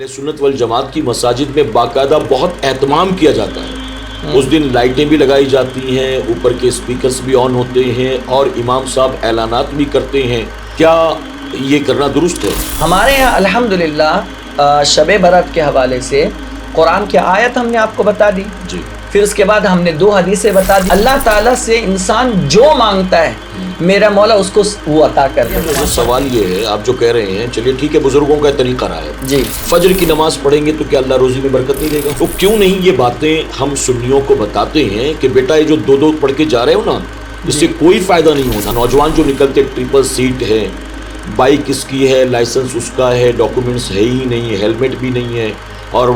اہل سنت والجماعت کی مساجد میں باقاعدہ بہت اہتمام کیا جاتا ہے. اس دن لائٹیں بھی لگائی جاتی ہیں, اوپر کے اسپیکرز بھی آن ہوتے ہیں اور امام صاحب اعلانات بھی کرتے ہیں. کیا یہ کرنا درست ہے؟ ہمارے یہاں الحمدللہ شب برات کے حوالے سے قرآن کی آیت ہم نے آپ کو بتا دی, جی, پھر اس کے بعد ہم نے 2 حدیثیں بتا دی. اللہ تعالیٰ سے انسان جو مانگتا ہے میرا مولا اس کو وہ عطا کر دیتا ہے. سوال یہ ہے, آپ جو کہہ رہے ہیں چلیے ٹھیک ہے, بزرگوں کا طریقہ رہا ہے, جی, فجر کی نماز پڑھیں گے تو کیا اللہ روزی میں برکت نہیں دے گا؟ تو کیوں نہیں یہ باتیں ہم سنیوں کو بتاتے ہیں کہ بیٹا یہ جو 2 پڑھ کے جا رہے ہو نا, اس سے کوئی فائدہ نہیں ہونا. نوجوان جو نکلتے ٹرپل سیٹ ہے, بائک اس کی ہے, لائسنس اس کا ہے, ڈاکومنٹس ہے ہی نہیں, ہیلمٹ بھی نہیں ہے, اور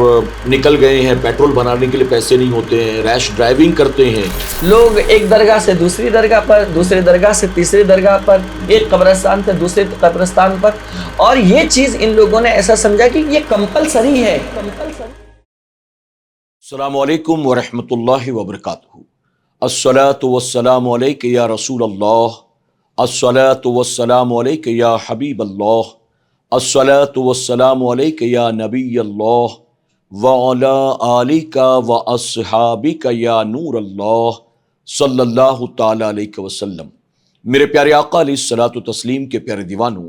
نکل گئے ہیں, پیٹرول بنانے کے لیے پیسے نہیں ہوتے ہیں, ریش ڈرائیونگ کرتے ہیں. لوگ ایک درگاہ سے دوسری درگاہ پر, دوسرے درگاہ سے تیسری درگاہ پر, ایک قبرستان سے دوسرے قبرستان پر, اور یہ چیز ان لوگوں نے ایسا سمجھا کہ یہ کمپلسری ہے. السلام علیکم ورحمۃ اللہ وبرکاتہ. الصلاۃ والسلام علیک یا رسول اللہ, الصلاۃ والسلام علیک یا حبیب اللہ, الصلاۃ والسلام علیک یا نبی اللہ, وعلی آلک واصحابک یا نور اللہ, صلی اللہ تعالی علیہ وسلم. میرے پیارے آقا علیہ الصلاۃ والتسلیم کے پیارے دیوانوں,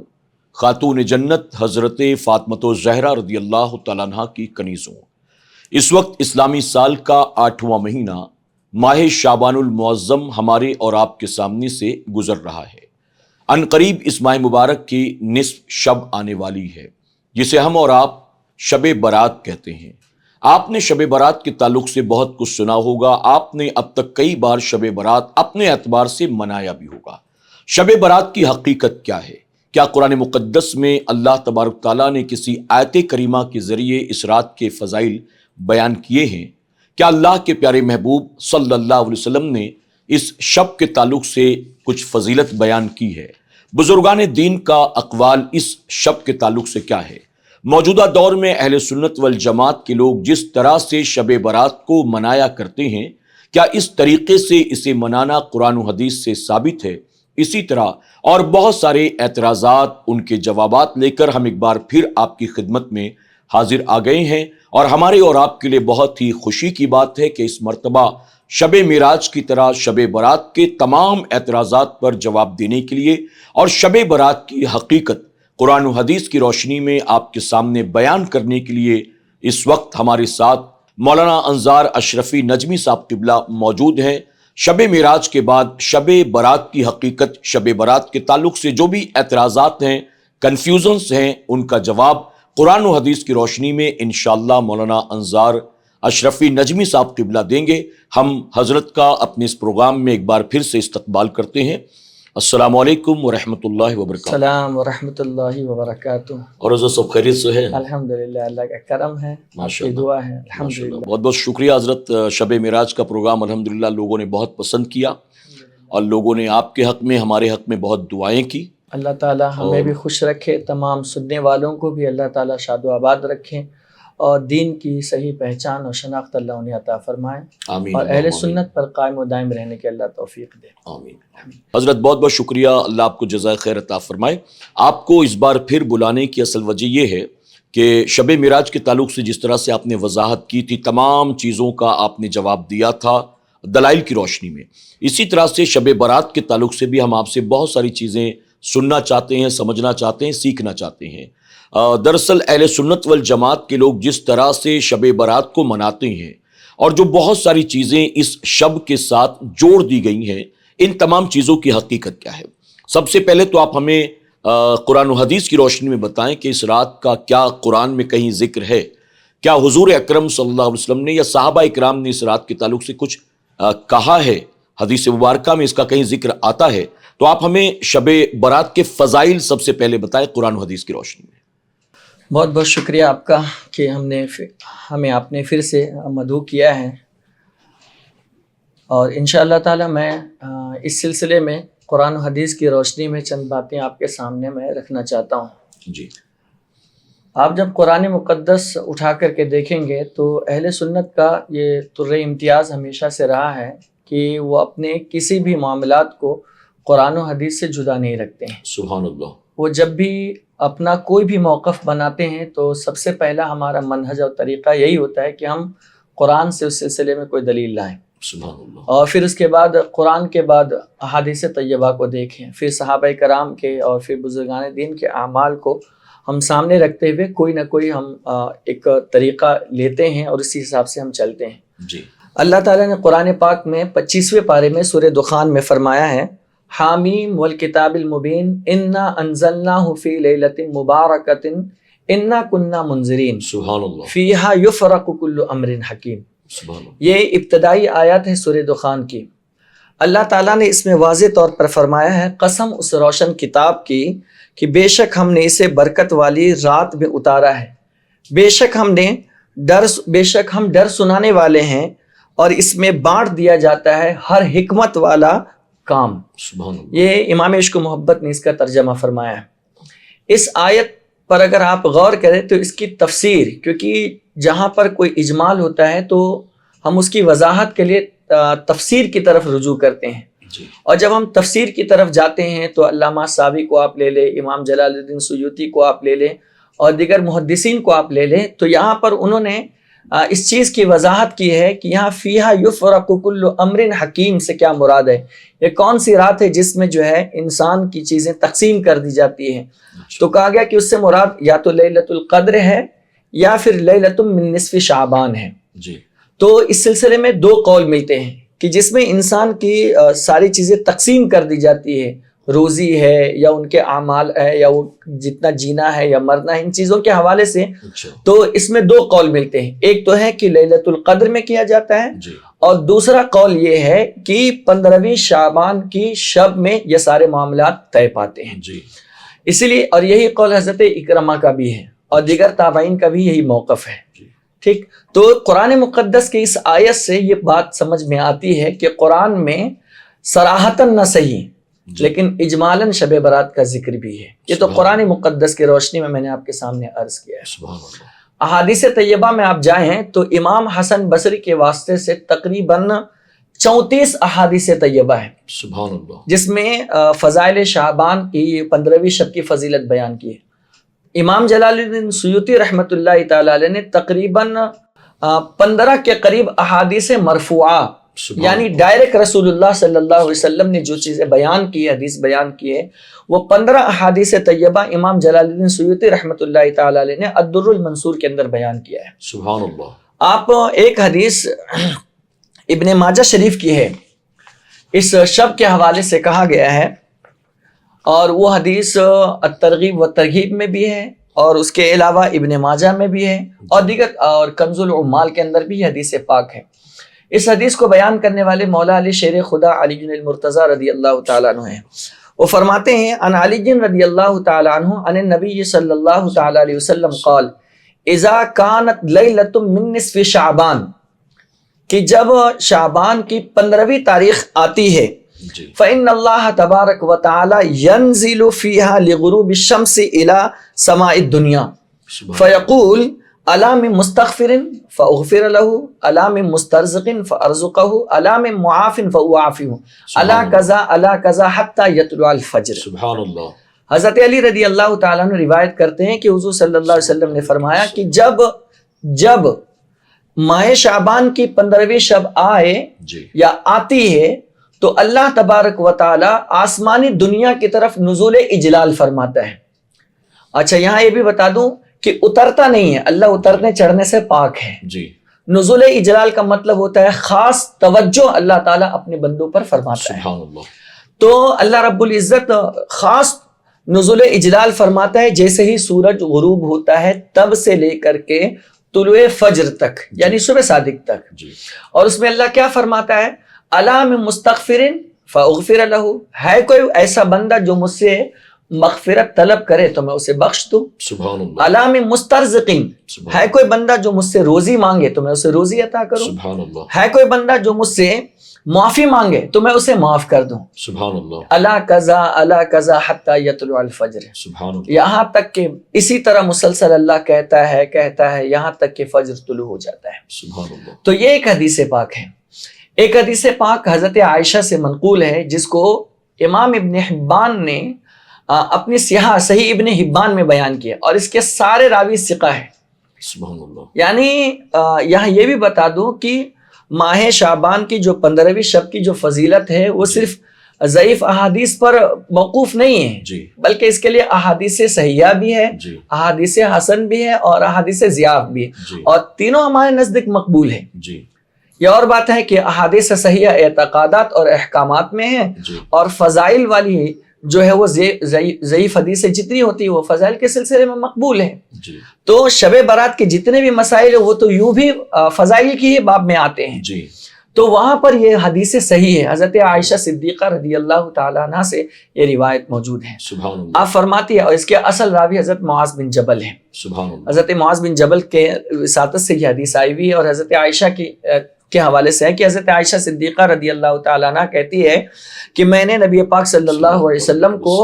خاتون جنت حضرت فاطمۃ الزہرا رضی اللہ تعالیٰ عنہ کی کنیزوں, اس وقت اسلامی سال کا 8واں مہینہ ماہ شعبان المعظم ہمارے اور آپ کے سامنے سے گزر رہا ہے. ان قریب اس ماہ مبارک کی نصف شب آنے والی ہے, جسے ہم اور آپ شب برات کہتے ہیں. آپ نے شب برات کے تعلق سے بہت کچھ سنا ہوگا, آپ نے اب تک کئی بار شب برات اپنے اعتبار سے منایا بھی ہوگا. شب برات کی حقیقت کیا ہے؟ کیا قرآن مقدس میں اللہ تبارک تعالیٰ نے کسی آیت کریمہ کے ذریعے اس رات کے فضائل بیان کیے ہیں؟ کیا اللہ کے پیارے محبوب صلی اللہ علیہ وسلم نے اس شب کے تعلق سے کچھ فضیلت بیان کی ہے؟ بزرگان دین کا اقوال اس شب کے تعلق سے کیا ہے؟ موجودہ دور میں اہل سنت والجماعت کے لوگ جس طرح سے شب برات کو منایا کرتے ہیں, کیا اس طریقے سے اسے منانا قرآن و حدیث سے ثابت ہے؟ اسی طرح اور بہت سارے اعتراضات, ان کے جوابات لے کر ہم ایک بار پھر آپ کی خدمت میں حاضر آ گئے ہیں. اور ہمارے اور آپ کے لیے بہت ہی خوشی کی بات ہے کہ اس مرتبہ شب معراج کی طرح شب برات کے تمام اعتراضات پر جواب دینے کے لیے اور شب برات کی حقیقت قرآن و حدیث کی روشنی میں آپ کے سامنے بیان کرنے کے لیے اس وقت ہمارے ساتھ مولانا انظار اشرفی نجمی صاحب قبلہ موجود ہیں. شب معراج کے بعد شب برات کی حقیقت, شب برات کے تعلق سے جو بھی اعتراضات ہیں, کنفیوژنس ہیں, ان کا جواب قرآن و حدیث کی روشنی میں انشاءاللہ مولانا انظار اشرفی نجمی صاحب قبلہ دیں گے. ہم حضرت کا اپنے اس پروگرام میں ایک بار پھر سے استقبال کرتے ہیں. السلام علیکم ورحمۃ اللہ وبرکاتہ. السلام ورحمۃ اللہ وبرکاتہ. اور حضرت سب خیریت سے ہے؟ الحمدللہ, اللہ کا کرم ہے, آپ کی دعا ہے. الحمدللہ. بہت بہت شکریہ حضرت. شب معراج کا پروگرام الحمدللہ لوگوں نے بہت پسند کیا, اور لوگوں نے آپ کے حق میں, ہمارے حق میں بہت دعائیں کی. اللہ تعالیٰ ہمیں بھی خوش رکھے, تمام سننے والوں کو بھی اللہ تعالیٰ شاد و آباد رکھیں, اور دین کی صحیح پہچان اور شناخت اللہ انہیں عطا فرمائے, آمین. اور اہل سنت پر قائم و دائم رہنے کے اللہ توفیق دے. آمین. حضرت بہت بہت شکریہ, اللہ آپ کو جزائے خیر عطا فرمائے. آپ کو اس بار پھر بلانے کی اصل وجہ یہ ہے کہ شب معراج کے تعلق سے جس طرح سے آپ نے وضاحت کی تھی, تمام چیزوں کا آپ نے جواب دیا تھا دلائل کی روشنی میں, اسی طرح سے شب برات کے تعلق سے بھی ہم آپ سے بہت ساری چیزیں سننا چاہتے ہیں, سمجھنا چاہتے ہیں, سیکھنا چاہتے ہیں. دراصل اہل سنت والجماعت کے لوگ جس طرح سے شب برات کو مناتے ہیں, اور جو بہت ساری چیزیں اس شب کے ساتھ جوڑ دی گئی ہیں, ان تمام چیزوں کی حقیقت کیا ہے؟ سب سے پہلے تو آپ ہمیں قرآن و حدیث کی روشنی میں بتائیں کہ اس رات کا کیا قرآن میں کہیں ذکر ہے؟ کیا حضور اکرم صلی اللہ علیہ وسلم نے یا صحابہ اکرام نے اس رات کے تعلق سے کچھ کہا ہے؟ حدیث مبارکہ میں اس کا کہیں ذکر آتا ہے؟ تو آپ ہمیں شب برات کے فضائل سب سے پہلے بتائیں قرآن و حدیث کی روشنی میں. بہت بہت شکریہ آپ کا کہ ہمیں آپ نے پھر سے مدعو کیا ہے, اور انشاءاللہ تعالی میں اس سلسلے میں قرآن و حدیث کی روشنی میں چند باتیں آپ کے سامنے میں رکھنا چاہتا ہوں. جی. آپ جب قرآن مقدس اٹھا کر کے دیکھیں گے تو اہل سنت کا یہ طرز امتیاز ہمیشہ سے رہا ہے کہ وہ اپنے کسی بھی معاملات کو قرآن و حدیث سے جدا نہیں رکھتے ہیں. سبحان اللہ. وہ جب بھی اپنا کوئی بھی موقف بناتے ہیں تو سب سے پہلا ہمارا منہج اور طریقہ یہی ہوتا ہے کہ ہم قرآن سے اس سلسلے میں کوئی دلیل لائیں، سبحان اللہ، اور پھر اس کے بعد قرآن کے بعد احادیث طیبہ کو دیکھیں، پھر صحابہ کرام کے اور پھر بزرگان دین کے اعمال کو ہم سامنے رکھتے ہوئے کوئی نہ کوئی ہم ایک طریقہ لیتے ہیں اور اسی حساب سے ہم چلتے ہیں۔ جی، اللہ تعالیٰ نے قرآن پاک میں 25ویں پارے میں سورہ دخان میں فرمایا ہے، حامیم والکتاب المبین انا انزلناہ فی لیلۃ مبارکۃ انا کننا منذرین سبحان اللہ، فیہا یفرق کل امر حکیم۔ سبحان اللہ، یہ ابتدائی آیات ہے سورہ دخان کی۔ اللہ تعالیٰ نے اس میں واضح طور پر فرمایا ہے، قسم اس روشن کتاب کی کہ بے شک ہم نے اسے برکت والی رات میں اتارا ہے، بے شک ہم ڈر سنانے والے ہیں، اور اس میں بانٹ دیا جاتا ہے ہر حکمت والا کام۔ سبحان اللہ، یہ امام عشق و محبت نے اس کا ترجمہ فرمایا ہے۔ اس آیت پر اگر آپ غور کریں تو اس کی تفسیر، کیونکہ جہاں پر کوئی اجمال ہوتا ہے تو ہم اس کی وضاحت کے لیے تفسیر کی طرف رجوع کرتے ہیں، جی، اور جب ہم تفسیر کی طرف جاتے ہیں تو علامہ ساوی کو آپ لے لیں، امام جلال الدین سیوطی کو آپ لے لیں، اور دیگر محدثین کو آپ لے لیں، تو یہاں پر انہوں نے اس چیز کی وضاحت کی ہے کہ یہاں فیہا یفرق کل امر حکیم سے کیا مراد ہے، یہ کون سی رات ہے جس میں جو ہے انسان کی چیزیں تقسیم کر دی جاتی ہیں۔ تو کہا گیا کہ اس سے مراد یا تو لیلۃ القدر ہے یا پھر لیلۃ من نصف شعبان ہے۔ جی، تو اس سلسلے میں دو قول ملتے ہیں کہ جس میں انسان کی ساری چیزیں تقسیم کر دی جاتی ہے، روزی ہے یا ان کے اعمال ہے یا وہ جتنا جینا ہے یا مرنا ہے، ان چیزوں کے حوالے سے اچھا، تو اس میں دو قول ملتے ہیں۔ ایک تو ہے کہ لیلۃ القدر میں کیا جاتا ہے، جی، اور دوسرا قول یہ ہے کہ 15ویں شعبان کی شب میں یہ سارے معاملات طے پاتے ہیں۔ جی، اسی لیے، اور یہی قول حضرت اکرمہ کا بھی ہے اور دیگر تابعین کا بھی یہی موقف ہے۔ جی، ٹھیک، تو قرآن مقدس کی اس آیت سے یہ بات سمجھ میں آتی ہے کہ قرآن میں صراحتاً نہ صحیح لیکن اجمالاً شب برات کا ذکر بھی ہے۔ یہ تو قرآن مقدس کی روشنی میں نے آپ کے سامنے عرض کیا ہے۔ سبحان اللہ، احادیث طیبہ میں آپ جائیں تو امام حسن بصری کے واسطے سے تقریباً 34 احادیث طیبہ ہیں، سبحان اللہ، جس میں فضائل شعبان کی 15ویں شب کی فضیلت بیان کی ہے۔ امام جلال الدین سیوطی رحمۃ اللہ تعالی علیہ نے تقریباً 15 کے قریب احادیث مرفوعہ، سبحان یعنی اللہ، ڈائریکٹ رسول اللہ صلی اللہ علیہ وسلم نے جو چیزیں بیان کی ہے، حدیث بیان کی ہے، وہ 15 احادیث طیبہ امام جلال الدین سیوطی رحمۃ اللہ تعالی علیہ نے الدر المنصور کے اندر بیان کیا ہے۔ سبحان اللہ، آپ ایک حدیث ابن ماجہ شریف کی ہے، اس شب کے حوالے سے کہا گیا ہے، اور وہ حدیث الترغیب و ترغیب میں بھی ہے، اور اس کے علاوہ ابن ماجہ میں بھی ہے، اور دیگر اور کنز العمال کے اندر بھی یہ حدیث پاک ہے۔ اس حدیث کو بیان کرنے والے مولا علی شیر خدا علی المرتضیٰ رضی اللہ تعالیٰ عنہ ہیں۔ وہ فرماتے ہیں، ان علی رضی اللہ تعالیٰ عنہ ان النبی صلی اللہ تعالیٰ علیہ وسلم قال اذا كانت لیلۃ من نصف شعبان، کہ جب شعبان کی 15ویں تاریخ آتی ہے، جی، فإن اللہ تبارک و تعالی ينزل فيها لغروب الشمس الى سماء الدنیا سبحان فیقول الا من مستغفر فاغفر له، الا من مسترزق فارزقه، الا من معاف فاعافه، الا كذا الا كذا حتى يطلع الفجر۔ سبحان اللہ، حضرت علی رضی اللہ تعالیٰ عنہ روایت کرتے ہیں کہ حضور صلی اللہ علیہ وسلم نے فرمایا کہ جب ماہ شعبان کی 15ویں شب آئے جی، یا آتی ہے تو اللہ تبارک و تعالی آسمانی دنیا کی طرف نزول اجلال فرماتا ہے۔ اچھا، یہاں یہ بھی بتا دوں کہ اترتا نہیں ہے، اللہ اترنے چڑھنے سے پاک ہے۔ جی، نزول اجلال کا مطلب ہوتا ہے خاص توجہ اللہ تعالیٰ اپنے بندوں پر فرماتا ہے۔ سبحان اللہ، تو اللہ رب العزت خاص نزول اجلال فرماتا ہے جیسے ہی سورج غروب ہوتا ہے تب سے لے کر کے طلوع فجر تک، یعنی صبح صادق تک۔ جی، اور اس میں اللہ کیا فرماتا ہے، الا من مستغفر فاغفر له، ہے کوئی ایسا بندہ جو مجھ سے مغفرت طلب کرے تو میں اسے بخش دوں۔ سبحان اللہ، الا من مسترزقین، ہے کوئی بندہ جو مجھ سے روزی مانگے تو میں اسے روزی عطا کروں۔ سبحان اللہ، ہے کوئی بندہ جو مجھ سے معافی مانگے تو میں اسے معاف کر دوں۔ سبحان اللہ، الا کذا حتی یطلع الفجر، سبحان اللہ، یہاں تک کہ اسی طرح مسلسل اللہ کہتا ہے یہاں تک کہ فجر طلوع ہو جاتا ہے۔ سبحان اللہ، تو یہ ایک حدیث پاک ہے۔ ایک حدیث پاک حضرت عائشہ سے منقول ہے جس کو امام ابن حبان نے اپنی سیاح صحیح ابن حبان میں بیان کیا، اور اس کے سارے راوی ثقہ ہیں۔ سبحان اللہ۔ یعنی یہاں یہ بھی بتا دوں کہ ماہ شعبان کی جو 15ویں شب کی جو فضیلت ہے وہ صرف ضعیف احادیث پر موقوف نہیں ہے، جی بلکہ اس کے لیے احادیث صحیحہ بھی ہے، جی احادیث حسن بھی ہے، اور احادیث ضعیف بھی ہے، جی اور تینوں ہمارے نزدیک مقبول ہیں۔ جی یہ اور بات ہے کہ احادیث صحیحہ اعتقادات اور احکامات میں ہیں، جی اور فضائل والی جو ہے وہ ضعیف حدیثیں جتنی ہوتی ہے وہ فضائل کے سلسلے میں مقبول ہے۔ جی تو شب برات کے جتنے بھی مسائل ہیں وہ تو یوں بھی فضائل کی ہی باب میں آتے ہیں، جی تو وہاں پر یہ حدیث صحیح ہے۔ حضرت عائشہ صدیقہ رضی اللہ تعالیٰ عنہ سے یہ روایت موجود ہے۔ سبحان اللہ۔ آپ فرماتی ہے، اور اس کے اصل راوی حضرت معاذ بن جبل ہیں۔ سبحان اللہ۔ حضرت معاذ بن جبل کے وساطت سے یہ حدیث آئی ہوئی ہے، اور حضرت عائشہ کے حوالے سے ہے کہ حضرت عائشہ صدیقہ رضی اللہ تعالیٰ عنہ کہتی ہے کہ میں نے نبی پاک صلی اللہ علیہ وسلم کو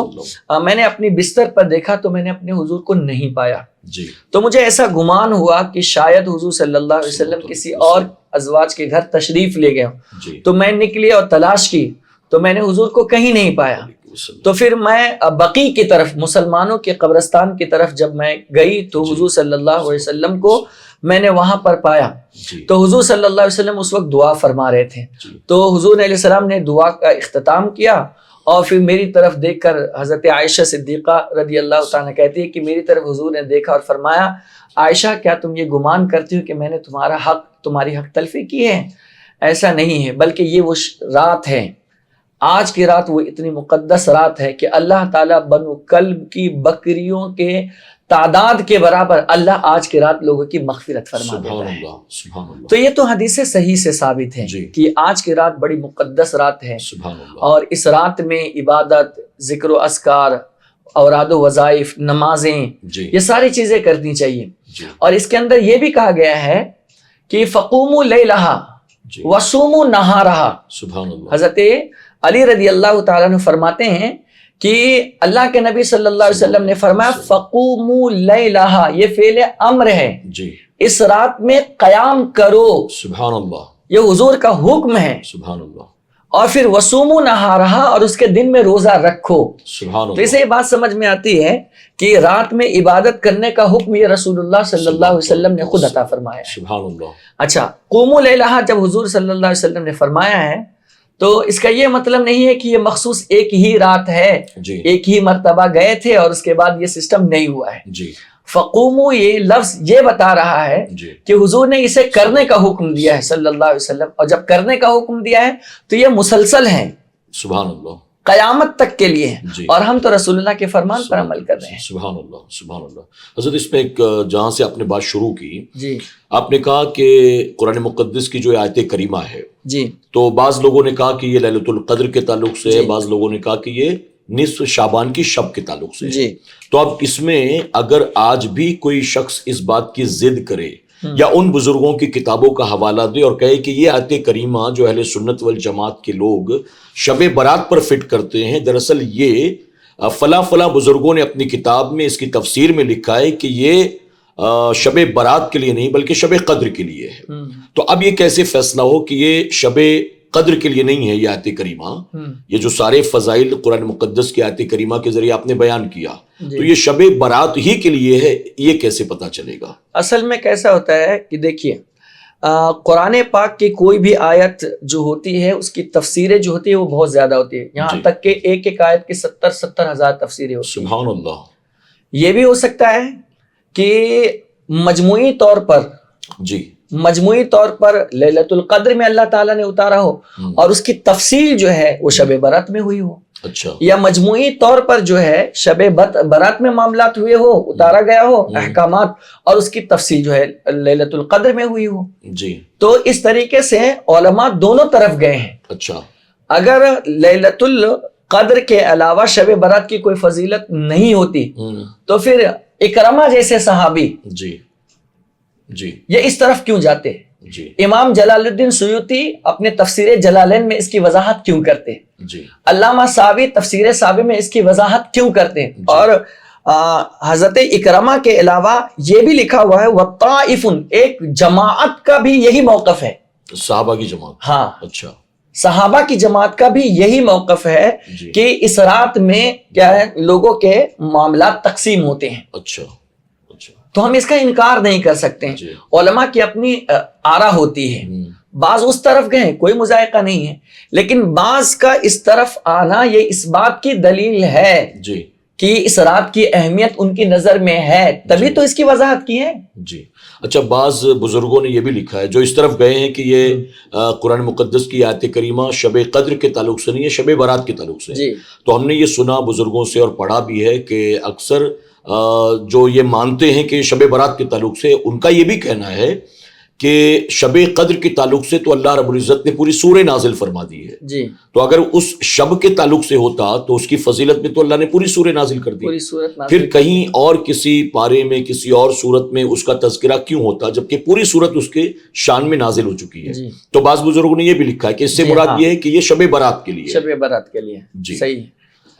میں نے اپنی بستر پر دیکھا تو میں نے اپنے حضور کو نہیں پایا، جی تو مجھے ایسا گمان ہوا کہ شاید حضور صلی اللہ علیہ وسلم کسی اور ازواج کے گھر تشریف لے گئے ہوں، جی تو میں نکلی اور تلاش کی تو میں نے حضور کو کہیں نہیں پایا، تو پھر میں بقیع کی طرف، مسلمانوں کے قبرستان کی طرف جب میں گئی تو حضور صلی اللہ علیہ وسلم کو میں نے وہاں پر پایا، جی تو حضور صلی اللہ علیہ وسلم اس وقت دعا فرما رہے تھے، جی تو حضور علیہ السلام نے دعا کا اختتام کیا، اور پھر میری طرف دیکھ کر حضرت عائشہ صدیقہ رضی اللہ تعالیٰ کہتی ہے کہ میری طرف حضور نے دیکھا اور فرمایا، عائشہ کیا تم یہ گمان کرتی ہو کہ میں نے تمہاری حق تلفی کی ہے؟ ایسا نہیں ہے، بلکہ یہ وہ رات ہے، آج کی رات وہ اتنی مقدس رات ہے کہ اللہ تعالیٰ بنو کلب کی بکریوں کے تعداد کے برابر اللہ آج کی رات لوگوں کی مغفرت فرما دیتا ہے۔ سبحان اللہ۔ تو یہ تو حدیث صحیح سے ثابت ہے جی کہ آج کی رات بڑی مقدس رات ہے، سبحان اللہ۔ اور اس رات میں عبادت، ذکر و اذکار، اوراد و وظائف، نمازیں، جی یہ ساری چیزیں کرنی چاہیے، جی اور اس کے اندر یہ بھی کہا گیا ہے کہ فقوموا لیلہا جی وصوموا نہارہا۔ سبحان اللہ۔ حضرت علی رضی اللہ تعالیٰ عنہ فرماتے ہیں کہ اللہ کے نبی صلی اللہ علیہ وسلم نے فرمایا فقوموا لیلہا، یہ فعل امر ہے، جی اس رات میں قیام کرو، سبحان اللہ۔ یہ حضور کا حکم ہے، سبحان اللہ۔ اور پھر وصوموا نہارہا، اور اس کے دن میں روزہ رکھو۔ سبحان تو اللہ۔ اسے یہ بات سمجھ میں آتی ہے کہ رات میں عبادت کرنے کا حکم یہ رسول اللہ صلی اللہ علیہ وسلم نے خود عطا فرمایا ہے۔ سبحان اللہ۔ اچھا، قوموا لیلہا جب حضور صلی اللہ علیہ وسلم نے فرمایا ہے تو اس کا یہ مطلب نہیں ہے کہ یہ مخصوص ایک ہی رات ہے، جی ایک ہی مرتبہ گئے تھے اور اس کے بعد یہ سسٹم نہیں ہوا ہے۔ جی فقوموا یہ لفظ یہ بتا رہا ہے جی کہ حضور نے اسے کرنے کا حکم دیا ہے صلی اللہ علیہ وسلم، اور جب کرنے کا حکم دیا ہے تو یہ مسلسل ہے، سبحان اللہ۔ قیامت تک کے لیے، جی اور ہم تو رسول اللہ کے فرمان پر عمل کر رہے ہیں۔ سبحان اللہ۔ سبحان اللہ۔ حضرت اس میں ایک جہاں سے آپ نے بات شروع کی، جی آپ نے کہا کہ قرآن مقدس کی جو آیت کریمہ ہے، جی تو بعض لوگوں نے کہا کہ یہ لیلۃ القدر کے تعلق سے ہے، جی بعض لوگوں نے کہا کہ یہ نصف شعبان کی شب کے تعلق سے ہے۔ جی تو اب اس میں اگر آج بھی کوئی شخص اس بات کی ضد کرے یا ان بزرگوں کی کتابوں کا حوالہ دے اور کہے کہ یہ آیت کریمہ جو اہل سنت والجماعت کے لوگ شب برات پر فٹ کرتے ہیں، دراصل یہ فلاں فلاں بزرگوں نے اپنی کتاب میں اس کی تفسیر میں لکھا ہے کہ یہ شب برات کے لیے نہیں بلکہ شب قدر کے لیے ہے، تو اب یہ کیسے فیصلہ ہو کہ یہ شب قدر کے لیے نہیں ہے یہ آیت کریمہ؟ یہ جو سارے فضائل قرآن مقدس کی آیت کریمہ کے ذریعے آپ نے بیان کیا، تو یہ شب برات ہی کے لیے ہے، یہ کیسے پتہ چلے گا؟ اصل میں کیسا ہوتا ہے کہ دیکھیے، قرآن پاک کی کوئی بھی آیت جو ہوتی ہے اس کی تفسیریں جو ہوتی ہے وہ بہت زیادہ ہوتی ہے، یہاں تک کہ ایک ایک آیت کی 70 ہزار تفسیریں ہوتی ہیں۔ سبحان اللہ۔ یہ بھی ہو سکتا ہے کہ مجموعی طور پر لیلۃ القدر میں اللہ تعالیٰ نے اتارا ہو اور اس کی تفصیل جو ہے وہ شب برات میں ہوئی ہو، اچھا، یا مجموعی طور پر جو ہے شب برات میں معاملات ہوئے ہو، اتارا گیا ہو احکامات، اور اس کی تفصیل جو ہے لیلۃ القدر میں ہوئی ہو۔ جی تو اس طریقے سے علماء دونوں طرف گئے ہیں۔ اچھا، اگر لیلۃ القدر کے علاوہ شب برات کی کوئی فضیلت نہیں ہوتی تو پھر اکرمہ جیسے صحابی جی جی یہ اس طرف کیوں جاتے؟ جی امام جلال الدین سیوطی اپنے تفسیر جلالین میں اس کی وضاحت کیوں کرتے؟ جی علامہ ساوی تفسیر ساوی میں اس کی وضاحت کیوں کرتے؟ اور حضرت اکرمہ کے علاوہ یہ بھی لکھا ہوا ہے وَطَائِفٌ، ایک جماعت کا بھی یہی موقف ہے، صحابہ کی جماعت، ہاں، اچھا، صحابہ کی جماعت کا بھی یہی موقف ہے جی کہ اس رات میں کیا ہے لوگوں کے معاملات تقسیم ہوتے ہیں. اچھا اچھا تو ہم اس کا انکار نہیں کر سکتے ہیں. جی علماء کی اپنی آرا ہوتی ہے. بعض اس طرف گئے کوئی مذائقہ نہیں ہے، لیکن بعض کا اس طرف آنا یہ اس بات کی دلیل ہے جی کہ اس رات کی اہمیت ان کی نظر میں ہے، تبھی تو اس کی وضاحت کی ہے. جی. اچھا، بعض بزرگوں نے یہ بھی لکھا ہے جو اس طرف گئے ہیں کہ یہ قرآن مقدس کی آیت کریمہ شب قدر کے تعلق سے نہیں ہے، شب برات کے تعلق سے. جی تو ہم نے یہ سنا بزرگوں سے اور پڑھا بھی ہے کہ اکثر جو یہ مانتے ہیں کہ شب برات کے تعلق سے، ان کا یہ بھی کہنا ہے کہ شب قدر کے تعلق سے تو اللہ رب العزت نے پوری سورہ نازل فرما دی ہے. جی تو اگر اس شب کے تعلق سے ہوتا تو اس کی فضیلت میں تو اللہ نے پوری سورہ نازل کر دی. پوری صورت پھر کہیں اور کسی پارے میں کسی اور صورت میں اس کا تذکرہ کیوں ہوتا جبکہ پوری صورت اس کے شان میں نازل ہو چکی ہے. جی تو بعض بزرگوں نے یہ بھی لکھا ہے کہ اس سے جی مراد ہاں. یہ ہے کہ یہ شب برات کے لیے ہے. شب برات کے لیے جی. صحیح.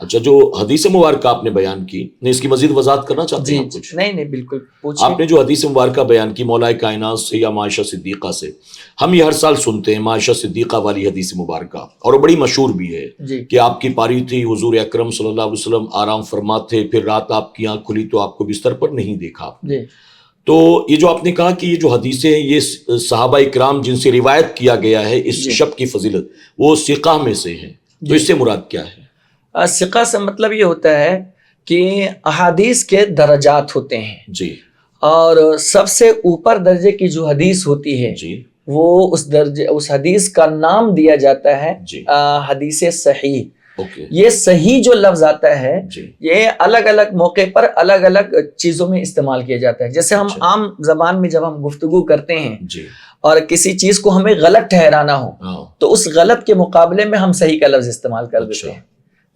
اچھا، جو حدیث مبارکہ آپ نے بیان کی، نہیں اس کی مزید وضاحت کرنا چاہتے جی ہیں آپ کچھ؟ نہیں نہیں بالکل پوچھیے. آپ نے جو حدیث مبارکہ بیان کی مولا کائنات سے یا معاشہ صدیقہ سے، ہم یہ ہر سال سنتے ہیں معاشہ صدیقہ والی حدیث مبارکہ، اور وہ بڑی مشہور بھی ہے جی کہ آپ کی پاری تھی، حضور اکرم صلی اللہ علیہ وسلم آرام فرما تھے، پھر رات آپ کی آنکھ کھلی تو آپ کو بستر پر نہیں دیکھا. جی تو یہ جو آپ نے کہا کہ یہ جو حدیثیں ہیں یہ صحابہ اکرام جن سے روایت کیا گیا ہے اس جی. شب کی فضیلت، وہ ثقہ میں سے ہیں. تو جی. اس سے مراد کیا ہے؟ ثقہ سے مطلب یہ ہوتا ہے کہ احادیث کے درجات ہوتے ہیں، جی اور سب سے اوپر درجے کی جو حدیث ہوتی ہے جی وہ اس حدیث کا نام دیا جاتا ہے جی. حدیث صحیح. اوکے. یہ صحیح جو لفظ آتا ہے جی یہ الگ الگ موقع پر الگ الگ چیزوں میں استعمال کیا جاتا ہے. جیسے ہم اچھا. عام زبان میں جب ہم گفتگو کرتے ہیں جی اور کسی چیز کو ہمیں غلط ٹھہرانا ہو ہاں. تو اس غلط کے مقابلے میں ہم صحیح کا لفظ استعمال کر دیتے اچھا. ہیں.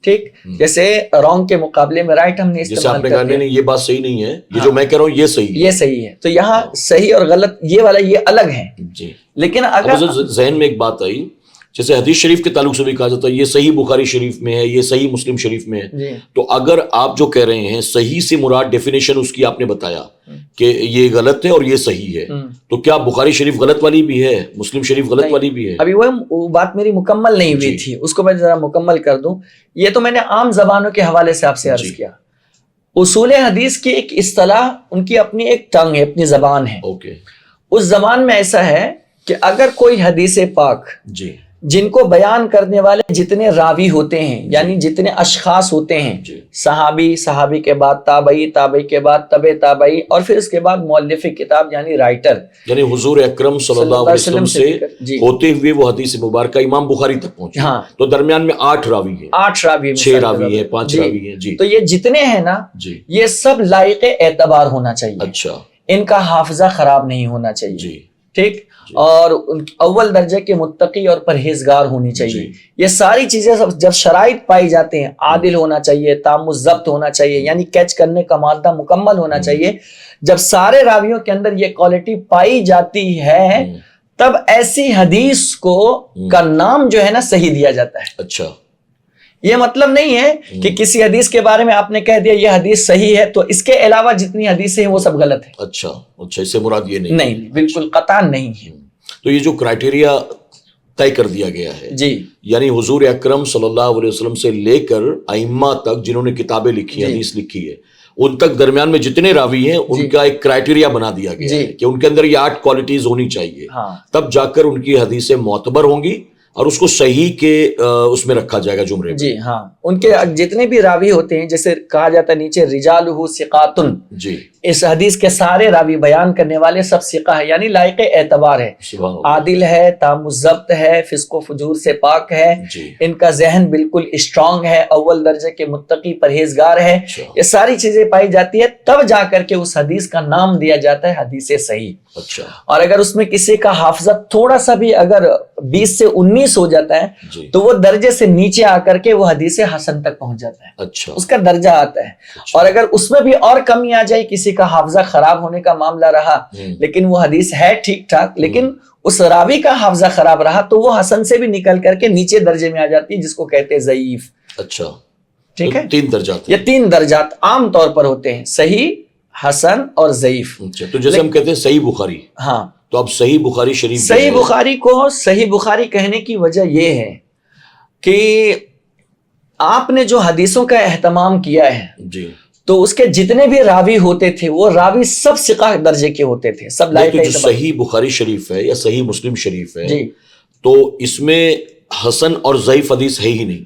ٹھیک، جیسے رانگ کے مقابلے میں رائٹ ہم نے جیسے آپ استعمال نے کہا کرتے ہیں. نہیں یہ بات صحیح نہیں ہے، یہ ہاں. جو میں کہہ رہا ہوں یہ صحیح ہے. یہ صحیح ہے، تو یہاں ہاں. صحیح اور غلط یہ والا یہ الگ ہیں. جی. لیکن اب اگر ذہن میں ایک بات آئی، جیسے حدیث شریف کے تعلق سے بھی کہا جاتا ہے یہ صحیح بخاری شریف میں ہے، یہ صحیح مسلم شریف میں ہے. جی تو اگر آپ جو کہہ رہے ہیں صحیح سے مراد ڈیفینیشن اس کی آپ نے بتایا کہ یہ غلط ہے اور یہ صحیح ہے، تو کیا بخاری شریف غلط والی بھی ہے، مسلم شریف غلط نہیں. والی بھی ہے؟ ابھی وہ بات میری مکمل نہیں ہوئی جی. تھی، اس کو میں ذرا مکمل کر دوں. یہ تو میں نے عام زبانوں کے حوالے سے آپ سے عرض جی. کیا. اصول حدیث کی ایک اصطلاح، ان کی اپنی ایک ٹنگ ہے، اپنی زبان ہے. اوکے. اس زبان میں ایسا ہے کہ اگر کوئی حدیث پاک جی جن کو بیان کرنے والے جتنے راوی ہوتے ہیں، یعنی جتنے اشخاص ہوتے ہیں، جی صحابی، صحابی کے بعد تابعی، تابعی کے بعد تبع تابعی، اور پھر اس کے بعد مؤلف کتاب یعنی رائٹر، یعنی حضور اکرم صلی اللہ علیہ وسلم سے جی ہوتے ہوئے وہ حدیث مبارکہ امام بخاری تک پہنچی. ہاں. تو درمیان میں 8 راوی ہیں، 8 راوی، 6 راوی ہیں، 5 جی. راوی ہیں. جی تو یہ جتنے ہیں نا جی. یہ سب لائق اعتبار ہونا چاہیے. اچھا. ان کا حافظہ خراب نہیں ہونا چاہیے. جی ٹھیک، اور اول درجے کے متقی اور پرہیزگار ہونی چاہیے. جی. یہ ساری چیزیں جب شرائط پائی جاتے ہیں، عادل ہونا چاہیے، تام الضبط ہونا چاہیے، یعنی کیچ کرنے کا مادہ مکمل ہونا چاہیے. جب سارے راویوں کے اندر یہ کوالٹی پائی جاتی ہے تب ایسی حدیث کو کا نام جو ہے نا صحیح دیا جاتا ہے. اچھا. یہ مطلب نہیں ہے کہ کسی حدیث کے بارے میں آپ نے کہہ دیا یہ حدیث صحیح ہے تو اس کے علاوہ جتنی حدیثیں ہیں وہ سب غلط ہیں. اچھا اچھا، اس سے مراد یہ نہیں. نہیں، بالکل قطعاً نہیں ہے. تو یہ جو کرائٹیریا طے کر دیا گیا ہے، جی یعنی حضور اکرم صلی اللہ علیہ وسلم سے لے کر ائمہ تک جنہوں نے کتابیں لکھی ہیں، جی. حدیث لکھی ہے، ان تک درمیان میں جتنے راوی ہیں ان جی. کا ایک کرائٹیریا بنا دیا گیا جی. ہے کہ ان کے اندر یہ 8 کوالٹیز ہونی چاہیے. ہاں. تب جا کر ان کی حدیثیں معتبر ہوں گی اور اس کو صحیح کے اس میں رکھا جائے گا زمرے میں. جی ہاں، ان کے جتنے بھی راوی ہوتے ہیں، جیسے کہا جاتا ہے نیچے رجالہ ثقاتن، جی. اس حدیث کے سارے راوی بیان کرنے والے سب ثقہ ہے، یعنی لائق اعتبار ہے، سبحان اللہ. عادل ہے، تام الضبط ہے، فسق و فجور سے پاک ہے، جی. ان کا ذہن بالکل اسٹرانگ ہے، اول درجے کے متقی پرہیزگار ہے. اچھا. یہ ساری چیزیں پائی جاتی ہے تب جا کر کے اس حدیث کا نام دیا جاتا ہے حدیث صحیح. اچھا. اور اگر اس میں کسی کا حافظہ تھوڑا سا بھی اگر 20 سے 19 ہو جاتا ہے جی. تو وہ درجے سے نیچے آ کر کے وہ حدیث حسن تک پہنچ جاتا ہے، اچھا. اس کا درجہ آتا ہے. اچھا. اور اگر اس میں بھی اور کمی آ جائے، کسی کا حافظہ خراب ہونے کا معاملہ رہا لیکن وہ حدیث ہے ٹھیک ٹھاک، لیکن اس راوی کا حافظہ خراب رہا تو وہ حسن سے بھی نکل کر کے نیچے درجے میں آ جاتی ہے، جس کو کہتے ہیں ضعیف. اچھا. ٹھیک ہے، 3 درجات یہ 3 درجات عام طور پر ہوتے ہیں: صحیح، حسن اور ضعیف. اچھا، تو جیسے ہم کہتے ہیں صحیح بخاری، ہاں، تو اب صحیح بخاری شریف صحیح بخاری کو صحیح بخاری کہنے کی وجہ یہ ہے کہ آپ نے جو حدیثوں کا اہتمام کیا ہے جی، تو اس کے جتنے بھی راوی ہوتے تھے وہ راوی سب ثقہ درجے کے ہوتے تھے، سب لائق تو جو صحیح بخاری شریف ہے یا صحیح مسلم شریف ہے جی، تو اس میں حسن اور ضعیف حدیث ہے ہی نہیں.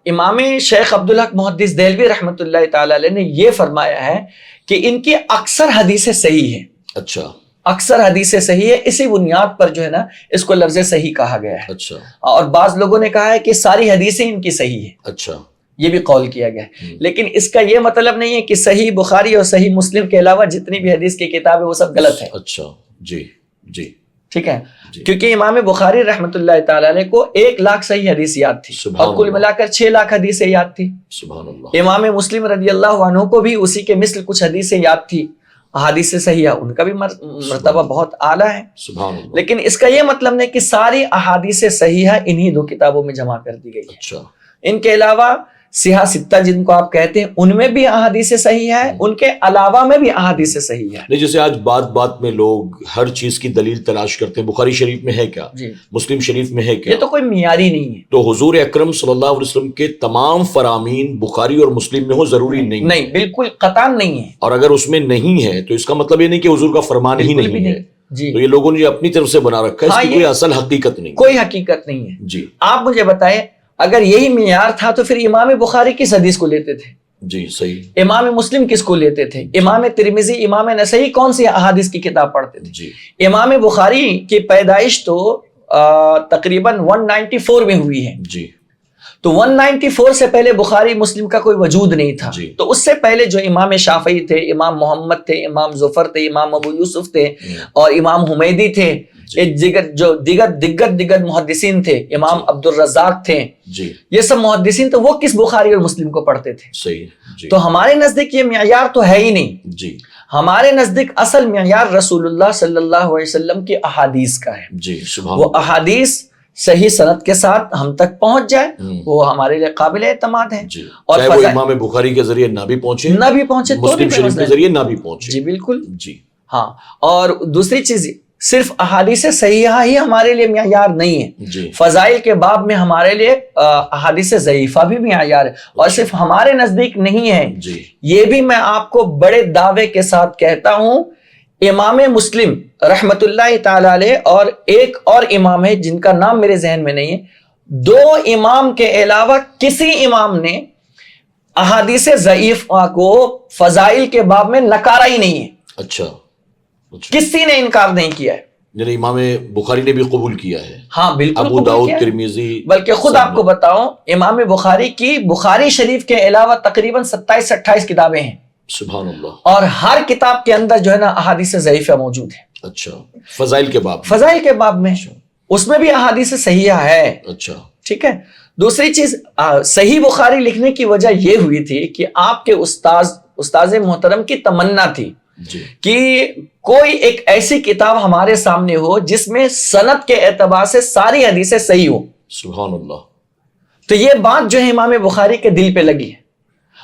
امام شیخ عبدالحق محدث دہلوی رحمۃ اللہ تعالی علیہ نے یہ فرمایا ہے کہ ان کی اکثر حدیثیں صحیح ہیں. اچھا، اکثر حدیثیں صحیح ہے، اسی بنیاد پر جو ہے نا اس کو لفظ صحیح کہا گیا ہے. اچھا، اور بعض لوگوں نے کہا ہے کہ ساری حدیثیں ان کی صحیح ہیں، اچھا، یہ بھی قول کیا گیا ہے. لیکن اس کا یہ مطلب نہیں ہے کہ صحیح بخاری اور صحیح مسلم کے علاوہ جتنی بھی حدیث کی کتاب ہے وہ سب غلط ہے. اچھا، جی جی، ٹھیک ہے، جی. کیونکہ امام بخاری رحمۃ اللہ تعالی علیہ کو 1,00,000 صحیح حدیث یاد تھی سبحان اور کل اللہ. ملا کر 6,00,000 حدیثیں یاد تھی. سبحان اللہ. امام مسلم رضی اللہ عنہ کو بھی اسی کے مثل کچھ حدیثیں یاد تھی، احادیث صحیحہ ان کا بھی مرتبہ بہت اعلیٰ ہے. سبحان اللہ. لیکن اس کا یہ مطلب نہیں کہ ساری احادیث صحیحہ انہی 2 کتابوں میں جمع کر دی گئی ہے. اچھا، ان کے علاوہ سیاہ ستہ جن کو آپ کہتے ہیں ان میں بھی احادیث صحیح ہے، ان کے علاوہ میں بھی احادیث صحیح ہے. نہیں جیسے آج بات بات میں لوگ ہر چیز کی دلیل تلاش کرتے ہیں، بخاری شریف میں ہے کیا، جی، مسلم شریف میں ہے کیا. یہ تو کوئی معیاری نہیں ہے. تو حضور اکرم صلی اللہ علیہ وسلم کے تمام فرامین بخاری اور مسلم میں ہو ضروری نہیں. نہیں، بالکل قطعاً نہیں ہے. اور اگر اس میں نہیں ہے تو اس کا مطلب یہ نہیں کہ حضور کا فرمان ہی بالکل بھی نہیں ہے. جی، تو یہ لوگوں نے اپنی طرف سے بنا رکھا ہے، اس کی کوئی اصل حقیقت نہیں. کوئی حقیقت نہیں ہے. جی آپ مجھے بتائیں اگر یہی معیار تھا تو پھر امام بخاری کس حدیث کو لیتے تھے، جی صحیح. امام مسلم کس کو لیتے تھے، امام ترمذی، امام نسائی کون سی احادیث کی کتاب پڑھتے تھے. جی امام بخاری کی پیدائش تو تقریباً 194 میں ہوئی ہے. جی تو 194 سے پہلے بخاری مسلم کا کوئی وجود نہیں تھا. جی. تو اس سے پہلے جو امام شافعی تھے، امام محمد تھے، امام ظفر تھے، امام ابو یوسف تھے اور امام حمیدی تھے، دیگر محدثین تھے، امام عبد الرزاق تھے، جی یہ سب محدثین تو وہ کس بخاری اور مسلم کو پڑھتے تھے. صحیح. جی تو ہمارے نزدیک یہ معیار تو ہے ہی نہیں. جی ہمارے نزدیک اصل معیار رسول اللہ صلی اللہ علیہ وسلم کی احادیث کا ہے. جی سبحان وہ احادیث صحیح سند کے ساتھ ہم تک پہنچ جائے وہ ہمارے لیے قابل اعتماد ہے. جی. اور چاہے وہ امام بخاری کے ذریعے نہ بھی پہنچے، نہ بھی پہنچے تو مسلم شریف کے ذریعے نہ بھی پہنچے. جی بالکل. جی ہاں، اور دوسری چیز صرف احادیث صحیحہ ہی ہمارے لیے معیار نہیں ہے. جی فضائل کے باب میں ہمارے لیے احادیث ضعیفہ بھی معیار ہے، اور صرف ہمارے نزدیک نہیں ہے. جی یہ بھی میں آپ کو بڑے دعوے کے ساتھ کہتا ہوں، امام مسلم رحمت اللہ تعالی علیہ اور ایک اور امام ہے جن کا نام میرے ذہن میں نہیں ہے، 2 امام کے علاوہ کسی امام نے احادیث ضعیفہ کو فضائل کے باب میں نکارا ہی نہیں ہے. اچھا. کسی نے انکار نہیں کیا ہے. یعنی امام بخاری نے بھی قبول کیا ہے. ہاں بالکل ابو قبول داؤد، کیا ہے. ترمذی، بلکہ خود آپ کو بتاؤں امام بخاری کی بخاری شریف کے علاوہ تقریباً 27-28 کتابیں ہیں. سبحان اللہ. اور ہر کتاب کے اندر جو ہے نا احادیث ضعیفہ موجود ہے. اچھا. فضائل کے باب. فضائل کے باب میں اس میں بھی احادیث صحیحہ ہے. اچھا. ٹھیک ہے. دوسری چیز صحیح بخاری لکھنے کی وجہ یہ ہوئی تھی کہ آپ کے استاذ محترم کی تمنا تھی جی کہ کوئی ایک ایسی کتاب ہمارے سامنے ہو جس میں سند کے اعتبار سے ساری حدیثیں صحیح ہو. سبحان اللہ. تو یہ بات جو ہے امام بخاری کے دل پہ لگی ہے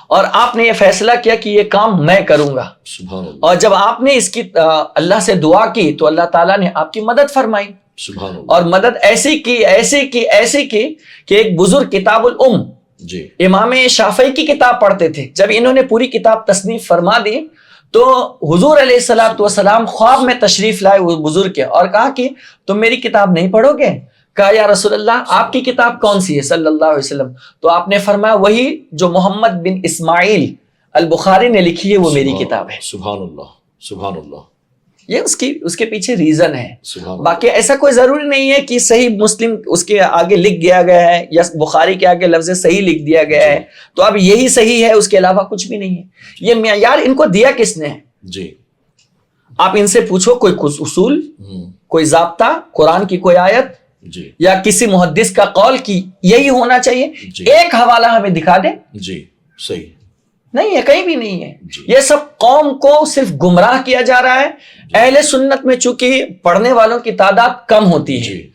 اور آپ نے یہ فیصلہ کیا کہ یہ کام میں کروں گا. سبحان اللہ. اور جب آپ نے اس کی اللہ سے دعا کی تو اللہ تعالیٰ نے آپ کی مدد فرمائی. سبحان اللہ. اور مدد ایسی کی کہ ایک بزرگ کتاب الام جی امام شافعی کی کتاب پڑھتے تھے. جب انہوں نے پوری کتاب تصنیف فرما دی تو حضور علیہ الصلوۃ والسلام خواب میں تشریف لائے وہ بزرگ کے اور کہا کہ تم میری کتاب نہیں پڑھو گے؟ کہا یا رسول اللہ آپ کی کتاب کون سی ہے صلی اللہ علیہ وسلم؟ تو آپ نے فرمایا وہی جو محمد بن اسماعیل البخاری نے لکھی ہے وہ میری کتاب ہے. سبحان اللہ. سبحان اللہ. یہ اس کے پیچھے ریزن ہے. سبحان اللہ. باقی ایسا کوئی ضروری نہیں ہے کہ صحیح مسلم اس کے آگے لکھ دیا گیا ہے یا بخاری کے آگے لفظ صحیح لکھ دیا گیا ہے تو اب یہی صحیح ہے، اس کے علاوہ کچھ بھی نہیں ہے. یہ معیار ان کو دیا کس نے ہے؟ جی آپ ان سے پوچھو کوئی اصول، کوئی ضابطہ، قرآن کی کوئی آیت جی یا کسی محدث کا قول کی یہی ہونا چاہیے. جی. ایک حوالہ ہمیں دکھا دیں. جی صحیح نہیں ہے، کہیں بھی نہیں ہے. جی. یہ سب قوم کو صرف گمراہ کیا جا رہا ہے. اہل سنت میں چونکہ پڑھنے والوں کی تعداد کم ہوتی ہے جی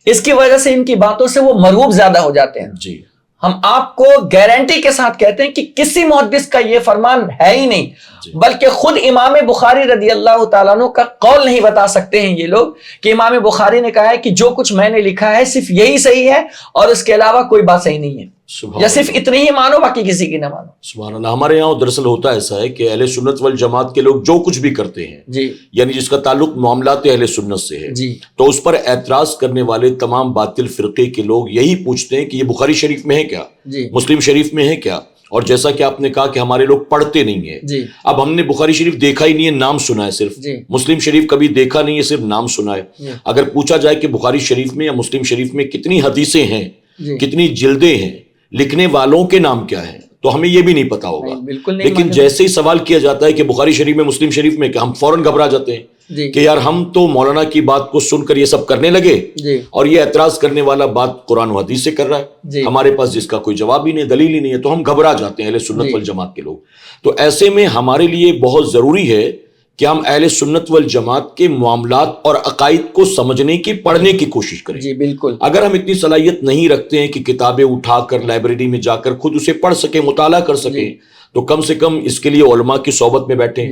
اس کی وجہ سے ان کی باتوں سے وہ مرغوب زیادہ ہو جاتے ہیں. جی ہم آپ کو گارنٹی کے ساتھ کہتے ہیں کہ کسی محدث کا یہ فرمان ہے ہی نہیں, بلکہ خود امام بخاری رضی اللہ تعالیٰ عنہ کا قول نہیں بتا سکتے ہیں یہ لوگ کہ امام بخاری نے کہا ہے کہ جو کچھ میں نے لکھا ہے صرف یہی صحیح ہے اور اس کے علاوہ کوئی بات صحیح نہیں ہے, یا صرف اتنی ہی مانو باقی کسی کی نہ مانو. سبحان اللہ. ہمارے یہاں دراصل ہوتا ایسا ہے کہ اہل سنت والجماعت کے لوگ جو کچھ بھی کرتے ہیں جی, یعنی جس کا تعلق معاملات اہل سنت سے ہے جی, تو اس پر اعتراض کرنے والے تمام باطل فرقے کے لوگ یہی پوچھتے ہیں کہ یہ بخاری شریف میں ہے کیا, جی, مسلم شریف میں ہے کیا. اور جیسا کہ آپ نے کہا کہ ہمارے لوگ پڑھتے نہیں ہیں, جی, اب ہم نے بخاری شریف دیکھا ہی نہیں ہے, نام سنا ہے صرف, جی, مسلم شریف کبھی دیکھا نہیں ہے, صرف نام سنا ہے. جی, اگر پوچھا جائے کہ بخاری شریف میں یا مسلم شریف میں کتنی حدیثیں ہیں, جی, کتنی جلدیں ہیں, لکھنے والوں کے نام کیا ہیں, تو ہمیں یہ بھی نہیں پتا ہوگا. بالکل نہیں. لیکن جیسے ہی سوال کیا جاتا ہے کہ بخاری شریف میں مسلم شریف میں, کہ ہم فوراً گھبرا جاتے ہیں جی, کہ یار ہم تو مولانا کی بات کو سن کر یہ سب کرنے لگے, جی, اور یہ اعتراض کرنے والا بات قرآن و حدیث سے کر رہا ہے, جی, ہمارے پاس جس کا کوئی جواب ہی نہیں, دلیل ہی نہیں ہے, تو ہم گھبرا جاتے ہیں اہل سنت جی, والجماعت کے لوگ. تو ایسے میں ہمارے لیے بہت ضروری ہے کہ ہم اہل سنت والجماعت کے معاملات اور عقائد کو سمجھنے کی, پڑھنے کی کوشش کریں. جی, بالکل. اگر ہم اتنی صلاحیت نہیں رکھتے ہیں کہ کتابیں اٹھا کر لائبریری میں جا کر خود اسے پڑھ سکیں, مطالعہ کر سکیں, تو کم سے کم اس کے لیے علماء کی صحبت میں بیٹھیں,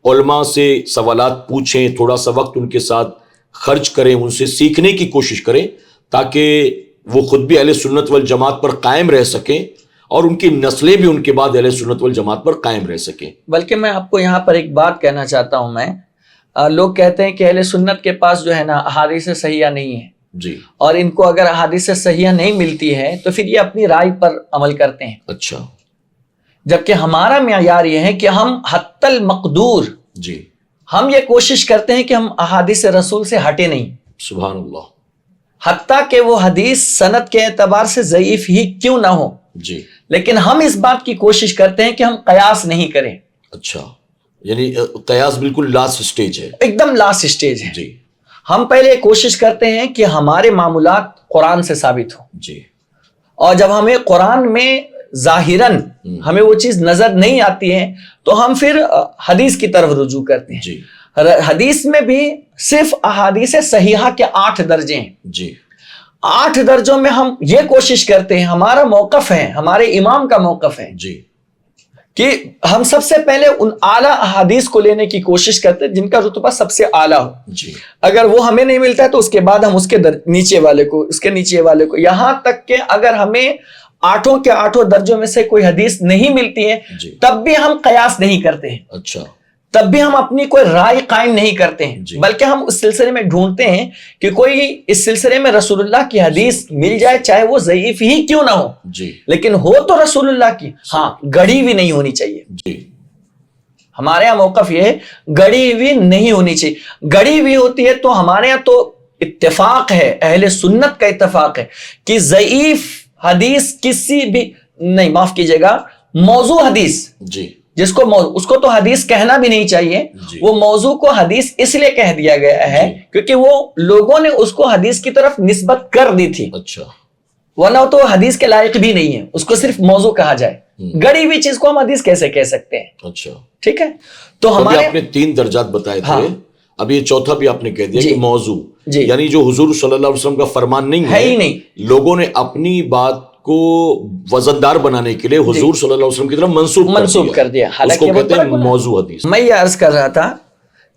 علماء سے سوالات پوچھیں, تھوڑا سا وقت ان کے ساتھ خرچ کریں, ان سے سیکھنے کی کوشش کریں, تاکہ وہ خود بھی اہل سنت والجماعت پر قائم رہ سکیں اور ان کی نسلیں بھی ان کے بعد اہل سنت والجماعت پر قائم رہ سکیں. بلکہ میں آپ کو یہاں پر ایک بات کہنا چاہتا ہوں, میں لوگ کہتے ہیں کہ اہل سنت کے پاس جو ہے نا احادیث صحیحہ نہیں ہے, جی, اور ان کو اگر احادیث صحیحہ نہیں ملتی ہے تو پھر یہ اپنی رائے پر عمل کرتے ہیں. اچھا, جبکہ ہمارا معیار یہ ہے کہ ہم حتی المقدور, جی, ہم یہ کوشش کرتے ہیں کہ ہم احادیث رسول سے ہٹے نہیں, سبحان اللہ, حتیٰ کہ وہ حدیث سند کے اعتبار سے ضعیف ہی کیوں نہ ہو, جی, لیکن ہم اس بات کی کوشش کرتے ہیں کہ ہم قیاس نہیں کریں. اچھا, یعنی قیاس بالکل لاسٹ سٹیج ہے, ایک دم لاسٹ سٹیج ہے. جی, ہم پہلے کوشش کرتے ہیں کہ ہمارے معمولات قرآن سے ثابت ہوں, جی, اور جب ہمیں قرآن میں ظاہراً ہمیں وہ چیز نظر نہیں آتی ہے تو ہم پھر حدیث کی طرف رجوع کرتے ہیں. جی, حدیث میں بھی صرف احادیث صحیحہ کے 8 درجے ہیں. جی, 8 درجوں میں ہم یہ کوشش کرتے ہیں, ہمارا موقف ہے, ہمارے امام کا موقف ہے, جی, کہ ہم سب سے پہلے ان اعلیٰ احادیث کو لینے کی کوشش کرتے ہیں جن کا رتبہ سب سے اعلیٰ ہو. جی, اگر وہ ہمیں نہیں ملتا ہے تو اس کے بعد ہم اس کے نیچے والے کو, اس کے نیچے والے کو, یہاں تک کہ اگر ہمیں 8 کے 8 درجوں میں سے کوئی حدیث نہیں ملتی ہے جی, تب بھی ہم قیاس نہیں کرتے ہیں, اچھا, تب بھی ہم اپنی کوئی رائے قائم نہیں کرتے ہیں, جی, بلکہ ہم اس سلسلے میں ڈھونڈتے ہیں کہ کوئی اس سلسلے میں رسول اللہ کی حدیث مل جائے, چاہے وہ ضعیف ہی کیوں نہ ہو, جی, لیکن ہو تو رسول اللہ کی, ہاں گڑھی بھی نہیں ہونی چاہیے. جی, ہمارے یہاں موقف یہ ہے گڑھی ہوئی نہیں ہونی چاہیے. گڑھی ہوئی ہوتی ہے تو ہمارے یہاں تو اتفاق ہے, اہل سنت کا اتفاق ہے کہ ضعیف حدیث کسی بھی نہیں, معاف کیجئے گا, موضوع حدیث, جی, جس کو اس کو تو حدیث کہنا بھی نہیں چاہیے, جی, وہ موضوع کو حدیث اس لیے کہہ دیا گیا ہے جی, کیونکہ وہ لوگوں نے اس کو حدیث کی طرف نسبت کر دی تھی, اچھا, ورنہ تو حدیث کے لائق بھی نہیں ہے, اس کو صرف موضوع کہا جائے. گڑی ہوئی چیز کو ہم حدیث کیسے کہہ سکتے ہیں؟ اچھا, ٹھیک ہے, تو ابھی ہمارے آپ نے 3 درجات بتائے تھے, ہاں, اب یہ چوتھا بھی آپ نے کہہ دیا جی, کہ موضوع, جی, یعنی جو حضور صلی اللہ علیہ وسلم کا فرمان نہیں ہے ہی نہیں, لوگوں نے اپنی بات کو وزندار بنانے کے لیے حضور صلی اللہ علیہ وسلم کی طرف منسوب کر دیا, اس کو کہتے ہیں موضوع حدیث. میں یہ عرض کر رہا تھا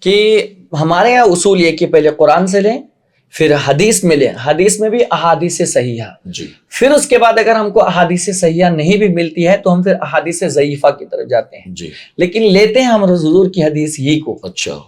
کہ ہمارے یہاں اصول یہ کہ پہلے قرآن سے لیں, پھر حدیث میں لیں, حدیث میں بھی احادیث صحیحہ, جی, پھر اس کے بعد اگر ہم کو احادیث صحیحہ نہیں بھی ملتی ہے تو ہم پھر احادیث ضعیفہ کی طرف جاتے ہیں, جی, لیکن لیتے ہیں ہم حضور کی حدیث ہی کو. اچھا,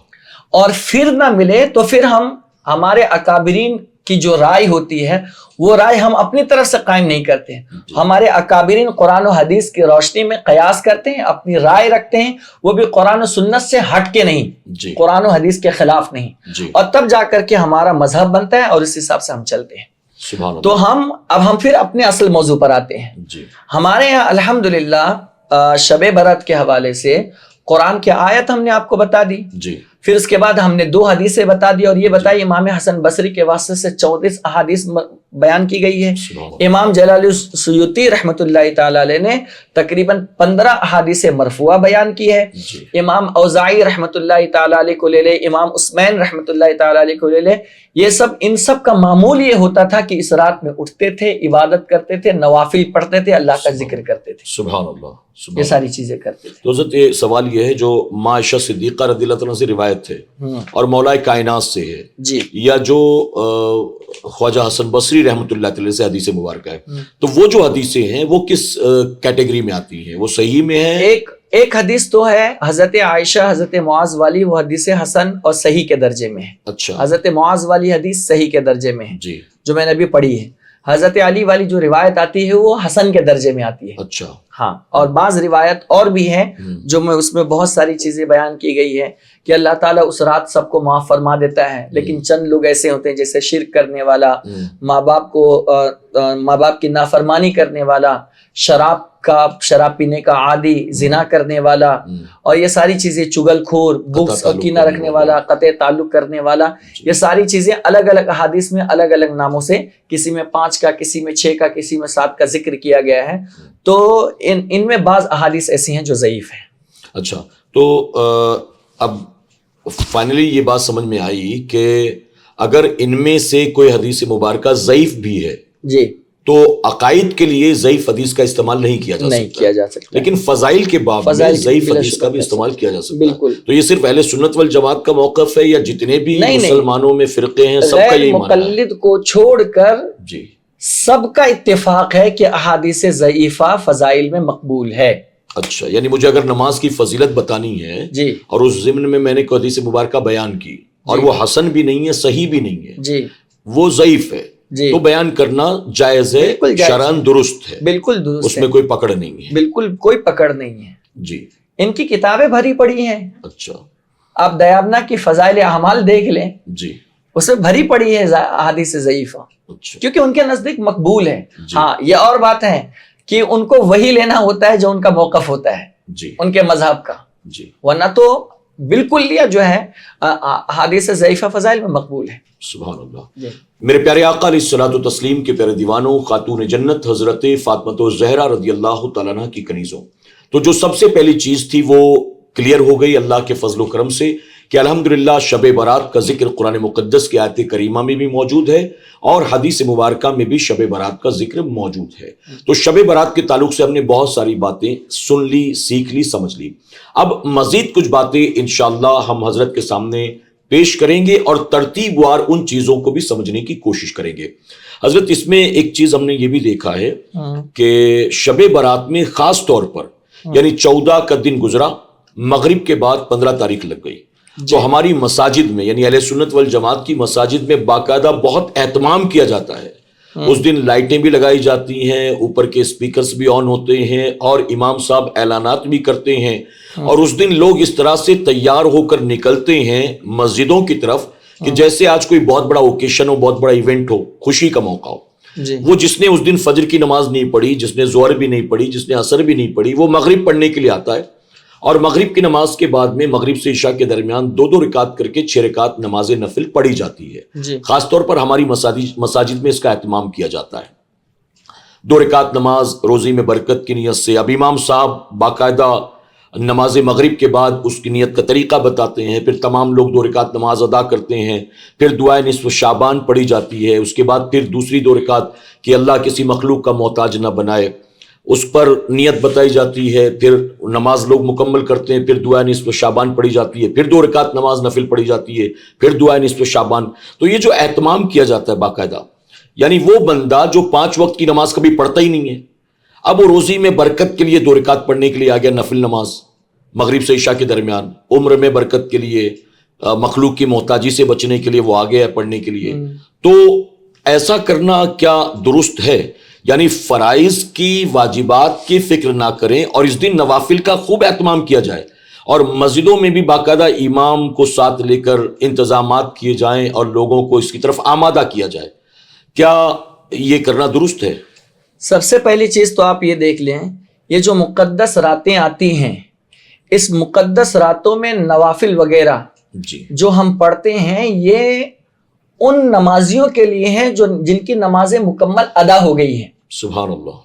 اور پھر نہ ملے تو پھر ہم ہمارے اکابرین کی جو رائے ہوتی ہے وہ رائے ہم اپنی طرف سے قائم نہیں کرتے ہیں. ہمارے اکابرین قرآن و حدیث کی روشنی میں قیاس کرتے ہیں, اپنی رائے رکھتے ہیں, وہ بھی قرآن و سنت سے ہٹ کے نہیں, جی, قرآن و حدیث کے خلاف نہیں, جی, اور تب جا کر کے ہمارا مذہب بنتا ہے اور اس حساب سے ہم چلتے ہیں. سبحان اللہ. تو ہم پھر اپنے اصل موضوع پر آتے ہیں. جی, ہمارے یہاں الحمدللہ شب برات کے حوالے سے قرآن کی آیت ہم نے آپ کو بتا دی, جی, پھر اس کے بعد ہم نے 2 حدیثیں بتا دی, اور یہ بتائی امام حسن بصری کے واسطے سے 34 احادیث بیان کی گئی ہے. سبحان اللہ. امام جلال السیوطی رحمۃ اللہ تعالی علیہ نے تقریباً 15 احادیث مرفوعہ بیان کی ہے. جی. امام اوزاعی رحمۃ اللہ تعالی علیہ کو لے لے, امام عثمان رحمۃ اللہ تعالی علیہ کو لے لے, یہ سب ان سب کا معمول یہ ہوتا تھا کہ اس رات میں اٹھتے تھے, عبادت کرتے تھے, نوافل پڑھتے تھے, اللہ کا ذکر کرتے تھے. سبحان اللہ. یہ ساری چیزیں کرتے تھے. تو حضرت یہ سوال یہ ہے جو ماں عائشہ صدیقہ رضی اللہ عنہا سے روایت ہے اور مولا کائنات سے ہے جی, یا جو خواجہ حسن بصری رحمۃ اللہ تعالی سے حدیث مبارکہ ہے, تو وہ جو حدیثیں ہیں وہ کس کیٹیگری میں آتی ہیں؟ وہ صحیح میں ہے؟ ایک حدیث تو ہے حضرت عائشہ حضرت معاذ والی, وہ حدیث حسن اور صحیح کے درجے میں ہے. اچھا. حضرت معاذ والی حدیث صحیح کے درجے میں ہے جی. جو میں نے ابھی پڑھی ہے. حضرت علی والی جو روایت آتی ہے وہ حسن کے درجے میں آتی ہے. اچھا. ہاں, اور بعض روایت اور بھی ہیں جو میں اس میں بہت ساری چیزیں بیان کی گئی ہے کہ اللہ تعالیٰ اس رات سب کو معاف فرما دیتا ہے, لیکن چند لوگ ایسے ہوتے ہیں جیسے شرک کرنے والا, ماں باپ کی نافرمانی کرنے والا, شراب پینے کا عادی, زنا کرنے والا, اور یہ ساری چیزیں, چگل خور, بغض اور کینہ رکھنے والا, قطع تعلق کرنے والا, یہ ساری چیزیں الگ الگ احادیث میں الگ الگ ناموں سے, کسی میں 5 کا, کسی میں 6 کا, کسی میں 7 کا ذکر کیا گیا ہے. تو ان میں بعض احادیث ایسی ہیں جو ضعیف ہیں. اچھا, تو اب فائنلی یہ بات سمجھ میں آئی کہ اگر ان میں سے کوئی حدیث مبارکہ ضعیف بھی ہے جی, تو عقائد کے لیے ضعیف حدیث کا استعمال نہیں کیا جا سکتا, لیکن فضائل کے باب میں ضعیف حدیث کا بھی استعمال کیا جا سکتا. بالکل. تو یہ صرف اہل سنت والجماعت کا موقف ہے یا جتنے بھی مسلمانوں میں فرقے ہیں سب کا یہی ماننا ہے؟ مقلد کو چھوڑ کر جی سب کا اتفاق ہے کہ احادیث ضعیفہ فضائل میں مقبول ہے. اچھا, یعنی مجھے اگر نماز کی فضیلت بتانی ہے جی, اور اس ضمن میں نے کوئی حدیث مبارکہ بیان کی اور وہ حسن بھی نہیں ہے, صحیح بھی نہیں ہے جی, وہ ضعیف ہے, جی, تو بیان کرنا جائز ہے, شرعاً درست ہے, بالکل درست, اس میں کوئی پکڑ نہیں ہے. بالکل کوئی پکڑ نہیں ہے. جی, ان کی کتابیں بھری پڑی ہیں. اچھا, آپ دیابنا کی فضائل اعمال دیکھ لیں, جی, اس میں بھری پڑی ہے احادیث ضعیفہ, کیونکہ ان کے نزدیک مقبول ہے. ہاں, یہ اور بات ہے کہ ان کو وہی لینا ہوتا ہے جو ان کا موقف ہوتا ہے, جی, ان کے مذہب کا, جی, ورنہ تو بالکل لیا جو ہے احادیث ضعیفہ فضائل میں مقبول ہے. سبحان اللہ. جی. میرے پیارے آقا علیہ الصلوۃ والتسلیم کے پیارے دیوانوں, خاتون جنت حضرت فاطمہ الزہرا رضی اللہ تعالیٰ عنہ کی کنیزوں, تو جو سب سے پہلی چیز تھی وہ کلیئر ہو گئی اللہ کے فضل و کرم سے کہ الحمدللہ شب برات کا ذکر قرآن مقدس کی آیت کریمہ میں بھی موجود ہے اور حدیث مبارکہ میں بھی شب برات کا ذکر موجود ہے. تو شب برات کے تعلق سے ہم نے بہت ساری باتیں سن لی, سیکھ لی, سمجھ لی. اب مزید کچھ باتیں انشاءاللہ ہم حضرت کے سامنے پیش کریں گے اور ترتیب وار ان چیزوں کو بھی سمجھنے کی کوشش کریں گے. حضرت اس میں ایک چیز ہم نے یہ بھی دیکھا ہے کہ شب برات میں خاص طور پر یعنی 14 کا دن گزرا, مغرب کے بعد 15 تاریخ لگ گئی, تو ہماری مساجد میں یعنی اہل سنت والجماعت کی مساجد میں باقاعدہ بہت اہتمام کیا جاتا ہے. اس دن لائٹیں بھی لگائی جاتی ہیں, اوپر کے اسپیکرز بھی آن ہوتے ہیں اور امام صاحب اعلانات بھی کرتے ہیں, اور اس دن لوگ اس طرح سے تیار ہو کر نکلتے ہیں مسجدوں کی طرف کہ جیسے آج کوئی بہت بڑا اوکیشن ہو, بہت بڑا ایونٹ ہو, خوشی کا موقع ہو. وہ جس نے اس دن فجر کی نماز نہیں پڑھی, جس نے ظہر بھی نہیں پڑھی, جس نے عصر بھی نہیں پڑھی, وہ مغرب پڑھنے کے لیے آتا ہے, اور مغرب کی نماز کے بعد میں مغرب سے عشاء کے درمیان 2 رکعت کر کے 6 رکعت نماز نفل پڑھی جاتی ہے. خاص طور پر ہماری مساجد میں اس کا اہتمام کیا جاتا ہے. 2 رکعت نماز روزی میں برکت کی نیت سے. اب امام صاحب باقاعدہ نماز مغرب کے بعد اس کی نیت کا طریقہ بتاتے ہیں, پھر تمام لوگ 2 رکعت نماز ادا کرتے ہیں, پھر دعائے نصف شعبان پڑھی جاتی ہے, اس کے بعد پھر دوسری 2 رکعت کہ اللہ کسی مخلوق کا محتاج نہ بنائے, اس پر نیت بتائی جاتی ہے, پھر نماز لوگ مکمل کرتے ہیں, پھر دعائے نصف شعبان پڑھی جاتی ہے, پھر 2 رکعت نماز نفل پڑھی جاتی ہے, پھر دعائے نصف شعبان. تو یہ جو اہتمام کیا جاتا ہے باقاعدہ, یعنی وہ بندہ جو 5 وقت کی نماز کبھی پڑھتا ہی نہیں ہے, اب وہ روزی میں برکت کے لیے 2 رکعت پڑھنے کے لیے آ گیا نفل نماز مغرب سے عشاء کے درمیان, عمر میں برکت کے لیے, مخلوق کی محتاجی سے بچنے کے لیے وہ آ گیا ہے پڑھنے کے لیے. تو ایسا کرنا کیا درست ہے؟ یعنی فرائض کی واجبات کی فکر نہ کریں اور اس دن نوافل کا خوب اہتمام کیا جائے, اور مسجدوں میں بھی باقاعدہ امام کو ساتھ لے کر انتظامات کیے جائیں اور لوگوں کو اس کی طرف آمادہ کیا جائے. کیا یہ کرنا درست ہے؟ سب سے پہلی چیز تو آپ یہ دیکھ لیں, یہ جو مقدس راتیں آتی ہیں, اس مقدس راتوں میں نوافل وغیرہ جو ہم پڑھتے ہیں یہ ان نمازیوں کے لیے ہیں جن کی نمازیں مکمل ادا ہو گئی ہیں. سبحان اللہ.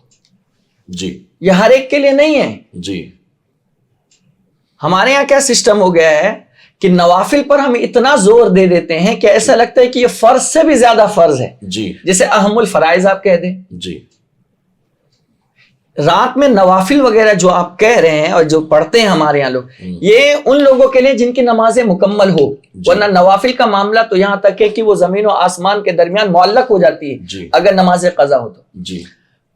جی. یہ ہر ایک کے لیے نہیں ہے. جی. ہمارے یہاں کیا سسٹم ہو گیا ہے کہ نوافل پر ہم اتنا زور دے دیتے ہیں کہ ایسا لگتا ہے کہ یہ فرض سے بھی زیادہ فرض ہے. جی. جیسے اہم الفرائض آپ کہہ دیں. جی. رات میں نوافل وغیرہ جو آپ کہہ رہے ہیں اور جو پڑھتے ہیں ہمارے یہاں لوگ، یہ ان لوگوں کے لیے جن کی نمازیں مکمل ہو. ورنہ نوافل کا معاملہ تو یہاں تک ہے کہ وہ زمین و آسمان کے درمیان معلق ہو جاتی ہے اگر نماز قضا ہو تو. جی.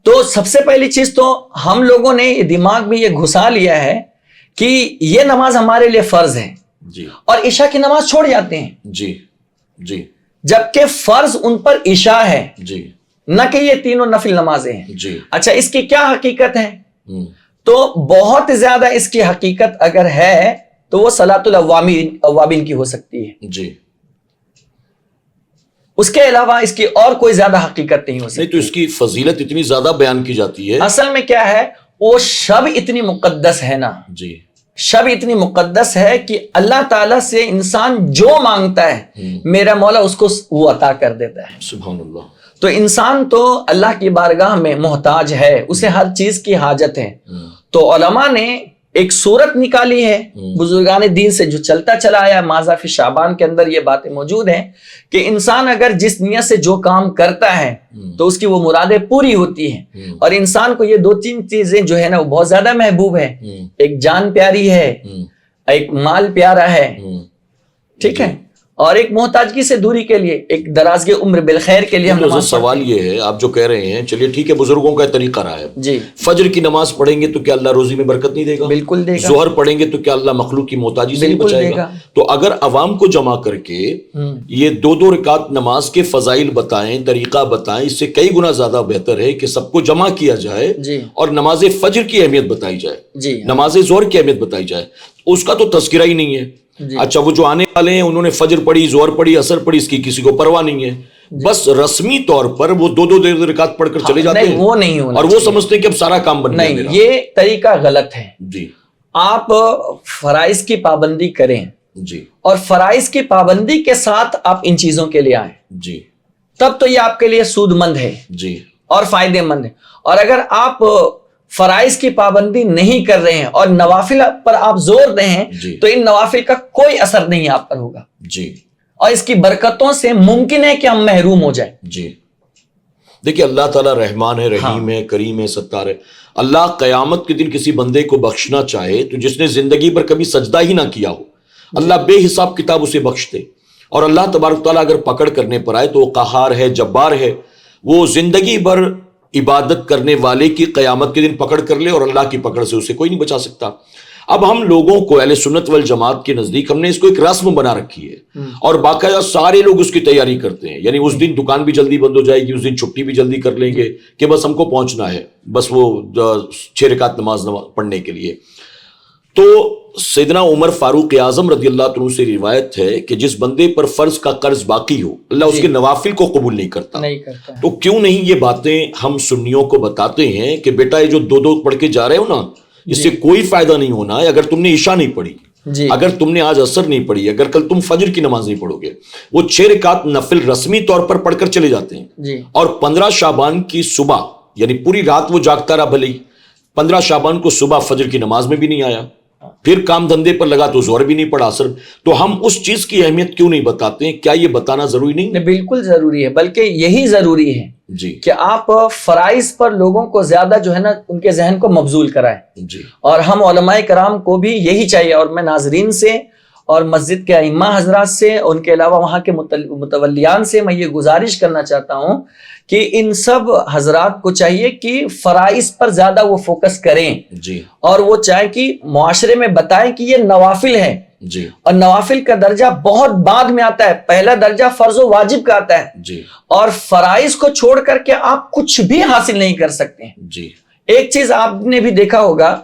تو سب سے پہلی چیز تو ہم لوگوں نے یہ دماغ میں یہ گھسا لیا ہے کہ یہ نماز ہمارے لیے فرض ہے. جی. اور عشاء کی نماز چھوڑ جاتے ہیں. جی. جی. جبکہ فرض ان پر عشاء ہے. جی. نہ کہ یہ تینوں نفل نمازیں ہیں. جی. اچھا، اس کی کیا حقیقت ہے؟ تو بہت زیادہ اس کی حقیقت اگر ہے تو وہ صلاۃ الاوابین کی ہو سکتی ہے. جی. اس کے علاوہ اس کی اور کوئی زیادہ حقیقت نہیں ہو سکتی. نہیں تو اس کی فضیلت اتنی زیادہ بیان کی جاتی ہے. اصل میں کیا ہے، وہ شب اتنی مقدس ہے نا. جی. شب اتنی مقدس ہے کہ اللہ تعالیٰ سے انسان جو مانگتا ہے میرا مولا اس کو وہ عطا کر دیتا ہے. سبحان اللہ. تو انسان تو اللہ کی بارگاہ میں محتاج ہے، اسے ہر چیز کی حاجت ہے. تو علماء نے ایک صورت نکالی ہے بزرگان دین سے جو چلتا چلا آیا. ماذا فی شعبان کے اندر یہ باتیں موجود ہیں کہ انسان اگر جس نیت سے جو کام کرتا ہے تو اس کی وہ مرادیں پوری ہوتی ہیں. اور انسان کو یہ دو تین چیزیں جو ہے نا وہ بہت زیادہ محبوب ہے. ایک جان پیاری ہے، ایک مال پیارا ہے، ٹھیک ہے، اور ایک محتاجگی سے دوری کے لیے، ایک درازگی عمر بالخیر کے لیے ہم نماز. سوال یہ ہے، آپ جو کہہ رہے ہیں چلیے ٹھیک ہے، بزرگوں کا طریقہ رہا ہے. جی. فجر کی نماز پڑھیں گے تو کیا اللہ روزی میں برکت نہیں دے گا؟ بالکل دے گا. ظہر پڑھیں گے تو کیا اللہ مخلوق کی محتاجی سے نہیں بچائے گا؟ تو اگر عوام کو جمع کر کے یہ دو رکعت نماز کے فضائل بتائیں، طریقہ بتائیں، اس سے کئی گنا زیادہ بہتر ہے کہ سب کو جمع کیا جائے اور نماز فجر کی اہمیت بتائی جائے، نماز ظہر کی اہمیت بتائی جائے. اس کا تو تذکرہ ہی نہیں ہے. اچھا، وہ جو آنے والے ہیں انہوں نے فجر پڑھی، ظہر پڑھی، عصر پڑھی، اس کی کسی کو پرواہ نہیں ہے. بس رسمی طور پر وہ دو رکعت پڑھ کر چلے جاتے ہیں. وہ نہیں ہونا اور وہ سمجھتے ہیں کہ اب سارا کام بن گیا میرا. یہ طریقہ غلط ہے. جی. آپ فرائض کی پابندی کریں. جی. اور فرائض کی پابندی کے ساتھ آپ ان چیزوں کے لیے آئیں. جی. تب تو یہ آپ کے لیے سود مند ہے. جی. اور فائدے مند ہے. اور اگر آپ فرائض کی پابندی نہیں کر رہے ہیں اور نوافل پر آپ زور دیں ہیں تو ان نوافل کا کوئی اثر نہیں آپ پر ہوگا. جی. اور اس کی برکتوں سے ممکن ہے کہ ہم محروم ہو جائیں. جی. دیکھیے اللہ تعالیٰ رحمان ہے، رحیم ہے، کریم ہے، ستار ہے. اللہ قیامت کے دن کسی بندے کو بخشنا چاہے تو جس نے زندگی پر کبھی سجدہ ہی نہ کیا ہو، اللہ بے حساب کتاب اسے بخش دے. اور اللہ تبارک تعالیٰ اگر پکڑ کرنے پر آئے تو وہ قہار ہے، جبار ہے. وہ زندگی بھر عبادت کرنے والے کی قیامت کے دن پکڑ کر لے اور اللہ کی پکڑ سے اسے کوئی نہیں بچا سکتا. اب ہم لوگوں کو اہل سنت والجماعت کے نزدیک ہم نے اس کو ایک رسم بنا رکھی ہے اور باقاعدہ سارے لوگ اس کی تیاری کرتے ہیں. یعنی اس دن دکان بھی جلدی بند ہو جائے گی، اس دن چھٹی بھی جلدی کر لیں گے کہ بس ہم کو پہنچنا ہے، بس وہ 6 رکعت نماز پڑھنے کے لیے. تو سیدنا عمر فاروق اعظم رضی اللہ عنہ سے روایت ہے کہ جس بندے پر فرض کا قرض باقی ہو اللہ اس کے نوافل کو قبول نہیں کرتا. تو کیوں نہیں یہ باتیں ہم سنیوں کو بتاتے ہیں کہ بیٹا یہ جو دو پڑھ کے جا رہے ہو نا، اس سے کوئی فائدہ نہیں ہونا ہے. اگر تم نے عشاء نہیں پڑھی، اگر تم نے آج عصر نہیں پڑھی، اگر کل تم فجر کی نماز نہیں پڑھو گے. وہ 6 رکعت نفل رسمی طور پر پڑھ کر چلے جاتے ہیں اور 15 شعبان کی صبح، یعنی پوری رات وہ جاگتا رہا بھلے، 15 شعبان کو صبح فجر کی نماز میں بھی نہیں آیا، پھر کام دھندے پر لگا تو ظہر بھی نہیں پڑا، عصر. تو ہم اس چیز کی اہمیت کیوں نہیں بتاتے ہیں؟ کیا یہ بتانا ضروری نہیں؟ بالکل ضروری ہے، بلکہ یہی ضروری ہے جی کہ آپ فرائض پر لوگوں کو زیادہ جو ہے نا ان کے ذہن کو مبذول کرائیں. جی. اور ہم علماء کرام کو بھی یہی چاہیے. اور میں ناظرین سے اور مسجد کے ائمہ حضرات سے، ان کے علاوہ وہاں کے متولیان سے میں یہ گزارش کرنا چاہتا ہوں کہ ان سب حضرات کو چاہیے کہ فرائض پر زیادہ وہ فوکس کریں. جی. اور وہ چاہے کہ معاشرے میں بتائیں کہ یہ نوافل ہے. جی. اور نوافل کا درجہ بہت بعد میں آتا ہے، پہلا درجہ فرض و واجب کا آتا ہے. جی. اور فرائض کو چھوڑ کر کے آپ کچھ بھی حاصل نہیں کر سکتے ہیں. جی. ایک چیز آپ نے بھی دیکھا ہوگا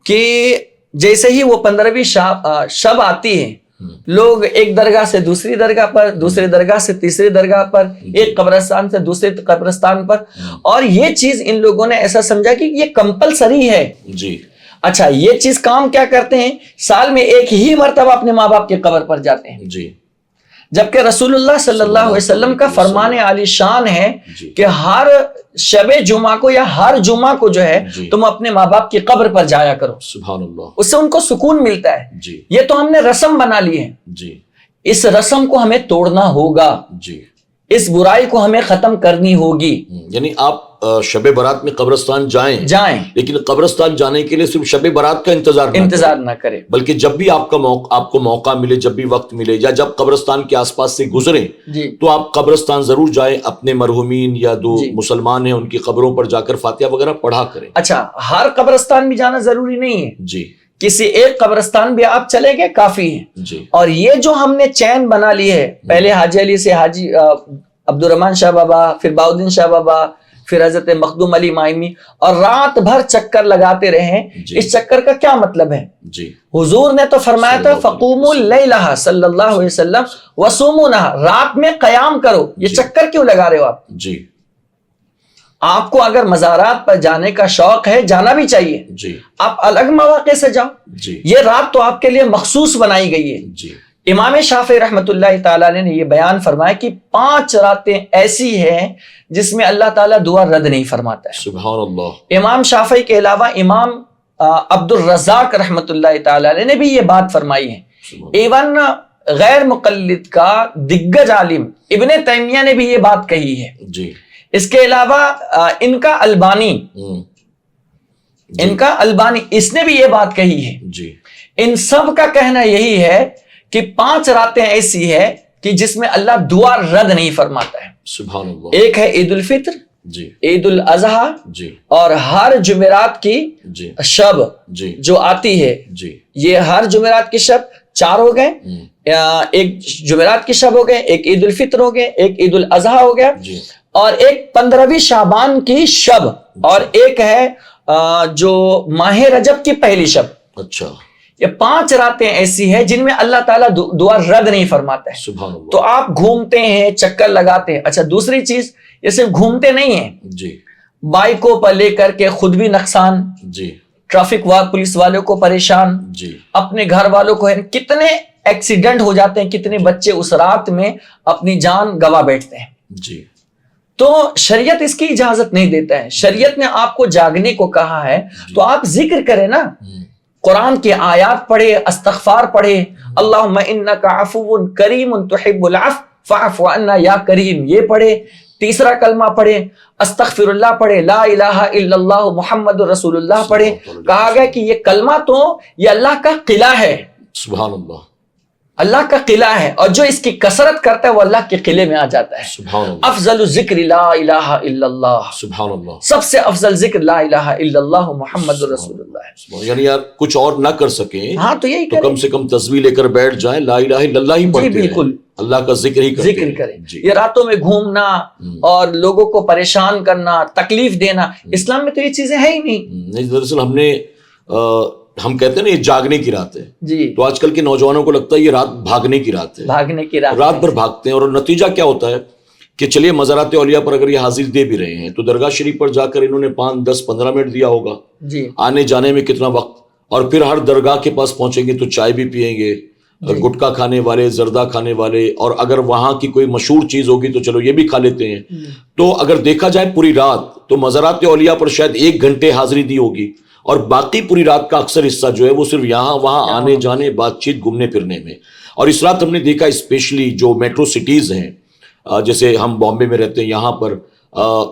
کہ جیسے ہی وہ 15ویں شب آتی ہے، لوگ ایک درگاہ سے دوسری درگاہ پر، دوسری درگاہ سے تیسری درگاہ پر، ایک قبرستان سے دوسرے قبرستان پر، اور یہ چیز ان لوگوں نے ایسا سمجھا کہ یہ کمپلسری ہے. جی. اچھا، یہ چیز کام کیا کرتے ہیں؟ سال میں ایک ہی مرتبہ اپنے ماں باپ کے قبر پر جاتے ہیں. جی. جبکہ رسول اللہ صلی اللہ علیہ وسلم کا فرمان عالی شان ہے جی کہ ہر شب جمعہ کو یا ہر جمعہ کو جو ہے جی تم اپنے ماں باپ کی قبر پر جایا کرو، سبحان اللہ اس سے ان کو سکون ملتا ہے۔ جی یہ تو ہم نے رسم بنا لی ہے، جی اس رسم کو ہمیں توڑنا ہوگا، جی اس برائی کو ہمیں ختم کرنی ہوگی۔ یعنی آپ شب برات میں قبرستان جائیں لیکن قبرستان جانے کے لیے صرف شب برات کا انتظار نہ کرے، بلکہ جب بھی آپ کو موقع ملے، جب بھی وقت ملے یا جب قبرستان کے آس پاس سے گزریں جی تو آپ قبرستان ضرور جائیں، اپنے مرحومین یا جو جی مسلمان ہیں ان کی قبروں پر جا کر فاتحہ وغیرہ پڑھا کریں۔ اچھا، ہر قبرستان بھی جانا ضروری نہیں ہے، جی کسی ایک قبرستان بھی آپ چلے گئے کافی ہے۔ جی اور یہ جو ہم نے چین بنا لی ہے، پہلے حاجی علی سے حاجی عبد الرحمن شاہ بابا، پھر بہاؤالدین شاہ بابا، پھر حضرت مخدوم علی مائمی، اور رات بھر چکر لگاتے رہے۔ جی اس چکر کا کیا مطلب ہے؟ جی حضور نے تو فرمایا تھا صلی اللہ علیہ فقوموا اللیلہ صلی اللہ علیہ وسلم وصوموا نہار، رات میں قیام کرو۔ یہ جی چکر کیوں لگا رہے ہو آپ؟ جی آپ کو اگر مزارات پر جانے کا شوق ہے، جانا بھی چاہیے، جی آپ الگ مواقع سے جاؤ۔ جی یہ رات تو آپ کے لیے مخصوص بنائی گئی ہے۔ جی امام شافعی رحمۃ اللہ تعالیٰ نے یہ بیان فرمایا کہ 5 راتیں ایسی ہیں جس میں اللہ تعالیٰ دعا رد نہیں فرماتا ہے۔ سبحان اللہ۔ امام شافعی کے علاوہ امام عبد الرزاق رحمۃ اللہ تعالیٰ نے بھی یہ بات فرمائی ہے۔ ایون غیر مقلد کا دگج عالم ابن تیمیہ نے بھی یہ بات کہی ہے۔ جی اس کے علاوہ ان کا البانی اس نے بھی یہ بات کہی ہے۔ جی ان سب کا کہنا یہی ہے کہ 5 راتیں ایسی ہے کہ جس میں اللہ دعا رد نہیں فرماتا ہے۔ سبحان اللہ۔ ایک ہے عید الفطر، جی عید الاضحیٰ، جی اور ہر جمعرات کی جی شب جی جو آتی ہے، جی یہ ہر جمعرات کی شب 4 ہو گئے، ایک جمعرات کی شب ہو گئے، ایک عید الفطر ہو گئے، ایک عید الاضحیٰ ہو گیا، جی اور ایک 15ویں شعبان کی شب، اور ایک ہے جو ماہ رجب کی پہلی شب۔ اچھا، یہ 5 راتیں ایسی ہیں جن میں اللہ تعالیٰ دعا رد نہیں فرماتا ہے۔ سبحان اللہ۔ تو آپ گھومتے ہیں، چکر لگاتے ہیں۔ اچھا، دوسری چیز، یہ صرف گھومتے نہیں ہیں، جی بائکوں پر لے کر کے خود بھی نقصان، جی ٹریفک پولیس والوں کو پریشان، جی اپنے گھر والوں کو، کتنے ایکسیڈنٹ ہو جاتے ہیں، کتنے بچے اس رات میں اپنی جان گوا بیٹھتے ہیں۔ جی تو شریعت اس کی اجازت نہیں دیتا ہے۔ شریعت نے آپ کو جاگنے کو کہا ہے تو آپ ذکر کریں نا، قرآن کی آیات پڑھے، استغفار پڑھے، اللہم انک عفو کریم تحب العفو فاعف عنا یا کریم، یہ پڑھے۔ تیسرا کلمہ پڑھے، استغفر اللہ پڑھے، لا الہ الا اللہ محمد رسول اللہ پڑھے۔ کہا گیا کہ یہ کلمہ تو یہ اللہ کا قلعہ ہے، سبحان اللہ، اللہ کا قلعہ ہے، اور جو اس کی کثرت کرتا ہے وہ اللہ کے قلعے میں آ جاتا ہے۔ سبحان اللہ، افضل الذکر لا الہ الا اللہ، سبحان اللہ۔ سب سے افضل ذکر لا الہ الا اللہ محمد رسول اللہ ہے۔ یعنی یار کچھ اور نہ کر سکیں ہاں تو یہی تو کریں، کم سے کم تسبیح لے کر بیٹھ جائیں، لا الہ الا اللہ ہی پڑھتے رہیں، بالکل، اللہ کا ذکر ہی کرتے ذکر رہیں۔ کریں۔ جی یہ راتوں میں گھومنا اور لوگوں کو پریشان کرنا، تکلیف دینا، اسلام میں تو یہ چیزیں ہیں ہی نہیں۔ نہیں، دراصل ہم کہتے ہیں نا یہ جاگنے کی رات ہے، جی، تو آج کل کے نوجوانوں کو لگتا ہے یہ رات بھاگنے کی رات ہے، بھاگنے کی رات، رات بھر بھاگتے ہیں، اور نتیجہ کیا ہوتا ہے کہ چلیے مزارات اولیاء پر اگر یہ حاضری دے بھی رہے ہیں تو درگاہ شریف پر جا کر انہوں نے 5 10 15 منٹ دیا ہوگا، جی آنے جانے میں کتنا وقت، اور پھر ہر درگاہ کے پاس پہنچیں گے تو چائے بھی پیئیں گے، گٹکا کھانے والے، زردہ کھانے والے، اور اگر وہاں کی کوئی مشہور چیز ہوگی تو چلو یہ بھی کھا لیتے ہیں۔ تو اگر دیکھا جائے پوری رات تو مزارات اولیاء پر شاید 1 گھنٹے حاضری دی ہوگی، اور باقی پوری رات کا اکثر حصہ جو ہے وہ صرف یہاں وہاں آنے جانے، بات چیت، گھومنے پھرنے میں۔ اور اس رات ہم نے دیکھا اسپیشلی جو میٹرو سٹیز ہیں، جیسے ہم بامبے میں رہتے ہیں، یہاں پر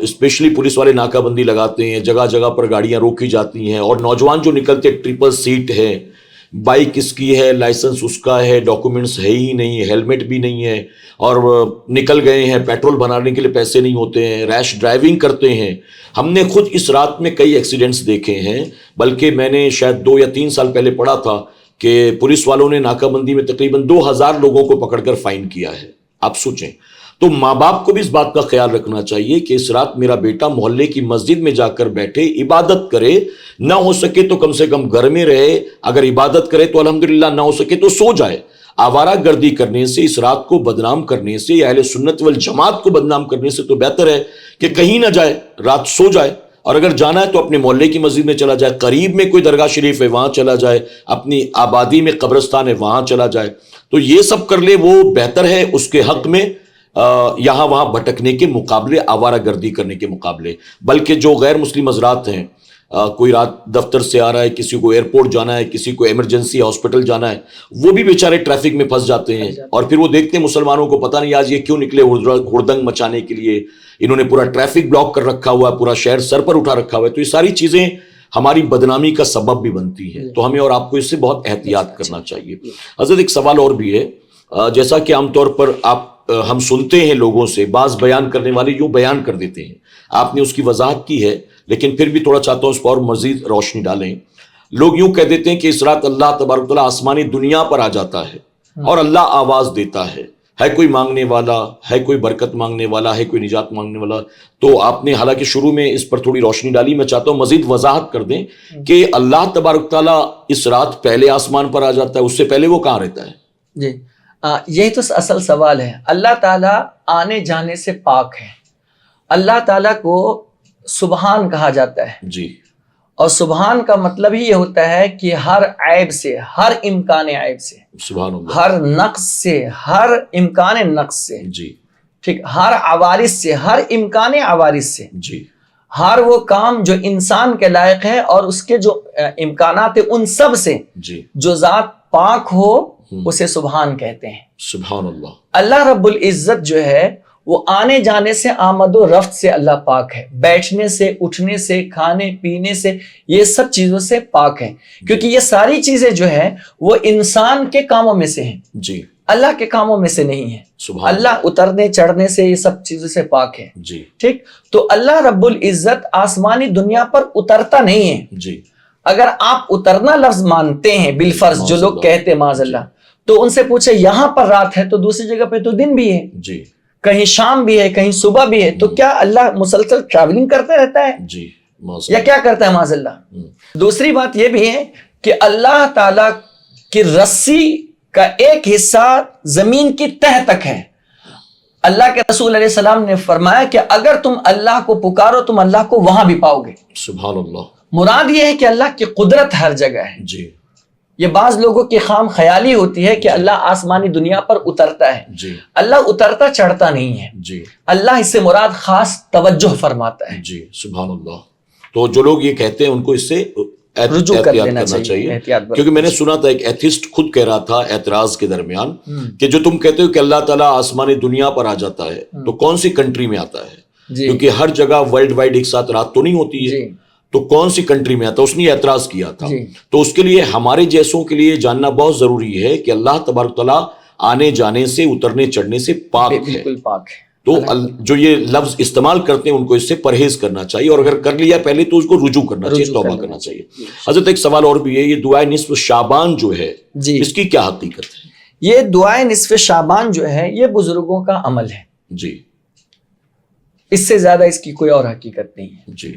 اسپیشلی پولیس والے ناکہ بندی لگاتے ہیں، جگہ جگہ پر گاڑیاں روکی جاتی ہیں، اور نوجوان جو نکلتے 3 سیٹ ہے، بائک اس کی ہے، لائسنس اس کا ہے، ڈاکومنٹس ہے ہی نہیں، ہیلمٹ بھی نہیں ہے، اور نکل گئے ہیں، پیٹرول بنانے کے لیے پیسے نہیں ہوتے ہیں، ریش ڈرائیونگ کرتے ہیں۔ ہم نے خود اس رات میں کئی ایکسیڈنٹس دیکھے ہیں، بلکہ میں نے شاید 2 یا 3 سال پہلے پڑھا تھا کہ پولیس والوں نے ناکہ بندی میں تقریباً 2000 لوگوں کو پکڑ کر فائن کیا ہے۔ آپ سوچیں، تو ماں باپ کو بھی اس بات کا خیال رکھنا چاہیے کہ اس رات میرا بیٹا محلے کی مسجد میں جا کر بیٹھے، عبادت کرے، نہ ہو سکے تو کم سے کم گھر میں رہے، اگر عبادت کرے تو الحمدللہ، نہ ہو سکے تو سو جائے۔ آوارہ گردی کرنے سے، اس رات کو بدنام کرنے سے، اہل سنت والجماعت کو بدنام کرنے سے تو بہتر ہے کہ کہیں نہ جائے، رات سو جائے اور اگر جانا ہے تو اپنے محلے کی مسجد میں چلا جائے، قریب میں کوئی درگاہ شریف ہے وہاں چلا جائے، اپنی آبادی میں قبرستان ہے وہاں چلا جائے، تو یہ سب کر لے وہ بہتر ہے اس کے حق میں، یہاں وہاں بھٹکنے کے مقابلے، آوارہ گردی کرنے کے مقابلے۔ بلکہ جو غیر مسلم حضرات ہیں، کوئی رات دفتر سے آ رہا ہے، کسی کو ایئرپورٹ جانا ہے، کسی کو ایمرجنسی ہاسپٹل جانا ہے، وہ بھی بیچارے ٹریفک میں پھنس جاتے ہیں، اور پھر وہ دیکھتے ہیں مسلمانوں کو پتہ نہیں آج یہ کیوں نکلے ہڑدنگ مچانے کے لیے، انہوں نے پورا ٹریفک بلاک کر رکھا ہوا ہے، پورا شہر سر پر اٹھا رکھا ہوا ہے۔ تو یہ ساری چیزیں ہماری بدنامی کا سبب بھی بنتی ہے، تو ہمیں اور آپ کو اس سے بہت احتیاط کرنا چاہیے۔ حضرت ایک سوال اور بھی ہے، جیسا کہ عام طور پر ہم سنتے ہیں لوگوں سے، بعض بیان کرنے والے یوں بیان کر دیتے ہیں، آپ نے اس کی وضاحت کی ہے لیکن پھر بھی تھوڑا چاہتا ہوں اس پر اور مزید روشنی ڈالیں۔ لوگ یوں کہہ دیتے ہیں کہ اس رات اللہ تبارک و تعالیٰ آسمانی دنیا پر آ جاتا ہے اور اللہ آواز دیتا ہے کوئی مانگنے والا، ہے کوئی برکت مانگنے والا، ہے کوئی نجات مانگنے والا۔ تو آپ نے حالانکہ شروع میں اس پر تھوڑی روشنی ڈالی، میں چاہتا ہوں مزید وضاحت کر دیں کہ اللہ تبارک و تعالیٰ اس رات پہلے آسمان پر آ جاتا ہے، اس سے پہلے وہ کہاں رہتا ہے؟ جی یہی تو اصل سوال ہے۔ اللہ تعالیٰ آنے جانے سے پاک ہے، اللہ تعالیٰ کو سبحان کہا جاتا ہے، جی، اور سبحان کا مطلب ہی یہ ہوتا ہے کہ ہر عیب سے، ہر امکان عیب سے، سبحان اللہ، ہر نقص سے، ہر امکان نقص سے، جی ٹھیک، ہر عوارض سے، ہر امکان عوارض سے، جی ہر وہ کام جو انسان کے لائق ہے اور اس کے جو امکانات ہیں ان سب سے جی، جو ذات پاک ہو اسے سبحان کہتے ہیں۔ سبحان اللہ، اللہ رب العزت جو ہے وہ آنے جانے سے، آمد و رفت سے اللہ پاک ہے، بیٹھنے سے، اٹھنے سے، کھانے پینے سے، یہ سب چیزوں سے پاک ہے، کیونکہ یہ ساری چیزیں جو ہے وہ انسان کے کاموں میں سے ہیں، جی اللہ کے کاموں میں سے نہیں ہے۔ سبحان اللہ اترنے چڑھنے سے، یہ سب چیزوں سے پاک ہے، جی ٹھیک۔ تو اللہ رب العزت آسمانی دنیا پر اترتا نہیں ہے۔ جی، اگر آپ اترنا لفظ مانتے ہیں بالفرض، جو لوگ کہتے ہیں معاذ اللہ، تو ان سے پوچھے یہاں پر رات ہے تو دوسری جگہ پہ تو دن بھی ہے، جی کہیں شام بھی ہے، کہیں صبح بھی ہے، تو کیا اللہ مسلسل ٹریولنگ کرتے رہتا ہے جی، یا کیا کرتا ہے معاذ اللہ؟ دوسری بات یہ بھی ہے کہ اللہ تعالیٰ کی رسی کا ایک حصہ زمین کی تہ تک ہے۔ اللہ کے رسول علیہ السلام نے فرمایا کہ اگر تم اللہ کو پکارو تم اللہ کو وہاں بھی پاؤ گے۔ سبحان اللہ، مراد یہ ہے کہ اللہ کی قدرت ہر جگہ ہے۔ جی یہ بعض لوگوں کی خام خیالی ہوتی ہے کہ اللہ آسمانی دنیا پر اترتا ہے، جی اللہ اترتا چڑھتا نہیں ہے، جی اللہ اس سے مراد خاص توجہ فرماتا ہے۔ جی، سبحان اللہ۔ تو جو لوگ یہ کہتے ہیں ان کو اس سے رجوع کر احتیاط لینا کرنا چاہیے، احتیاط برتنا کیونکہ میں نے سنا تھا ایک ایتھسٹ خود کہہ رہا تھا اعتراض کے درمیان کہ جو تم کہتے ہو کہ اللہ تعالیٰ آسمانی دنیا پر آ جاتا ہے تو کون سی کنٹری میں آتا ہے؟ جی کیونکہ ہر جگہ ورلڈ وائڈ ایک ساتھ رات تو نہیں ہوتی ہے، جی تو کون سی کنٹری میں آتا ہے؟ اس نے اعتراض کیا تھا۔ جی تو اس کے لیے ہمارے جیسوں کے لیے جاننا بہت ضروری ہے کہ اللہ تبارک تعالیٰ آنے جانے سے، اترنے چڑھنے سے پاک ہے۔ بالکل پاک ہے۔ تو جو یہ لفظ استعمال کرتے ہیں ان کو اس سے پرہیز کرنا چاہیے، اور اگر کر لیا پہلے تو اس کو رجوع کرنا چاہیے، توبہ کرنا چاہیے۔ حضرت ایک سوال اور بھی ہے، یہ دعائے نصف شعبان جو ہے جی اس کی کیا حقیقت ہے؟ یہ دعائے نصف شعبان جو ہے یہ بزرگوں کا عمل ہے، جی اس سے زیادہ اس کی کوئی اور حقیقت نہیں ہے۔ جی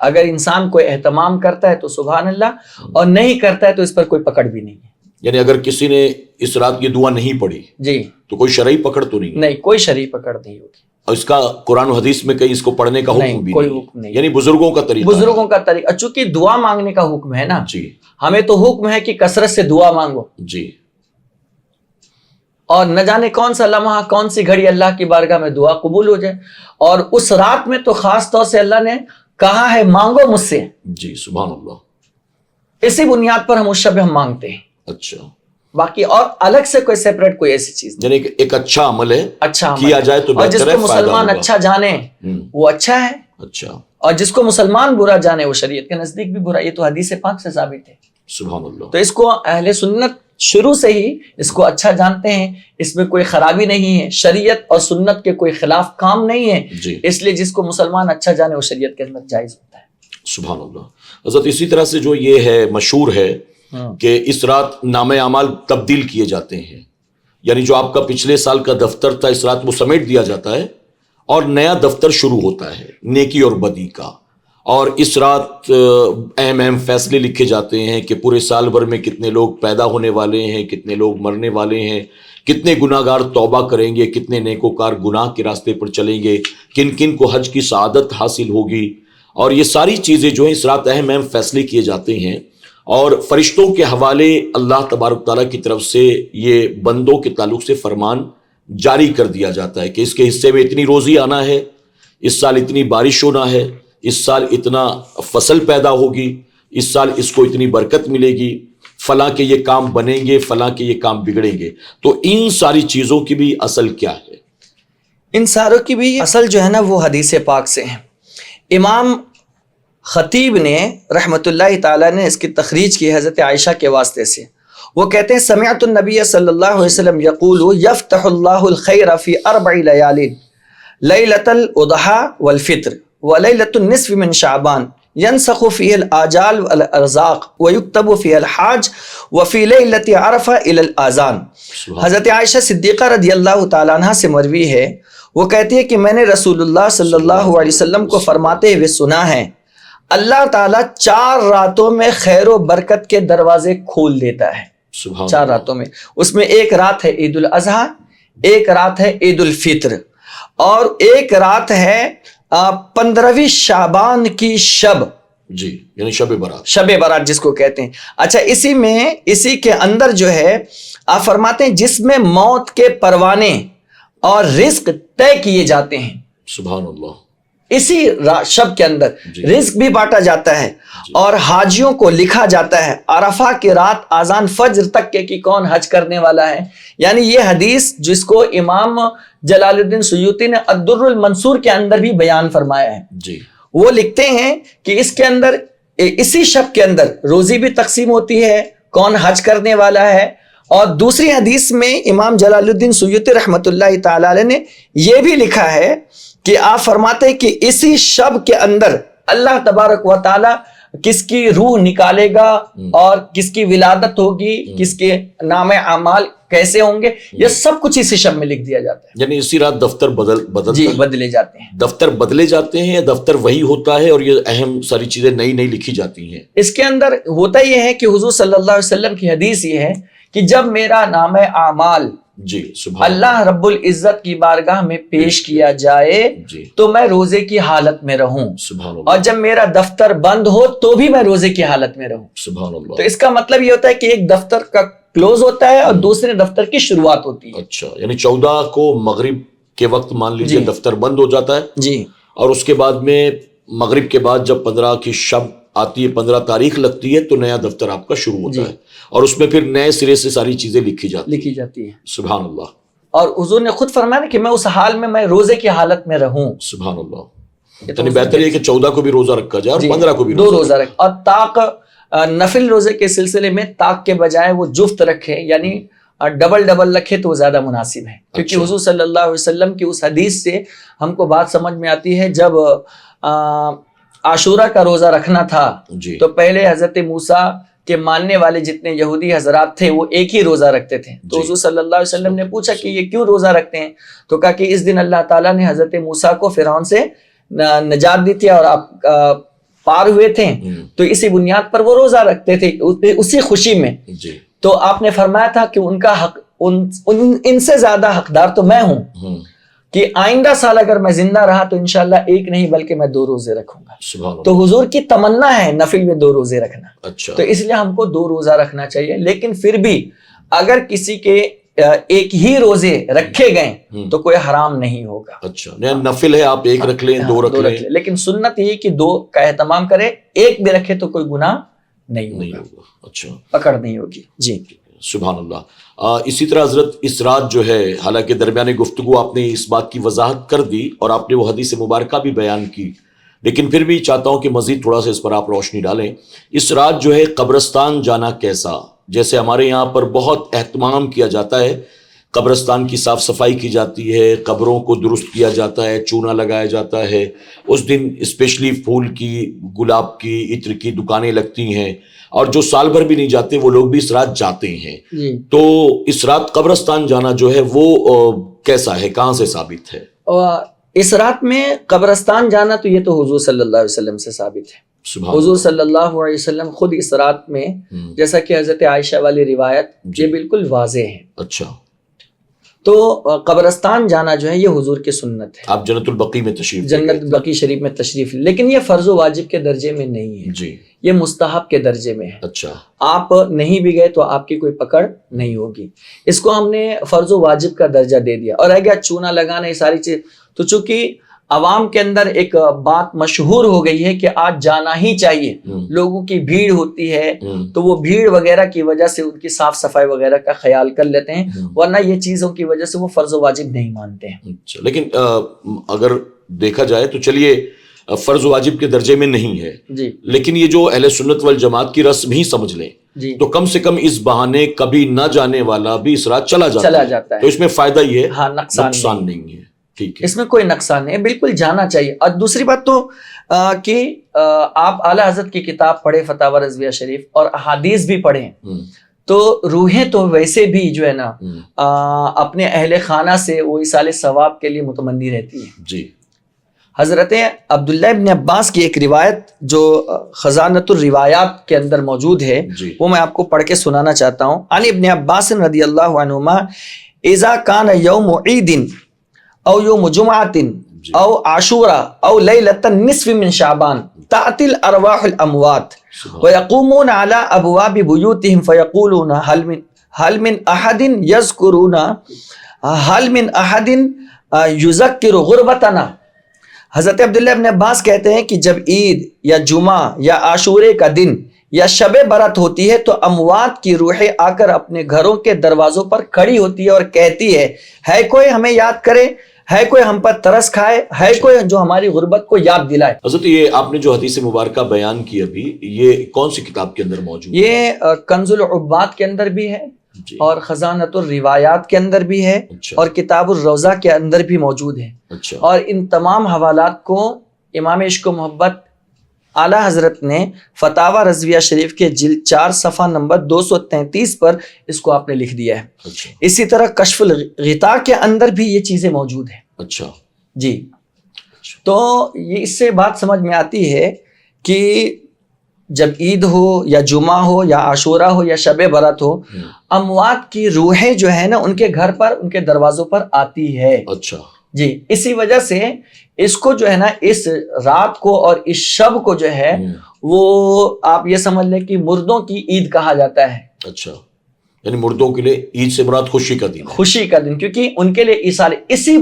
اگر انسان کوئی اہتمام کرتا ہے تو سبحان اللہ، اور نہیں کرتا ہے تو اس پر کوئی پکڑ بھی نہیں ہے۔ یعنی اگر کسی نے اس رات یہ دعا نہیں پڑھی جی تو کوئی شرعی پکڑ تو نہیں ہے؟ نہیں، کوئی شرعی پکڑ نہیں ہوگی، اور اس کا قرآن و حدیث میں کہیں اس کو پڑھنے کا نہیں، حکم بھی کوئی نہیں حکم نہیں۔ یعنی بزرگوں کا طریقہ ہے۔ بزرگوں کا طریقہ، چونکہ دعا مانگنے کا حکم ہے نا، جی ہمیں تو حکم ہے کہ کثرت سے دعا مانگو، جی اور نہ جانے کون سا لمحہ، کون سی گھڑی اللہ کی بارگاہ میں دعا قبول ہو جائے، اور اس رات میں تو خاص طور سے اللہ نے کہا ہے مانگو مجھ سے، جی، سبحان اللہ۔ اسی بنیاد پر ہم اس شب ہم مانگتے ہیں، اچھا، باقی اور الگ سے کوئی سیپریٹ کوئی ایسی چیز نہیں۔ یعنی کہ ایک اچھا عمل ہے، اچھا عمل کیا ہے، جائے تو اور جس بہتر ہے، کو فائدہ مسلمان ہوگا۔ اچھا جانے وہ اچھا ہے، اچھا، اور جس کو مسلمان برا جانے وہ شریعت کے نزدیک بھی برا، یہ تو حدیث پاک سے ثابت ہے۔ سبحان اللہ۔ تو اس کو اہل سنت شروع سے ہی اس کو اچھا جانتے ہیں، اس میں کوئی خرابی نہیں ہے، شریعت اور سنت کے کوئی خلاف کام نہیں ہے، جی، اس لیے جس کو مسلمان اچھا جانے وہ شریعت کے اندر جائز ہوتا ہے۔ سبحان اللہ۔ حضرت اسی طرح سے جو یہ ہے مشہور ہے کہ اس رات نامہ اعمال تبدیل کیے جاتے ہیں، یعنی جو آپ کا پچھلے سال کا دفتر تھا اس رات وہ سمیٹ دیا جاتا ہے اور نیا دفتر شروع ہوتا ہے نیکی اور بدی کا، اور اس رات اہم اہم فیصلے لکھے جاتے ہیں کہ پورے سال بھر میں کتنے لوگ پیدا ہونے والے ہیں، کتنے لوگ مرنے والے ہیں، کتنے گناہ گار توبہ کریں گے، کتنے نیکوکار گناہ کے راستے پر چلیں گے، کن کن کو حج کی سعادت حاصل ہوگی، اور یہ ساری چیزیں جو ہیں اس رات اہم اہم فیصلے کیے جاتے ہیں، اور فرشتوں کے حوالے اللہ تبارک تعالیٰ کی طرف سے یہ بندوں کے تعلق سے فرمان جاری کر دیا جاتا ہے کہ اس کے حصے میں اتنی روزی آنا ہے، اس سال اتنی بارش ہونا ہے، اس سال اتنا فصل پیدا ہوگی، اس سال اس کو اتنی برکت ملے گی، فلاں کے یہ کام بنیں گے، فلاں کے یہ کام بگڑیں گے۔ تو ان ساری چیزوں کی بھی اصل کیا ہے؟ ان ساروں کی بھی اصل جو ہے نا وہ حدیث پاک سے ہیں۔ امام خطیب نے رحمۃ اللہ تعالیٰ نے اس کی تخریج کی حضرت عائشہ کے واسطے سے۔ وہ کہتے ہیں سمعت النبی صلی اللہ علیہ وسلم یقول یفتح اللہ الخیر فی 4 لیال لیلۃ الاضحیٰ والفطر ولیلۃ النصف من شعبان ینسخ فیہ الآجال والارزاق ویکتب فیہ الحاج وفی لیلۃ عرفہ الی الاذان۔ حضرت عائشہ صدیقہ رضی اللہ تعالیٰ عنہ سے مروی ہے، وہ کہتی ہے کہ میں نے رسول اللہ صلی اللہ علیہ وسلم کو فرماتے ہوئے سنا ہے، اللہ تعالیٰ 4 راتوں میں خیر و برکت کے دروازے کھول دیتا ہے۔ 4 راتوں میں، اس میں ایک رات ہے عید الاضحیٰ، ایک رات ہے عید الفطر، اور ایک رات ہے 15ویں شعبان کی شب، جی یعنی شب برات، شب برات جس کو کہتے ہیں۔ اچھا، اسی کے اندر جو ہے آپ فرماتے ہیں جس میں موت کے پروانے اور رزق طے کیے جاتے ہیں۔ سبحان اللہ۔ اسی شب کے اندر رزق بھی بانٹا جاتا ہے اور حاجیوں کو لکھا جاتا ہے عرفہ کی رات آذان فجر تک کے کہ کون حج کرنے والا ہے۔ یعنی یہ حدیث جس کو امام جلال الدین سیوطی نے الدر المنصور کے اندر بھی بیان فرمایا ہے، جی وہ لکھتے ہیں کہ اس کے اندر اسی شب کے اندر روزی بھی تقسیم ہوتی ہے، کون حج کرنے والا ہے، اور دوسری حدیث میں امام جلال الدین سیوطی رحمۃ اللہ تعالی علیہ نے یہ بھی لکھا ہے کہ آپ فرماتے ہیں کہ اسی شب کے اندر اللہ تبارک و تعالی کس کی روح نکالے گا اور کس کی ولادت ہوگی، کس کے نام اعمال کیسے ہوں گے، یہ سب کچھ اسی شب میں لکھ دیا جاتا ہے۔ یعنی اسی رات دفتر بدلے جاتے ہیں، دفتر بدلے جاتے ہیں یا دفتر وہی ہوتا ہے اور یہ اہم ساری چیزیں نئی نئی لکھی جاتی ہیں؟ اس کے اندر ہوتا یہ ہے کہ حضور صلی اللہ علیہ وسلم کی حدیث یہ ہے کہ جب میرا نام اعمال جی سبحان اللہ رب العزت کی بارگاہ میں پیش کیا جائے جی تو میں روزے کی حالت میں رہوں، سبحان اور اللہ، جب میرا دفتر بند ہو تو بھی میں روزے کی حالت میں رہوں۔ سبحان اللہ۔ تو اس کا مطلب یہ ہوتا ہے کہ ایک دفتر کا کلوز ہوتا ہے اور دوسرے دفتر کی شروعات ہوتی ہے۔ اچھا، یعنی 14 کو مغرب کے وقت مان لیجیے جی دفتر بند ہو جاتا ہے، جی، اور اس کے بعد میں مغرب کے بعد جب 15 کی شب آتی ہے، 15 تاریخ لگتی ہے تو نیا دفتر آپ کا شروع ہوتا جی، ہے، اور اس میں پھر نئے سرے سے ساری چیزیں لکھی جاتی ہے۔ سبحان اللہ، اور حضور نے خود فرمایا کہ میں اس حال میں روزے کی حالت میں رہوں۔ سبحان اللہ۔ یعنی بہتر یہ کہ 14 کو بھی روزہ رکھا جائے اور 15 کو بھی دو روزہ رکھے، اور طاق نفل روزے کے سلسلے میں طاق کے بجائے وہ جفت رکھے، یعنی ڈبل رکھے تو وہ زیادہ مناسب ہے، کیونکہ حضور صلی اللہ علیہ وسلم کی اس حدیث سے ہم کو بات سمجھ میں آتی ہے، جب عاشورہ کا روزہ رکھنا تھا جی تو پہلے حضرت موسیٰ کے ماننے والے جتنے یہودی حضرات تھے وہ ایک ہی روزہ رکھتے تھے، تو حضور صلی اللہ علیہ وسلم نے پوچھا کہ یہ کیوں روزہ رکھتے ہیں؟ تو کہا کہ اس دن اللہ تعالیٰ نے حضرت موسیٰ کو فرعون سے نجات دی تھی اور آپ پار ہوئے تھے، تو اسی بنیاد پر وہ روزہ رکھتے تھے اسی خوشی میں۔ جی تو آپ نے فرمایا تھا کہ ان کا حق ان سے زیادہ حقدار تو میں ہوں کہ آئندہ سال اگر میں زندہ رہا تو انشاءاللہ ایک نہیں بلکہ میں 2 روزے رکھوں گا۔ سبحان اللہ۔ تو حضور کی تمنا ہے نفل میں 2 روزے رکھنا، اچھا، تو اس لیے ہم کو 2 روزہ رکھنا چاہیے، لیکن پھر بھی اگر کسی کے ایک ہی روزے رکھے گئے تو کوئی حرام نہیں ہوگا۔ اچھا، نفل ہے آپ ایک رکھ لیں، 2 رکھ لیں، لیکن سنت یہ کہ 2 کا اہتمام کرے، ایک بھی رکھے تو کوئی گناہ نہیں ہوگا، اچھا پکڑ نہیں ہوگی۔ جی سبحان اللہ۔ اسی طرح حضرت اس رات جو ہے، حالانکہ درمیان گفتگو آپ نے اس بات کی وضاحت کر دی اور آپ نے وہ حدیث مبارکہ بھی بیان کی، لیکن پھر بھی چاہتا ہوں کہ مزید تھوڑا سا اس پر آپ روشنی ڈالیں۔ اس رات جو ہے قبرستان جانا کیسا؟ جیسے ہمارے یہاں پر بہت اہتمام کیا جاتا ہے، قبرستان کی صاف صفائی کی جاتی ہے، قبروں کو درست کیا جاتا ہے، چونا لگایا جاتا ہے، اس دن اسپیشلی پھول کی، گلاب کی، عطر کی دکانیں لگتی ہیں، اور جو سال بھر بھی نہیں جاتے وہ لوگ بھی اس رات جاتے ہیں۔ تو اس رات قبرستان جانا جو ہے وہ کیسا ہے، کہاں سے ثابت ہے؟ اس رات میں قبرستان جانا تو یہ تو حضور صلی اللہ علیہ وسلم سے ثابت ہے۔ حضور صلی اللہ علیہ وسلم خود اس رات میں، جیسا کہ حضرت عائشہ والی روایت، یہ بالکل واضح ہے۔ اچھا، تو قبرستان جانا جو ہے یہ حضور کی سنت ہے. آپ جنت البقیع میں تشریف جنت البقیع شریف میں تشریف، لیکن یہ فرض و واجب کے درجے میں نہیں ہے. جی. یہ مستحب کے درجے میں ہے. اچھا. آپ نہیں بھی گئے تو آپ کی کوئی پکڑ نہیں ہوگی. اس کو ہم نے فرض و واجب کا درجہ دے دیا. اور رہ گیا چونا لگانا، یہ ساری چیز، تو چونکہ عوام کے اندر ایک بات مشہور ہو گئی ہے کہ آج جانا ہی چاہیے، لوگوں کی بھیڑ ہوتی ہے تو وہ بھیڑ وغیرہ کی وجہ سے ان کی صاف صفائی وغیرہ کا خیال کر لیتے ہیں، ورنہ یہ چیزوں کی وجہ سے وہ فرض و واجب نہیں مانتے ہیں. اچھا. لیکن اگر دیکھا جائے تو چلیے فرض و واجب کے درجے میں نہیں ہے جی، لیکن یہ جو اہل سنت والجماعت کی رسم ہی سمجھ لیں جی، تو کم سے کم اس بہانے کبھی نہ جانے والا بھی اس رات چلا جاتا ہے. تو اس میں فائدہ یہ ہے، ہاں، نقصان نہیں ہے. ٹھیک ہے، اس میں کوئی نقصان نہیں ہے، بالکل جانا چاہیے. اور دوسری بات تو کہ آپ اعلیٰ حضرت کی کتاب پڑھیں فتاوی رضویہ شریف اور احادیث بھی پڑھیں تو روحیں تو ویسے بھی جو ہے نا اپنے اہل خانہ سے وہ ایصال ثواب کے لیے متمنی رہتی ہے. جی. حضرت عبداللہ ابن عباس کی ایک روایت جو خزانۃ الروایات کے اندر موجود ہے وہ میں آپ کو پڑھ کے سنانا چاہتا ہوں. عن ابن عباس رضی اللہ عنہما اذا کان یوم عید او یوم جمعۃ او عاشورا او لیلۃ النصف من شعبان تأتی الارواح الاموات ويقومون على ابواب بيوتهم فيقولون هل من احد يذكرون هل من احد يذكر غربتنا. حضرت عبداللہ ابن عباس کہتے ہیں کہ جب عید یا جمعہ یا عاشورے کا دن یا شب برات ہوتی ہے تو اموات کی روحیں آ کر اپنے گھروں کے دروازوں پر کھڑی ہوتی ہے اور کہتی ہے کوئی ہمیں یاد کرے، ہے کوئی ہم پر ترس کھائے، ہے کوئی جو ہماری غربت کو یاد دلائے. حضرت یہ آپ نے جو حدیث مبارکہ بیان کی ابھی، یہ کون سی کتاب کے اندر موجود ہے؟ یہ کنز العباد کے اندر بھی ہے اور خزانۃ الروایات کے اندر بھی ہے اور کتاب الروضہ کے اندر بھی موجود ہے. اور ان تمام حوالات کو امام عشق و محبت اعلیٰ حضرت نے فتاوی رضویہ شریف کے جلد 4 صفحہ نمبر 233 پر اس کو آپ نے لکھ دیا ہے. اسی طرح کشف الغطاء کے اندر بھی یہ چیزیں موجود ہیں. اچھا جی. تو یہ اس سے بات سمجھ میں آتی ہے کہ جب عید ہو یا جمعہ ہو یا عاشورہ ہو یا شب برات ہو، اموات کی روحیں جو ہے نا ان کے گھر پر، ان کے دروازوں پر آتی ہے. اچھا جی. اسی وجہ سے اس کو جو ہے نا اس رات کو اور اس شب کو جو ہے وہ آپ یہ سمجھ لیں کہ مردوں کی عید کہا جاتا ہے. اچھا. یعنی مردوں کے لیے عید سے مراد خوشی کا دن ہے. خوشی کا دن، کیونکہ ان کے لیے ایصال، اسی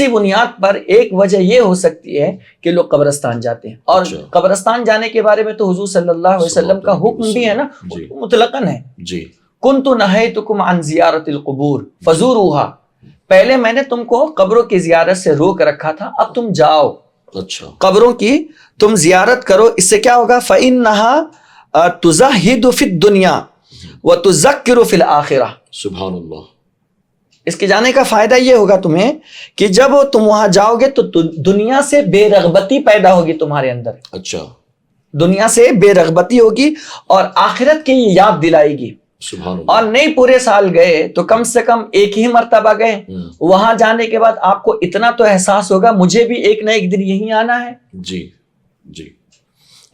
بنیاد پر ایک وجہ یہ ہو سکتی ہے کہ لوگ قبرستان جاتے ہیں. اور قبرستان جانے کے بارے میں تو حضور صلی اللہ علیہ وسلم کا حکم بھی ہے نا، مطلقاً ہے. جی. کنت نہیتکم عن زیارت القبور فزوروها، پہلے میں نے تم کو قبروں کی زیارت سے روک رکھا تھا، اب تم جاؤ. اچھا. قبروں کی تم زیارت کرو. اس سے کیا ہوگا؟ فإنها تزہد فی الدنیا وتذکر فی الآخرہ. سبحان اللہ. اس کے جانے کا فائدہ یہ ہوگا تمہیں کہ جب تم وہاں جاؤ گے تو دنیا سے بے رغبتی پیدا ہوگی تمہارے اندر. اچھا. دنیا سے بے رغبتی ہوگی اور آخرت کی یاد دلائے گی. سبحان اللہ. اور نہیں پورے سال گئے تو کم سے کم ایک ہی مرتبہ گئے، وہاں جانے کے بعد آپ کو اتنا تو احساس ہوگا مجھے بھی ایک نہ ایک دن یہی آنا ہے. جی جی.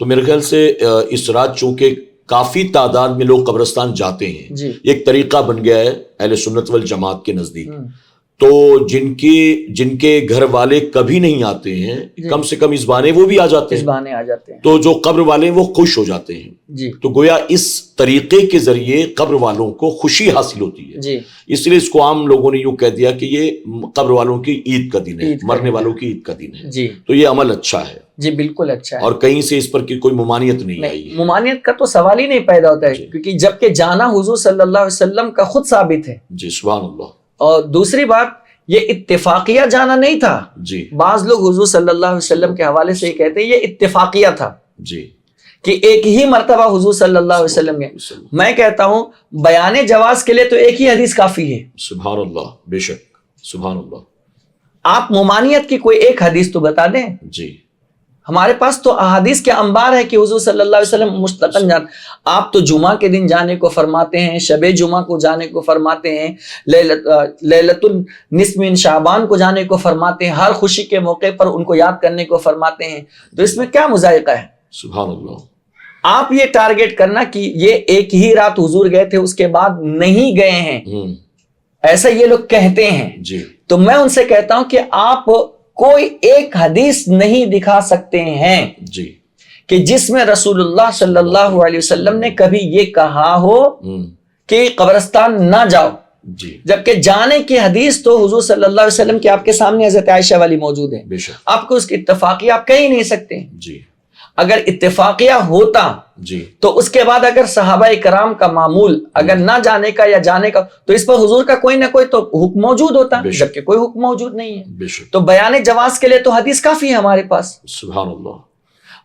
تو میرے خیال سے اس رات چونکہ کافی تعداد میں لوگ قبرستان جاتے ہیں، جی. ایک طریقہ بن گیا ہے اہل سنت والجماعت کے نزدیک. تو جن کے گھر والے کبھی نہیں آتے ہیں، کم سے کم اس بہانے وہ بھی آ جاتے ہیں. تو جو قبر والے ہیں وہ خوش ہو جاتے ہیں. جی. تو گویا اس طریقے کے ذریعے قبر والوں کو خوشی حاصل ہوتی ہے. جی. اس لیے اس کو عام لوگوں نے یوں کہہ دیا کہ یہ قبر والوں کی عید کا دن ہے، مرنے والوں کی عید کا دن ہے. جی. تو یہ عمل اچھا ہے. جی بالکل اچھا ہے. اور کہیں سے اس پر کوئی ممانعت نہیں آئی. ممانعت کا تو سوال ہی نہیں پیدا ہوتا ہے، کیونکہ جبکہ جانا حضور صلی اللہ علیہ وسلم کا خود ثابت ہے. جی. سبحان اللہ. اور دوسری بات یہ اتفاقیہ جانا نہیں تھا. جی. بعض لوگ حضور صلی اللہ علیہ وسلم کے حوالے سے یہ کہتے ہیں یہ اتفاقیہ تھا. جی. کہ ایک ہی مرتبہ حضور صلی اللہ علیہ وسلم کے. میں کہتا ہوں بیان جواز کے لیے تو ایک ہی حدیث کافی ہے. سبحان اللہ. بے شک. سبحان اللہ. آپ ممانعت کی کوئی ایک حدیث تو بتا دیں. جی. ہمارے پاس تو احادیث کے انبار ہے کہ حضور صلی اللہ علیہ وسلم مستقل جان. آپ تو جمعہ کے دن جانے کو فرماتے ہیں، شب جمعہ کو جانے کو فرماتے ہیں، لیلۃ النصف من شعبان کو جانے کو فرماتے ہیں، ہر خوشی کے موقع پر ان کو یاد کرنے کو فرماتے ہیں. تو اس میں کیا مذائقہ ہے؟ سبحان اللہ. آپ یہ ٹارگٹ کرنا کہ یہ ایک ہی رات حضور گئے تھے اس کے بعد نہیں گئے ہیں، ایسا یہ لوگ کہتے ہیں. جی تو میں ان سے کہتا ہوں کہ آپ کوئی ایک حدیث نہیں دکھا سکتے ہیں جی کہ جس میں رسول اللہ صلی اللہ علیہ وسلم نے کبھی یہ کہا ہو کہ قبرستان نہ جاؤ. جی جبکہ جانے کی حدیث تو حضور صلی اللہ علیہ وسلم کی آپ کے سامنے حضرت عائشہ والی موجود ہے. بے شک. آپ کو اس کی اتفاقیہ آپ کہہ ہی نہیں سکتے. جی اگر اتفاقیہ ہوتا جی تو اس کے بعد اگر صحابہ کرام کا معمول اگر نہ جانے کا یا جانے کا تو اس پر حضور کا کوئی نہ کوئی تو حکم موجود ہوتا, بے شک. جبکہ کوئی حکم موجود نہیں ہے. بے شک. تو بیان جواز کے لیے تو حدیث کافی ہے ہمارے پاس, سبحان اللہ.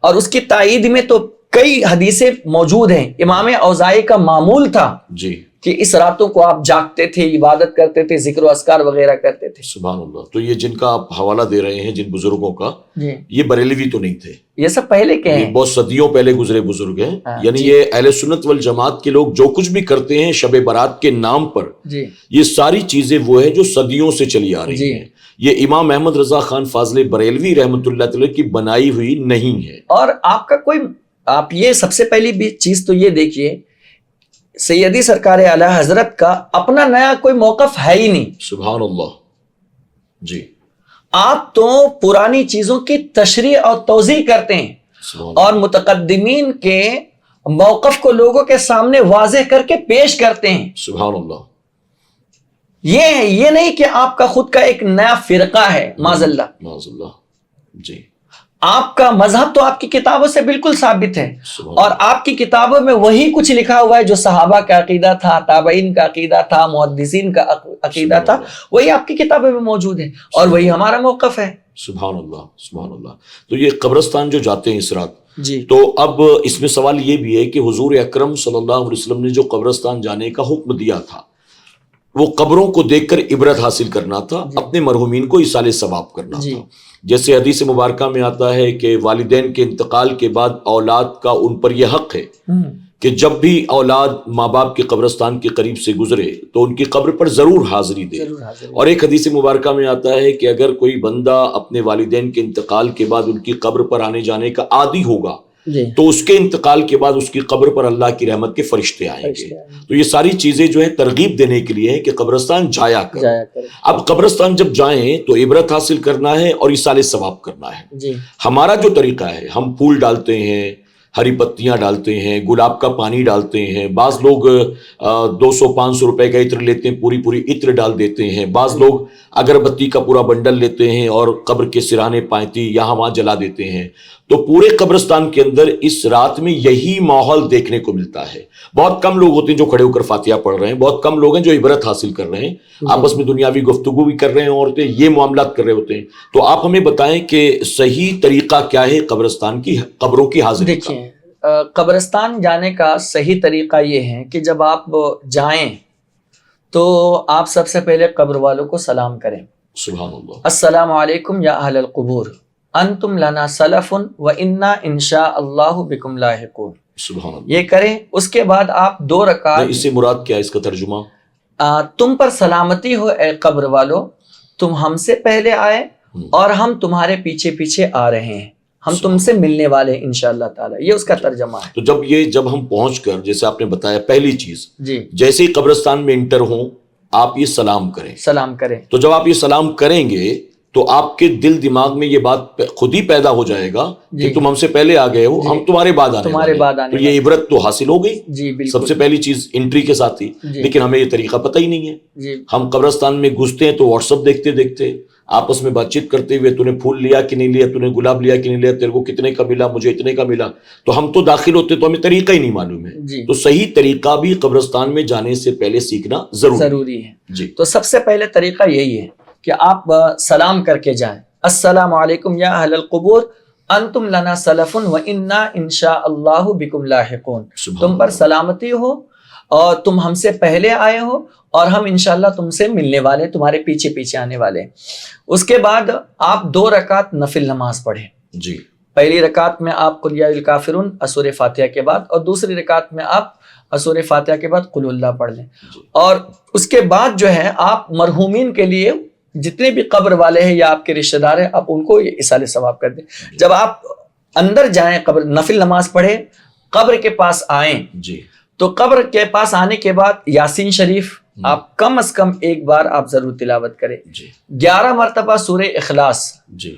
اور اس کی تائید میں تو کئی حدیثیں موجود ہیں. امام اوزاعی کا معمول تھا جی کہ اس راتوں کو آپ جاگتے تھے, عبادت کرتے تھے, ذکر و اذکار وغیرہ کرتے تھے. سبحان اللہ. تو یہ جن کا آپ حوالہ دے رہے ہیں جن بزرگوں کا, جی یہ بریلوی تو نہیں تھے, یہ سب پہلے کے یہ ہیں. بہت صدیوں پہلے گزرے بزرگ ہیں. یعنی جی. یہ اہل سنت والجماعت کے لوگ جو کچھ بھی کرتے ہیں شب برات کے نام پر, جی یہ ساری چیزیں وہ ہیں جو صدیوں سے چلی آ رہی جی. ہیں. یہ امام احمد رضا خان فاضل بریلوی رحمۃ اللہ تعالی کی بنائی ہوئی نہیں ہے. اور آپ کا کوئی, آپ یہ سب سے پہلی بھی چیز تو یہ دیکھیے, سیدی سرکار اعلی حضرت کا اپنا نیا کوئی موقف ہے ہی نہیں. سبحان اللہ. جی آپ تو پرانی چیزوں کی تشریح اور توضیح کرتے ہیں سبحان اللہ. اور متقدمین کے موقف کو لوگوں کے سامنے واضح کر کے پیش کرتے ہیں. سبحان اللہ. یہ نہیں کہ آپ کا خود کا ایک نیا فرقہ ہے, معاذ اللہ. معاذ اللہ. جی آپ کا مذہب تو آپ کی کتابوں سے بالکل ثابت ہے, سبحان اور آپ کی کتابوں میں وہی کچھ لکھا ہوا ہے جو صحابہ کا عقیدہ تھا, تابعین کا عقیدہ تھا, محدثین کا عقیدہ تھا, وہی آپ کی کتابوں میں موجود ہے, اور وہی ہمارا موقف ہے. سبحان اللہ. سبحان اللہ. تو یہ قبرستان جو جاتے ہیں اس رات, جی تو اب اس میں سوال یہ بھی ہے کہ حضور اکرم صلی اللہ علیہ وسلم نے جو قبرستان جانے کا حکم دیا تھا وہ قبروں کو دیکھ کر عبرت حاصل کرنا تھا, اپنے مرحومین کو ایصال ثواب کرنا جی. تھا. جیسے حدیث مبارکہ میں آتا ہے کہ والدین کے انتقال کے بعد اولاد کا ان پر یہ حق ہے کہ جب بھی اولاد ماں باپ کے قبرستان کے قریب سے گزرے تو ان کی قبر پر ضرور حاضری دے. ضرور حاضر. اور ایک حدیث مبارکہ میں آتا ہے کہ اگر کوئی بندہ اپنے والدین کے انتقال کے بعد ان کی قبر پر آنے جانے کا عادی ہوگا جی تو اس کے انتقال کے بعد اس کی قبر پر اللہ کی رحمت کے فرشتے آئیں گے. تو یہ ساری چیزیں جو ہے ترغیب دینے کے لیے ہے کہ قبرستان جایا کرو. جایا کرے. اب قبرستان جب جائیں تو عبرت حاصل کرنا ہے اور ایصال ثواب کرنا ہے. جی ہمارا جو طریقہ ہے, ہم پھول ڈالتے ہیں, ہری پتیاں ڈالتے ہیں, گلاب کا پانی ڈالتے ہیں, بعض لوگ 200-500 روپے کا عطر لیتے ہیں, پوری عطر ڈال دیتے ہیں, بعض لوگ اگربتی کا پورا بنڈل لیتے ہیں اور قبر کے سرانے پائتی یہاں وہاں جلا دیتے ہیں. تو پورے قبرستان کے اندر اس رات میں یہی ماحول دیکھنے کو ملتا ہے. بہت کم لوگ ہوتے ہیں جو کھڑے ہو کر فاتحہ پڑھ رہے ہیں, بہت کم لوگ ہیں جو عبرت حاصل کر رہے ہیں, آپس میں دنیاوی گفتگو بھی کر رہے ہیں, عورتیں یہ معاملات کر رہے ہوتے ہیں. تو آپ ہمیں بتائیں کہ صحیح طریقہ کیا ہے قبرستان کی, قبروں کی حاضری کا؟ دیکھیں, قبرستان جانے کا صحیح طریقہ یہ ہے کہ جب آپ جائیں تو آپ سب سے پہلے قبر والوں کو سلام کریں. سبحان اللہ. السلام علیکم یا اہل القبور, انتم لنا سلف و انا انشاء اللہ بکم لاحقون. سبحان اللہ. یہ کریں. اس کے بعد آپ 2 رکعت, اس سے مراد کیا ہے, اس کا ترجمہ؟ تم پر سلامتی ہو اے قبر والو, تم ہم سے پہلے آئے اور ہم تمہارے پیچھے پیچھے آ رہے ہیں, ہم تم سے ملنے والے ہیں انشاءاللہ تعالی. یہ اس کا ترجمہ ہے. تو جب ہم پہنچ کر, جیسے آپ نے بتایا پہلی چیز, جی جیسے ہی قبرستان میں انٹر ہوں آپ یہ سلام کریں. سلام کریں. تو جب آپ یہ سلام کریں گے تو آپ کے دل دماغ میں یہ بات خود ہی پیدا ہو جائے گا کہ تم ہم سے پہلے آ گئے ہو, ہم تمہارے بعد آنے والے ہیں. تو یہ عبرت تو حاصل ہو گئی. جی بالکل. سب سے پہلی چیز انٹری کے ساتھ ہی. لیکن ہمیں یہ طریقہ پتہ ہی نہیں ہے. جی ہم قبرستان میں گھستے ہیں تو واٹس ایپ دیکھتے دیکھتے آپس میں بات چیت کرتے ہوئے, تو نے پھول لیا کہ نہیں لیا, تو نے گلاب لیا کہ نہیں لیا, تیرے کو کتنے کا ملا, مجھے اتنے کا ملا. تو ہم تو داخل ہوتے تو ہمیں طریقہ ہی نہیں معلوم ہے. جی تو صحیح طریقہ بھی قبرستان میں جانے سے پہلے سیکھنا ضروری ہے. جی. تو سب سے پہلے طریقہ یہی ہے کہ آپ سلام کر کے جائیں. السلام علیکم یا اہل القبور انتم لنا سلف و انا انشاء اللہ بکم لاحقون. تم پر سلامتی ہو اور تم ہم سے پہلے آئے ہو اور ہم انشاءاللہ تم سے ملنے والے, تمہارے پیچھے پیچھے آنے والے. اس کے بعد آپ 2 رکعت نفل نماز پڑھیں. جی. پہلی رکعت میں آپ قل یا الکافرون سورہ فاتحہ کے بعد, اور دوسری رکعت میں آپ سورہ فاتحہ کے بعد قل اللہ پڑھ لیں. اور اس کے بعد جو ہے آپ مرحومین کے لیے جتنے بھی قبر والے ہیں یا آپ کے رشتہ دار ہیں, آپ ان کو یہ ایصال ثواب کر دیں. جب آپ اندر جائیں, قبر نفل نماز پڑھیں, قبر کے پاس آئیں, جی. تو قبر کے پاس آنے کے بعد یاسین شریف آپ کم از کم ایک بار آپ ضرور تلاوت کریں. جی 11 مرتبہ سورہ اخلاص جی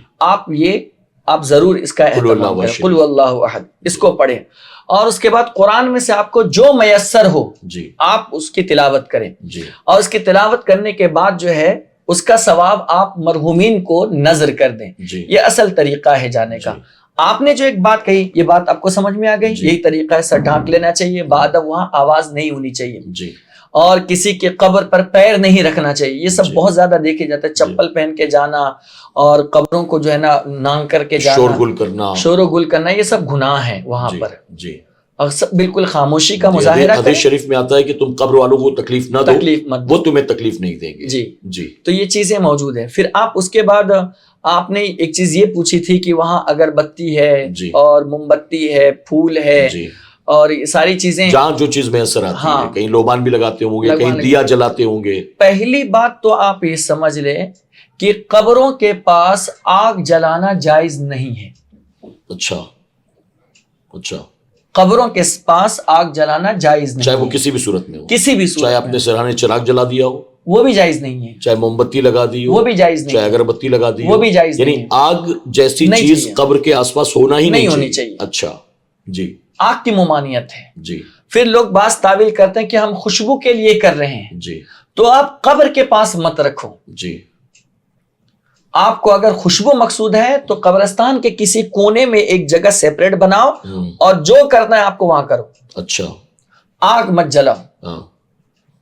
آپ ضرور اس کا اہتمام کریں. قل واللہ احد اس کو پڑھیں, اور اس کے بعد قرآن میں سے آپ کو جو میسر ہو جی آپ اس کی تلاوت کریں. جی اور اس کی تلاوت کرنے کے بعد جو ہے اس کا ثواب آپ مرحومین کو نذر کر دیں. جی یہ اصل طریقہ ہے جانے کا. آپ نے جو ایک بات کہی, یہ بات آپ کو سمجھ میں آ گئی. یہی طریقہ ہے, سر ڈھانک لینا چاہیے, بادب وہاں آواز نہیں ہونی چاہیے, جی اور کسی کے قبر پر پیر نہیں رکھنا چاہیے. یہ سب بہت زیادہ دیکھے جاتا ہے, چپل پہن کے جانا اور قبروں کو جو ہے نا نانگ کر کے جانا, شور و گل کرنا, یہ سب گناہ ہے وہاں پر. جی اور سب بالکل خاموشی کا مظاہرہ کریں. حدیث شریف میں آتا ہے کہ تم قبر والوں کو تکلیف نہ دو, وہ تمہیں تکلیف نہیں دیں گے. جی جی تو یہ چیزیں موجود ہیں. پھر آپ اس کے بعد آپ نے ایک چیز یہ پوچھی تھی کہ وہاں اگر بتی ہے اور موم بتی ہے, پھول ہے, اور یہ ساری چیزیں جہاں جو چیز میسر آتی ہے, کہیں لوبان بھی لگاتے ہوں گے, کہیں دیا جلاتے ہوں گے. پہلی بات تو آپ یہ سمجھ لیں کہ قبروں کے پاس آگ جلانا جائز نہیں ہے. اچھا اچھا, قبروں کے پاس آگ جلانا جائز نہیں, چاہے وہ کسی بھی صورت میں ہو, کسی بھی صورت, چاہے آپ نے سرہانے چراغ جلا دیا ہو, وہ بھی جائز نہیں ہے. چاہے موم بتی لگا دی ہو, وہ بھی جائز نہیں, چاہے اگربتی لگا دی ہو, وہ بھی جائز نہیں. یعنی آگ جیسی چیز قبر کے آس پاس ہونا ہی نہیں ہونی چاہیے. اچھا جی, آگ کی ممانعت ہے. جی پھر لوگ بعض تعویل کرتے ہیں کہ ہم خوشبو کے لیے کر رہے ہیں. جی تو آپ قبر کے پاس مت رکھو. جی آپ کو اگر خوشبو مقصود ہے تو قبرستان کے کسی کونے میں ایک جگہ سیپریٹ بناؤ, اور جو کرنا ہے آپ کو وہاں کرو. اچھا, آگ مت جلاؤ.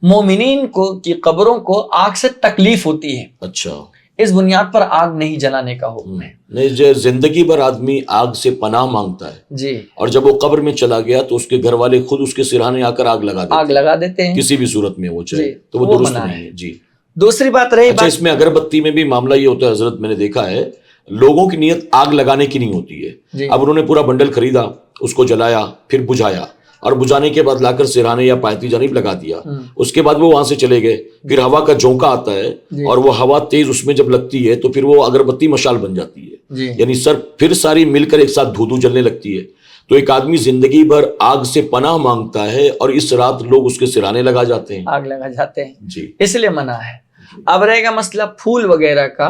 مومنین کو کی قبروں کو آگ سے تکلیف ہوتی ہے. اچھا, اس بنیاد پر آگ نہیں جلانے کا حکم ہے. نہیں, زندگی بھر آدمی آگ سے پناہ مانگتا ہے, جی, اور جب وہ قبر میں چلا گیا تو اس کے گھر والے خود اس کے سرہانے آ کر آگ لگا دیتے ہیں, کسی بھی صورت میں وہ چاہے, تو وہ درست نہیں ہے. جی, دوسری بات رہی, اچھا, اس میں اگربتی میں بھی معاملہ یہ ہوتا ہے حضرت, میں نے دیکھا ہے لوگوں کی نیت آگ لگانے کی نہیں ہوتی ہے. اب انہوں نے پورا بنڈل خریدا, اس کو جلایا, پھر بجھایا, اور بجھانے کے بعد لا کر سرہانے یا پایتی جانب لگا دیا. اس کے بعد وہ وہاں سے چلے گئے, پھر ہوا کا جھونکا آتا ہے, اور وہ ہوا تیز اس میں جب لگتی ہے تو پھر وہ اگربتی مشال بن جاتی ہے, یعنی سر پھر ساری مل کر ایک ساتھ دھو جلنے لگتی ہے. تو ایک آدمی زندگی بھر آگ سے پناہ مانگتا ہے, اور اس رات لوگ اس کے سرانے لگا جاتے ہیں, آگ لگا جاتے ہیں. جی, اس لیے منع ہے. اب رہے گا مسئلہ پھول وغیرہ کا,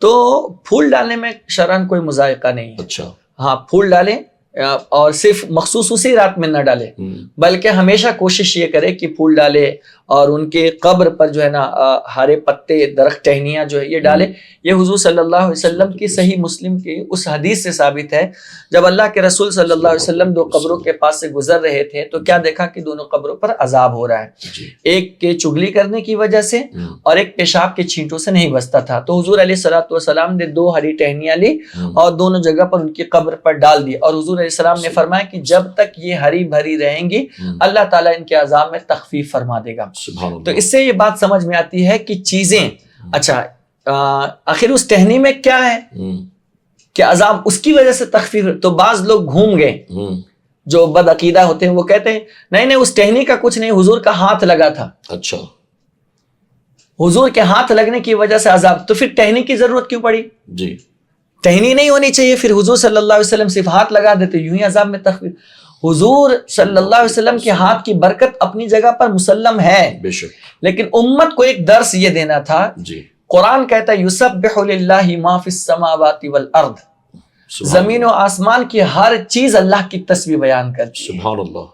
تو پھول ڈالنے میں شرعاً کوئی مذائقہ نہیں ہے. اچھا, ہاں, پھول ڈالیں, اور صرف مخصوص اسی رات میں نہ ڈالے, بلکہ ہمیشہ کوشش یہ کرے کہ پھول ڈالے, اور ان کے قبر پر جو ہے نا ہرے پتے, درخت, ٹہنیاں جو ہے یہ ڈالے. یہ حضور صلی اللہ علیہ وسلم کی صحیح مسلم کی اس حدیث سے ثابت ہے, جب اللہ کے رسول صلی اللہ علیہ وسلم دو قبروں کے پاس سے گزر رہے تھے تو کیا دیکھا کہ دونوں قبروں پر عذاب ہو رہا ہے, ایک کے چگلی کرنے کی وجہ سے, اور ایک پیشاب کے چھینٹوں سے نہیں بچتا تھا. تو حضور علیہ الصلوۃ والسلام نے 2 ہری ٹہنیاں لی اور دونوں جگہ پر ان کی قبر پر ڈال دی, اور حضور علیہ السلام نے فرمایا کہ جب تک یہ ہری بھری رہیں گی اللہ تعالیٰ ان کے عذاب میں تخفیف فرما دے گا. تو اس سے یہ بات سمجھ میں آتی ہے کہ چیزیں, اچھا آخر اس ٹہنی میں کیا ہے کہ عذاب اس کی وجہ سے تخفیف. تو بعض لوگ گھوم گئے جو بد عقیدہ ہوتے ہیں, وہ کہتے ہیں نہیں اس ٹہنی کا کچھ نہیں, حضور کا ہاتھ لگا تھا. اچھا, حضور کے ہاتھ لگنے کی وجہ سے عذاب, تو پھر ٹہنی کی ضرورت کیوں پڑی؟ جی, ٹہنی نہیں ہونی چاہیے, پھر حضور صلی اللہ علیہ وسلم صرف ہاتھ لگا دیتے, یوں ہی عذاب میں تخفیف. حضور صلی اللہ علیہ وسلم کے ہاتھ کی برکت اپنی جگہ پر مسلم ہے, بے شک, لیکن امت کو ایک درس یہ دینا تھا. جی, قرآن کہتا ہے یسبح للہ ما فی السماوات والارض, زمین و آسمان کی ہر چیز اللہ کی تسبیح بیان کرتی ہے. سبحان اللہ.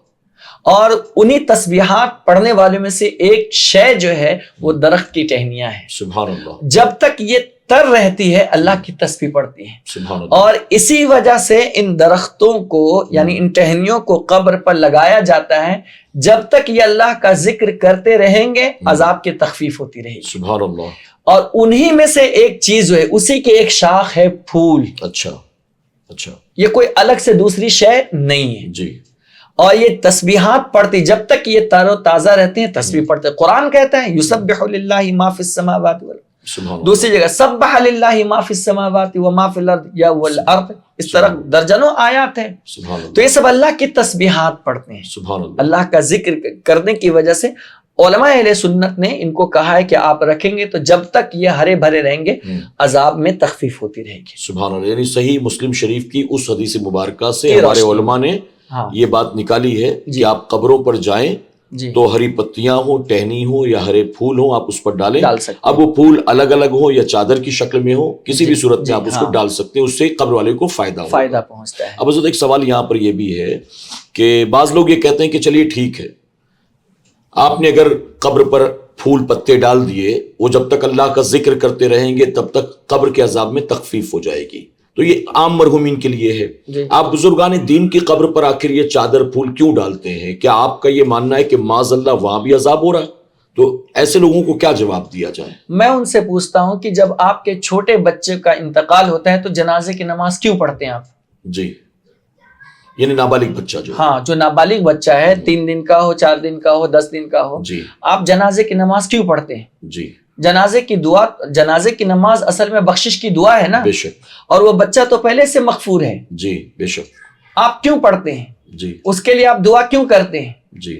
اور انہی تسبیحات پڑھنے والوں میں سے ایک شے جو ہے وہ درخت کی ٹہنیاں ہیں. سبحان اللہ. جب تک یہ تر رہتی ہے اللہ کی تسبیح پڑھتی ہے. سبحان اللہ. اور اسی وجہ سے ان درختوں کو یعنی ان ٹہنیوں کو قبر پر لگایا جاتا ہے, جب تک یہ اللہ کا ذکر کرتے رہیں گے عذاب کی تخفیف ہوتی رہے گی. سبحان اللہ. اور انہی میں سے ایک چیز جو ہے اسی کی ایک شاخ ہے پھول. اچھا اچھا, یہ کوئی الگ سے دوسری شے نہیں ہے. جی, اور یہ تسبیحات پڑھتی جب تک یہ تر و تازہ رہتے ہیں تسبیح پڑھتے. قرآن کہتا ہے یسبح للہ ما فی السماوات والارض, دوسری جگہ سبح للہ ما فی السماوات وما فی الارض یا والارض, اس طرح درجنوں آیات ہیں. تو یہ سب اللہ کی تسبیحات پڑھتے ہیں. سبحان اللہ. اللہ کا ذکر کرنے کی وجہ سے علماء اہل سنت نے ان کو کہا ہے کہ آپ رکھیں گے تو جب تک یہ ہرے بھرے رہیں گے عذاب میں تخفیف ہوتی رہے گی. سبحان اللہ. یعنی صحیح مسلم شریف کی اس حدیث مبارکہ سے ہمارے علماء نے یہ بات نکالی ہے کہ آپ قبروں پر جائیں جی تو ہری پتیاں ہوں، ٹہنی ہوں یا ہرے پھول ہوں، آپ اس پر ڈالیں. ڈال سکتے اب وہ پھول الگ الگ ہوں یا چادر کی شکل میں ہو، کسی بھی صورت جی، میں آپ اس ہاں، کو ڈال سکتے ہیں، اس سے قبر والے کو فائدہ ہوگا. فائدہ پہنچتا ہے. اب حضرت ایک سوال یہاں پر یہ بھی ہے کہ بعض لوگ یہ کہتے ہیں کہ چلیے ٹھیک ہے، آپ نے اگر قبر پر پھول پتے ڈال دیے، وہ جب تک اللہ کا ذکر کرتے رہیں گے تب تک قبر کے عذاب میں تخفیف ہو جائے گی. تو یہ عام مرحومین کے لیے ہے. جی. آپ بزرگان دین کی قبر پر آخر یہ چادر پھول کیوں ڈالتے ہیں؟ کیا آپ کا یہ ماننا ہے کہ معاذ اللہ وہاں بھی عذاب ہو رہا ہے؟ تو ایسے لوگوں کو کیا جواب دیا جائے؟ میں ان سے پوچھتا ہوں کہ جب آپ کے چھوٹے بچے کا انتقال ہوتا ہے تو جنازے کی نماز کیوں پڑھتے ہیں آپ؟ جی، یعنی نابالغ بچہ جو ہاں، جو نابالغ بچہ ہے، 3 دن کا ہو، 4 دن کا ہو، 10 دن کا ہو، جی آپ جنازے کی نماز کیوں پڑھتے ہیں؟ جی جنازے کی دعا، جنازے کی نماز اصل میں بخشش کی دعا ہے نا، بے شک. اور وہ بچہ تو پہلے سے مغفور ہے. جی بے شک. آپ کیوں پڑھتے ہیں؟ جی اس کے لیے آپ دعا کیوں کرتے ہیں؟ جی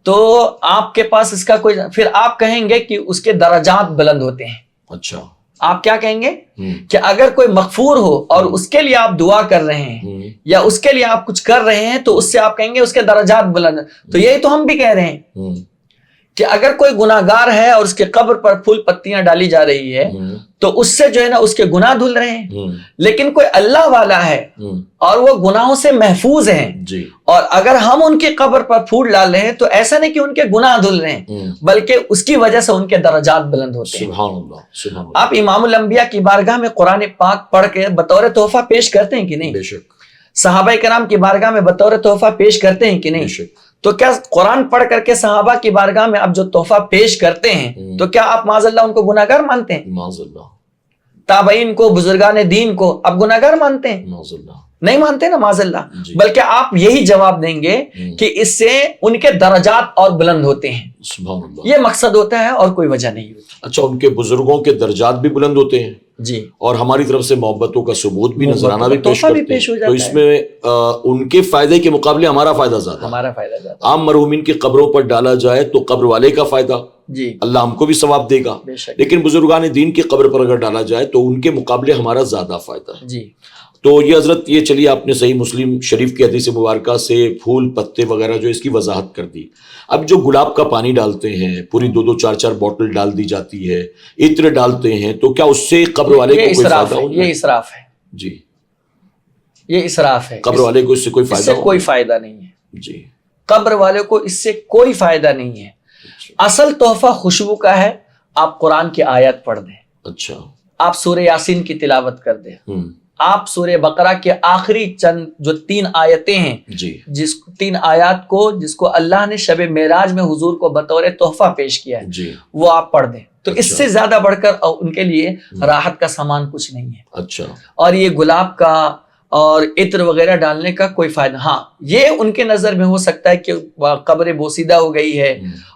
تو آپ کے پاس اس کا کوئی، پھر آپ کہیں گے کہ اس کے درجات بلند ہوتے ہیں. اچھا. آپ کیا کہیں گے ہوں کہ اگر کوئی مغفور ہو اور اس کے لیے آپ دعا کر رہے ہیں ہوں یا اس کے لیے آپ کچھ کر رہے ہیں تو اس سے آپ کہیں گے اس کے درجات بلند. تو یہی تو ہم بھی کہہ رہے ہیں ہوں کہ اگر کوئی گناہگار ہے اور اس کے قبر پر پھول پتیاں ڈالی جا رہی ہے ہوں تو اس سے جو ہے نا اس کے گناہ دھل رہے ہیں. ہوں لیکن کوئی اللہ والا ہے ہوں اور وہ گناہوں سے محفوظ ہیں، جی اور اگر ہم ان کی قبر پر پھول ڈال رہے ہیں تو ایسا نہیں کہ ان کے گناہ دھل رہے ہیں، ہوں بلکہ اس کی وجہ سے ان کے درجات بلند ہوتے ہیں. سبحان اللہ سبحان اللہ. آپ امام الانبیاء کی بارگاہ میں قرآن پاک پڑھ کے بطور تحفہ پیش کرتے ہیں کہ نہیں؟ بے شک صحابہ کرام کی بارگاہ میں بطور تحفہ پیش کرتے ہیں کہ بے نہیں؟ شک. تو کیا قرآن پڑھ کر کے صحابہ کی بارگاہ میں آپ جو تحفہ پیش کرتے ہیں تو کیا آپ معاذ اللہ ان کو گناہگار مانتے ہیں؟ معاذ اللہ تابعین کو، بزرگان دین کو آپ گناہگار مانتے ہیں؟ معاذ اللہ. نہیں مانتے نا معاذ اللہ. جی. بلکہ آپ یہی جواب دیں گے کہ اس سے ان کے درجات اور بلند ہوتے ہیں. سبحان اللہ. یہ مقصد ہوتا ہے اور کوئی وجہ نہیں ہوتی. اچھا، ان کے بزرگوں کے درجات بھی بلند ہوتے ہیں جی، اور ہماری طرف سے محبتوں کا ثبوت بھی، نذرانہ بھی پیش تحفہ بھی کرتے پیش ہو ہیں. جاتا تو ہے. اس میں ان کے فائدے کے مقابلے ہمارا فائدہ زیادہ ہے. ہمارا فائدہ زیادہ ہے. عام مرحومین کی قبروں پر ڈالا جائے تو قبر والے کا فائدہ، جی اللہ ہم کو بھی ثواب دے گا. بے شک. لیکن بزرگان دین کی قبر پر اگر ڈالا جائے تو ان کے مقابلے ہمارا زیادہ فائدہ ہے. جی تو یہ حضرت، یہ چلیے آپ نے صحیح مسلم شریف کی حدیث مبارکہ سے پھول پتے وغیرہ جو اس کی وضاحت کر دی. اب جو گلاب کا پانی ڈالتے ہیں، پوری 2-2 4-4 بوتل ڈال دی جاتی ہے، عطر ڈالتے ہیں، تو کیا اس سے قبر والے کو کوئی فائدہ ہوگا؟ یہ اسراف ہے. جی، یہ اسراف ہے. قبر والے کو اس سے کوئی اس فائدہ سے ہوگا؟ کوئی فائدہ نہیں ہے. جی قبر والے کو اس سے کوئی فائدہ نہیں ہے. اصل تحفہ خوشبو کا ہے. آپ قرآن کی آیت پڑھ دیں، اچھا. آپ سورہ یاسین کی تلاوت کر دیں، آپ سورہ بقرہ کے آخری چند جو 3 آیتیں ہیں، جی 3 آیات کو جس کو اللہ نے شب معراج میں حضور کو بطور تحفہ پیش کیا ہے، جی وہ آپ پڑھ دیں. تو اس اچھا. سے زیادہ بڑھ کر ان کے لیے راحت کا سامان کچھ نہیں ہے. اچھا. اور یہ گلاب کا اور عطر وغیرہ ڈالنے کا کوئی فائدہ، ہاں یہ ان کے نظر میں ہو سکتا ہے کہ قبر بوسیدہ ہو گئی ہے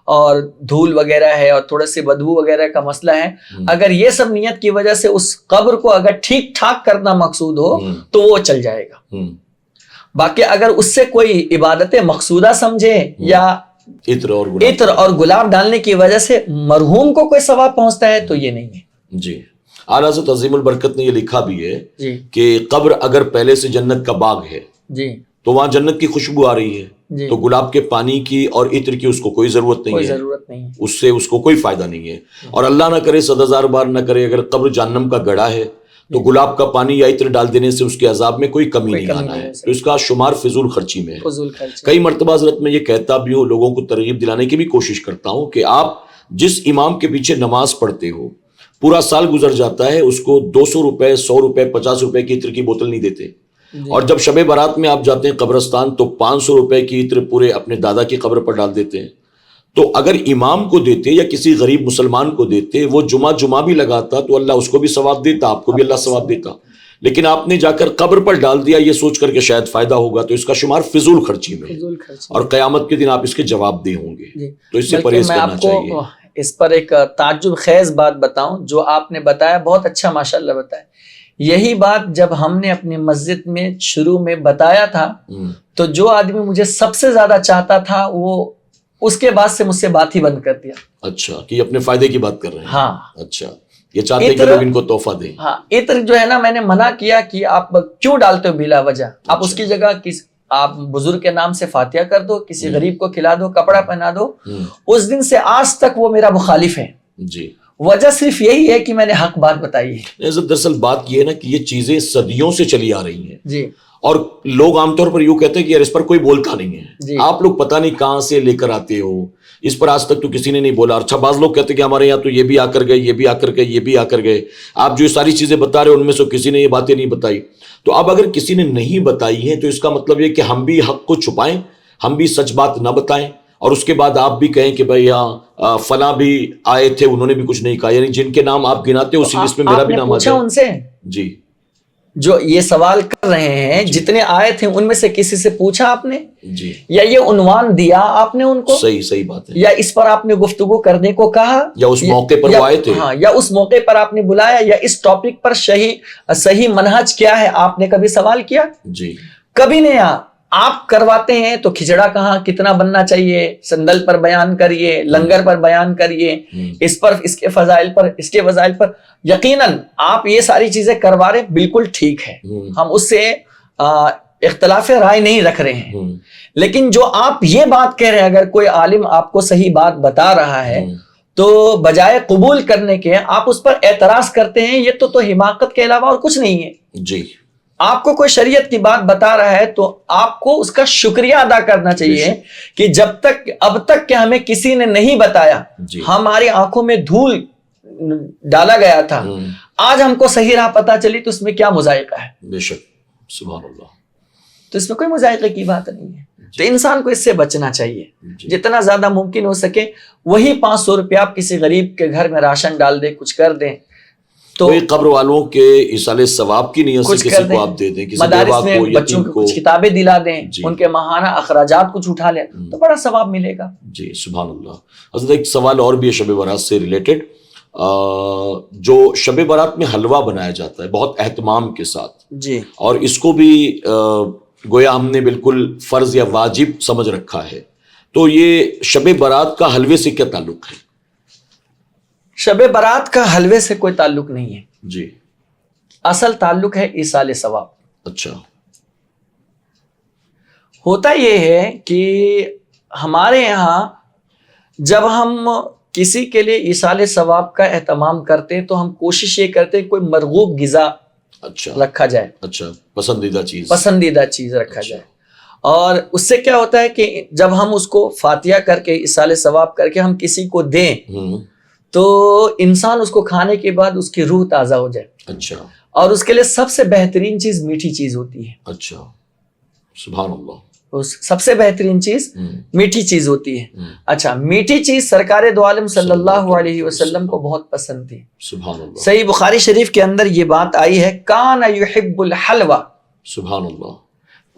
اور دھول وغیرہ ہے اور تھوڑا سی بدبو وغیرہ کا مسئلہ ہے. اگر یہ سب نیت کی وجہ سے اس قبر کو اگر ٹھیک ٹھاک کرنا مقصود ہو تو وہ چل جائے گا. باقی اگر اس سے کوئی عبادت مقصودہ سمجھے یا عطر اور گلاب ڈالنے کی وجہ سے مرحوم کو کوئی ثواب پہنچتا ہے تو یہ نہیں ہے. جی. اعلیٰ حضرت عظیم البرکت نے یہ لکھا بھی ہے جی کہ قبر اگر پہلے سے جنت کا باغ ہے جی تو وہاں جنت کی خوشبو آ رہی ہے، جی تو گلاب کے پانی کی اور عطر کی اس کو کوئی ضرورت نہیں کوئی ہے، ضرورت نہیں ہے. اس سے اس کو کوئی فائدہ نہیں ہے. اور اللہ نہ کرے 100,000 بار نہ کرے اگر قبر جہنم کا گڑھا ہے تو گلاب کا پانی یا عطر ڈال دینے سے اس کے عذاب میں کوئی کمی نہیں آنا ہے. تو اس کا شمار فضول خرچی میں ہے. فضول خرچ. کئی مرتبہ حضرت میں یہ کہتا بھی ہوں، لوگوں کو ترغیب دلانے کی بھی کوشش کرتا ہوں کہ آپ جس امام کے پیچھے نماز پڑھتے ہو، پورا سال گزر جاتا ہے، اس کو 200 روپے 100 روپے 50 روپے کی عطر کی بوتل نہیں دیتے، اور جب شب بارات میں آپ جاتے ہیں قبرستان تو 500 روپے کی عطر پورے اپنے دادا کی قبر پر ڈال دیتے ہیں. تو اگر امام کو دیتے یا کسی غریب مسلمان کو دیتے، وہ جمعہ بھی لگاتا تو اللہ اس کو بھی ثواب دیتا، آپ کو بھی اللہ ثواب دیتا. لیکن آپ نے جا کر قبر پر ڈال دیا یہ سوچ کر کہ شاید فائدہ ہوگا، تو اس کا شمار فضول خرچی میں ہے، اور قیامت کے دن آپ اس کے جواب دہ ہوں گے. تو اس سے پرہیز کرنا چاہیے. اس پر ایک تعجب خیز بات بتاؤں، جو آپ نے بتایا بہت اچھا ماشاءاللہ بتایا. یہی بات جب ہم نے اپنی مسجد میں شروع میں بتایا تھا تو جو آدمی مجھے سب سے زیادہ چاہتا تھا وہ اس کے بعد سے مجھ سے بات ہی بند کر دیا. اچھا، کہ یہ اپنے فائدے کی بات کر رہے ہیں. ہاں اچھا، یہ چاہتے ہیں کہ لوگ ان کو تحفہ دیں. ہاں، عطر جو ہے نا، میں نے منع کیا کہ آپ کیوں ڈالتے ہو بلا وجہ. آپ اس کی جگہ آپ بزرگ کے نام سے فاتحہ کر دو, کسی غریب کو کھلا دو, کپڑا پہنا دو, اس دن سے آج تک وہ میرا مخالف ہے. جی, وجہ صرف یہی ہے کہ میں نے حق بات بتائی ہے. دراصل بات یہ ہے نا کہ یہ چیزیں صدیوں سے چلی آ رہی ہیں جی, اور لوگ عام طور پر یوں کہتے ہیں کہ یار اس پر کوئی بولتا نہیں ہے. جی. آپ لوگ پتہ نہیں کہاں سے لے کر آتے ہو, اس پر آج تک تو کسی نے نہیں بولا. اچھا, بعض لوگ کہتے ہیں کہ ہمارے یہاں تو یہ بھی آ کر گئے, یہ بھی آ کر گئے, یہ بھی آ کر گئے. آپ جو ساری چیزیں بتا رہے ہیں ان میں سے کسی نے یہ باتیں نہیں بتائی. تو اب اگر کسی نے نہیں بتائی ہیں تو اس کا مطلب یہ کہ ہم بھی حق کو چھپائیں, ہم بھی سچ بات نہ بتائیں, اور اس کے بعد آپ بھی کہیں کہ بھائی یہاں فلاں بھی آئے تھے, انہوں نے بھی کچھ نہیں کہا. یعنی جن کے نام آپ گناتے ہیں اسی لسٹ میں میرا بھی نام آ پوچھا جائے. ان سے جی, جو یہ سوال کر رہے ہیں, جتنے آئے تھے ان میں سے کسی سے پوچھا آپ نے؟ جی, یا یہ عنوان دیا آپ نے ان کو؟ صحیح بات ہے. یا اس پر آپ نے گفتگو کرنے کو کہا, یا اس موقع پر وہ آئے تھے؟ ہاں, یا اس موقع پر آپ نے بلایا, یا اس ٹاپک پر صحیح منہج کیا ہے آپ نے کبھی سوال کیا؟ جی, کبھی نہیں. آپ کرواتے ہیں تو کھچڑا کہاں کتنا بننا چاہیے, سندل پر بیان کریے, لنگر پر بیان کریے, اس پر, اس کے فضائل پر, اس کے وضائل پر. یقیناً آپ یہ ساری چیزیں کروا رہے, بالکل ٹھیک ہے, ہم اس سے اختلاف رائے نہیں رکھ رہے ہیں. لیکن جو آپ یہ بات کہہ رہے ہیں, اگر کوئی عالم آپ کو صحیح بات بتا رہا ہے تو بجائے قبول کرنے کے آپ اس پر اعتراض کرتے ہیں, یہ تو حماقت کے علاوہ اور کچھ نہیں ہے. جی, آپ کو کوئی شریعت کی بات بتا رہا ہے تو آپ کو اس کا شکریہ ادا کرنا چاہیے کہ جب تک اب تک کہ ہمیں کسی نے نہیں بتایا, ہماری آنکھوں میں دھول ڈالا گیا تھا, آج ہم کو صحیح راہ پتہ چلی تو اس میں کیا مذائقہ ہے؟ بے شک, سبحان اللہ. تو اس میں کوئی مذائقے کی بات نہیں ہے. تو انسان کو اس سے بچنا چاہیے, جتنا زیادہ ممکن ہو سکے. وہی 500 روپیہ آپ کسی غریب کے گھر میں راشن ڈال دیں, کچھ کر دیں, تو قبر والوں کے ایصال ثواب کی نیت سے کسی کو آپ دے دیں, کسی مدارس میں بچوں کو کچھ کتابیں دلا دیں, ان کے ماہانہ اخراجات کچھ اٹھا لیں, تو بڑا ثواب ملے گا. جی, سبحان اللہ. حضرت ایک سوال اور بھی ہے شب برات سے ریلیٹڈ. جو شب برات میں حلوہ بنایا جاتا ہے بہت اہتمام کے ساتھ, جی, اور اس کو بھی گویا ہم نے بالکل فرض یا واجب سمجھ رکھا ہے, تو یہ شب برات کا حلوے سے کیا تعلق ہے؟ شب برات کا حلوے سے کوئی تعلق نہیں ہے. جی, اصل تعلق ہے ایصال ثواب. اچھا, ہوتا یہ ہے کہ ہمارے یہاں جب ہم کسی کے لیے ایصال ثواب کا اہتمام کرتے ہیں تو ہم کوشش یہ کرتے ہیں کوئی مرغوب غذا رکھا جائے. اچھا, پسندیدہ چیز رکھا جائے. اور اس سے کیا ہوتا ہے کہ جب ہم اس کو فاتحہ کر کے ایصال ثواب کر کے ہم کسی کو دیں تو انسان اس کو کھانے کے بعد اس کی روح تازہ ہو جائے. اچھا, اور اس کے لیے سب سے بہترین چیز میٹھی چیز ہوتی ہے. اچھا, سبحان اللہ. سب سے بہترین چیز میٹھی چیز ہوتی ہے. اچھا, میٹھی چیز سرکار دو عالم صلی اللہ علیہ وسلم کو بہت پسند تھی. سبحان اللہ. صحیح بخاری شریف کے اندر یہ بات آئی ہے, کان یحب الحلوہ. سبحان اللہ.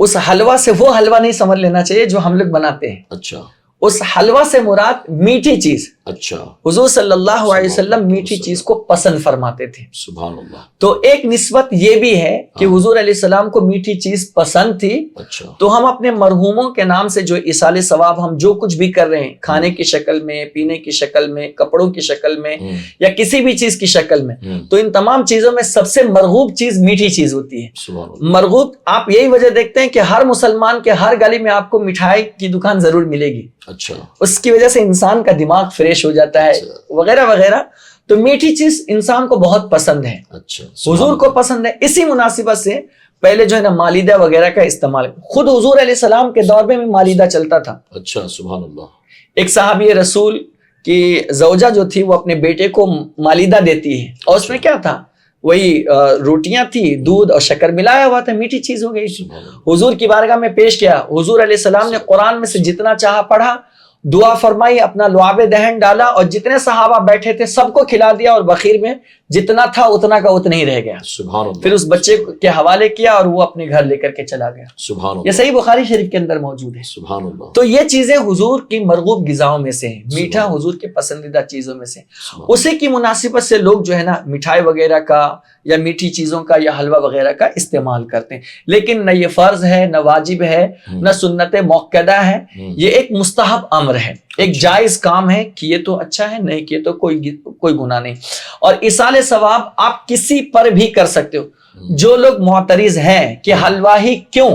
اس حلوہ سے وہ حلوہ نہیں سمجھ لینا چاہیے جو ہم لوگ بناتے ہیں. اچھا, اس حلوہ سے مراد میٹھی چیز. اچھا, حضور صلی اللہ علیہ وسلم میٹھی چیز کو پسند فرماتے تھے. سبحان اللہ. تو ایک نسبت یہ بھی ہے کہ حضور علیہ السلام کو میٹھی چیز پسند تھی. اچھا, تو ہم اپنے مرحوموں کے نام سے جو ایصال ثواب ہم جو کچھ بھی کر رہے ہیں, کھانے کی شکل میں, پینے کی شکل میں, کپڑوں کی شکل میں, یا کسی بھی چیز کی شکل میں, تو ان تمام چیزوں میں سب سے مرغوب چیز میٹھی چیز ہوتی ہے. مرغوب, آپ یہی وجہ دیکھتے ہیں کہ ہر مسلمان کے ہر گلی میں آپ کو مٹھائی کی دکان ضرور ملے گی. اچھا, اس کی وجہ سے انسان کا دماغ فریش ہو جاتا ہے, وغیرہ وغیرہ. تو میٹھی چیز انسان کو بہت پسند ہے. اچھا, حضور کو پسند ہے. اسی مناسبت سے پہلے جو ہے نا مالیدہ وغیرہ کا استعمال, خود حضور علیہ السلام کے دور میں مالیدہ چلتا تھا. اچھا, سبحان اللہ. ایک صحابی رسول کی زوجہ جو تھی وہ اپنے بیٹے کو مالیدہ دیتی ہے, اور اس میں کیا تھا, وہی روٹیاں تھی, دودھ اور شکر ملایا ہوا تھا, میٹھی چیز ہو گئی تھی. حضور کی بارگاہ میں پیش کیا. حضور علیہ السلام نے قرآن میں سے جتنا چاہا پڑھا, دعا فرمائی, اپنا لعاب دہن ڈالا, اور جتنے صحابہ بیٹھے تھے سب کو کھلا دیا, اور بخیر میں جتنا تھا اتنا کا اتنا ہی رہ گیا. سبحان اللہ. پھر اس بچے کے حوالے کیا اور وہ اپنے گھر لے کر کے چلا گیا. سبحان اللہ. یہ صحیح بخاری شریف کے اندر موجود ہے. سبحان اللہ. تو یہ چیزیں حضور کی مرغوب غذاؤں میں سے ہیں, میٹھا حضور کے پسندیدہ چیزوں میں سے. اسی کی مناسبت سے لوگ جو ہے نا مٹھائی وغیرہ کا یا میٹھی چیزوں کا یا حلوہ وغیرہ کا استعمال کرتے ہیں. لیکن نہ یہ فرض ہے, نہ واجب ہے, نہ سنت موقدہ ہے. یہ ایک مستحب امر ہے, ایک جائز کام ہے. کیے تو اچھا ہے, نہیں کیے تو کوئی گناہ نہیں. اور ایصال ثواب آپ کسی پر بھی کر سکتے ہو. جو لوگ معترض ہیں کہ حلوہ ہی کیوں،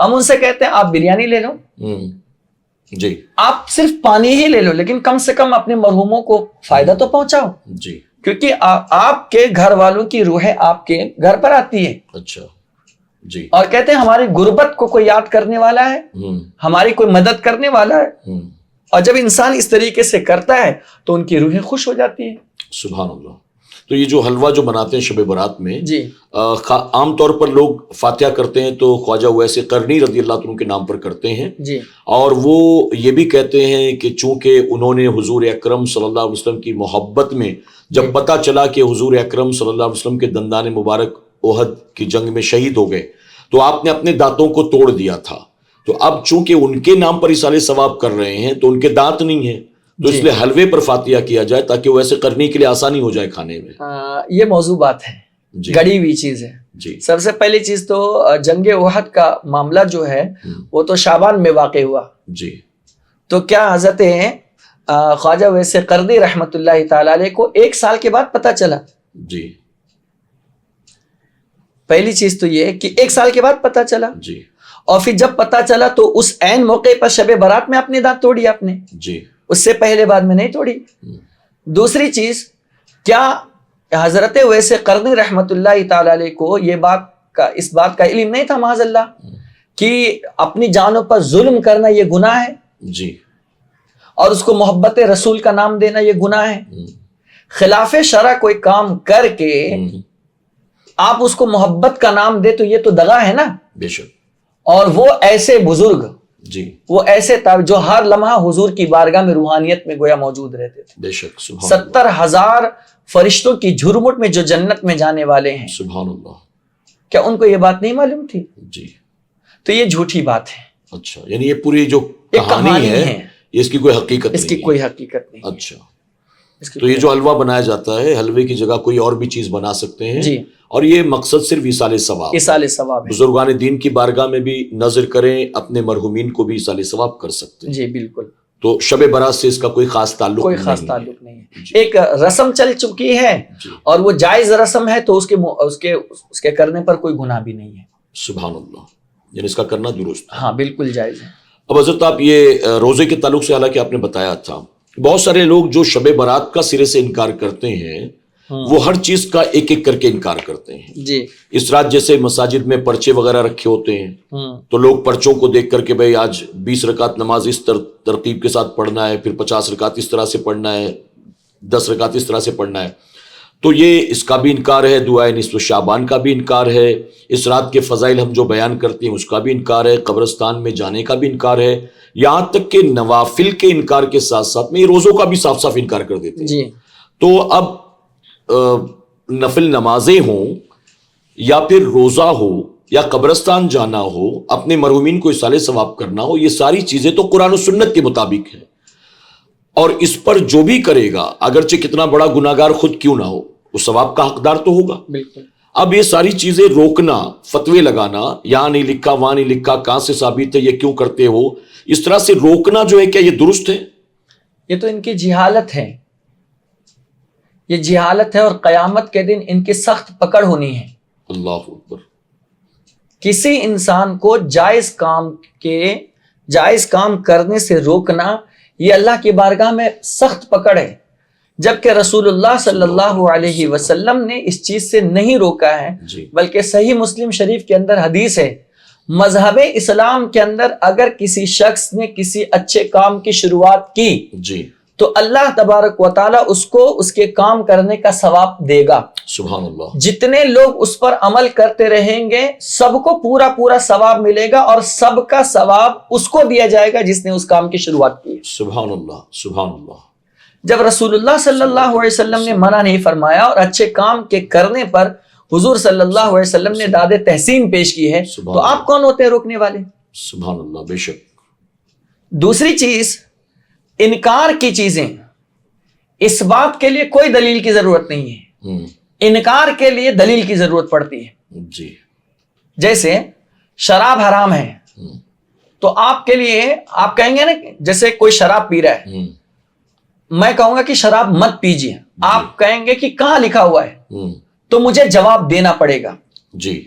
ہم ان سے کہتے ہیں آپ بریانی لے لو، جی آپ صرف پانی ہی لے لو، لیکن کم سے کم اپنے مرحوموں کو فائدہ تو پہنچاؤ، جی، کیونکہ آپ کے گھر والوں کی روح آپ کے گھر پر آتی ہے. اچھا جی. اور کہتے ہیں ہماری غربت کو کوئی یاد کرنے والا ہے، ہماری کوئی مدد کرنے والا ہے. اور جب انسان اس طریقے سے کرتا ہے تو ان کی روحیں خوش ہو جاتی ہیں. سبحان اللہ. تو یہ جو حلوہ جو بناتے ہیں شب برات میں، جی عام طور پر لوگ فاتحہ کرتے ہیں تو خواجہ اویس قرنی رضی اللہ عنہ کے نام پر کرتے ہیں، جی، اور وہ یہ بھی کہتے ہیں کہ چونکہ انہوں نے حضور اکرم صلی اللہ علیہ وسلم کی محبت میں جب پتہ چلا کہ حضور اکرم صلی اللہ علیہ وسلم کے دندان مبارک احد کی جنگ میں شہید ہو گئے تو آپ نے اپنے دانتوں کو توڑ دیا تھا، تو اب چونکہ ان کے نام پر ایصال ثواب کر رہے ہیں تو ان کے دانت نہیں ہیں، تو اس لیے حلوے پر فاتحہ کیا جائے تاکہ وہ ایسے کرنے کے لیے آسانی ہو جائے کھانے میں. یہ موضوع بات ہے، گڑی ہوئی چیز ہے. جی. سب سے پہلی چیز تو جنگ احد کا معاملہ جو ہے وہ تو شعبان میں واقع ہوا. جی. تو کیا حضرت خواجہ اویس قرنی رحمت اللہ تعالی علیہ کو 1 سال کے بعد پتہ چلا؟ جی. پہلی چیز تو یہ کہ 1 سال کے بعد پتہ چلا. جی. اور پھر جب پتہ چلا تو اس عین موقع پر شب برات میں اپنے دانت توڑی آپ نے؟ جی. اس سے پہلے بعد میں نہیں توڑی. دوسری چیز، کیا حضرت اویس قرنی رحمت اللہ تعالی علیہ کو اس بات کا علم نہیں تھا معاذ اللہ کہ اپنی جانوں پر ظلم کرنا یہ گناہ ہے؟ جی. اور اس کو محبت رسول کا نام دینا یہ گناہ ہے. خلاف شرع کوئی کام کر کے آپ اس کو محبت کا نام دے تو یہ تو دغا ہے نا. بے شک. اور وہ ایسے بزرگ، جی، وہ ایسے جو ہر لمحہ حضور کی بارگاہ میں روحانیت میں گویا موجود رہتے تھے. بے شک. 70,000 فرشتوں کی جھرمٹ میں جو جنت میں جانے والے ہیں، سبحان اللہ. کیا ان کو یہ بات نہیں معلوم تھی؟ جی. تو یہ جھوٹی بات ہے. اچھا، یعنی یہ پوری جو کہانی ہے اس کی کوئی حقیقت نہیں، اس کی کوئی حقیقت نہیں. اچھا. تو یہ جو حلوہ بنایا جاتا ہے، حلوے کی جگہ کوئی اور بھی چیز بنا سکتے ہیں. جی. اور یہ مقصد صرف ایصال ثواب، ایصال ثواب ہے. بزرگان دین کی بارگاہ میں بھی نظر کریں، اپنے مرحومین کو بھی ایصال ثواب کر سکتے ہیں. جی بالکل. تو شب برات سے اس کا کوئی خاص تعلق نہیں ہے. ایک رسم چل چکی ہے اور وہ جائز رسم ہے تو اس کے کرنے پر کوئی گناہ بھی نہیں ہے. سبحان اللہ. یعنی اس کا کرنا درست ہے. ہاں بالکل جائز ہے. اب حضرت آپ یہ روزے کے تعلق سے حالانکہ آپ نے بتایا تھا، بہت سارے لوگ جو شب برات کا سرے سے انکار کرتے ہیں وہ ہر چیز کا ایک ایک کر کے انکار کرتے ہیں. جی. اس رات جیسے مساجد میں پرچے وغیرہ رکھے ہوتے ہیں تو لوگ پرچوں کو دیکھ کر کے بھائی آج 20 رکعت نماز اس ترتیب کے ساتھ پڑھنا ہے، پھر 50 رکعت اس طرح سے پڑھنا ہے، 10 رکعت اس طرح سے پڑھنا ہے. تو یہ اس کا بھی انکار ہے. دعائے نصف شعبان کا بھی انکار ہے. اس رات کے فضائل ہم جو بیان کرتے ہیں اس کا بھی انکار ہے. قبرستان میں جانے کا بھی انکار ہے. یہاں تک کہ نوافل کے انکار کے ساتھ ساتھ میں یہ روزوں کا بھی صاف صاف انکار کر دیتے ہیں. جی. تو اب نفل نمازیں ہوں یا پھر روزہ ہو یا قبرستان جانا ہو، اپنے مرحومین کو ایصال ثواب کرنا ہو، یہ ساری چیزیں تو قرآن و سنت کے مطابق ہیں. اور اس پر جو بھی کرے گا اگرچہ کتنا بڑا گناہگار خود کیوں نہ ہو، اس ثواب کا حقدار تو ہوگا. بالکل. اب یہ ساری چیزیں روکنا، فتوے لگانا، یہاں نہیں لکھا وہاں نہیں لکھا، کہاں سے ثابت ہے، یہ کیوں کرتے ہو، اس طرح سے روکنا جو ہے، کیا یہ درست ہے؟ یہ تو ان کی جہالت ہے. یہ جہالت ہے اور قیامت کے دن ان کی سخت پکڑ ہونی ہے. اللہ اکبر. کسی انسان کو جائز کام کرنے سے روکنا یہ اللہ کی بارگاہ میں سخت پکڑ ہے، جبکہ رسول اللہ صلی اللہ علیہ وسلم نے اس چیز سے نہیں روکا ہے. بلکہ صحیح مسلم شریف کے اندر حدیث ہے، مذہب اسلام کے اندر اگر کسی شخص نے کسی اچھے کام کی شروعات کی تو اللہ تبارک و تعالی اس کو اس کے کام کرنے کا ثواب دے گا. سبحان اللہ. جتنے لوگ اس پر عمل کرتے رہیں گے سب کو پورا ثواب ملے گا اور سب کا ثواب اس کو دیا جائے گا جس نے اس کام کی شروعات کی. سبحان اللہ. سبحان اللہ. جب رسول اللہ صلی اللہ علیہ وسلم نے منع نہیں فرمایا اور اچھے کام کے کرنے پر حضور صلی اللہ علیہ وسلم نے داد تحسین پیش کی ہے تو آپ کون ہوتے ہیں روکنے والے؟ سبحان اللہ. بے شک. دوسری چیز، انکار کی چیزیں، اس بات کے لیے کوئی دلیل کی ضرورت نہیں ہے. انکار کے لیے دلیل کی ضرورت پڑتی ہے. جی. جیسے شراب حرام ہے تو آپ کے لیے آپ کہیں گے نا، جیسے کوئی شراب پی رہا ہے، میں کہوں گا کہ شراب مت پیجیے، آپ کہیں گے کہ کہاں لکھا ہوا ہے، تو مجھے جواب دینا پڑے گا. جی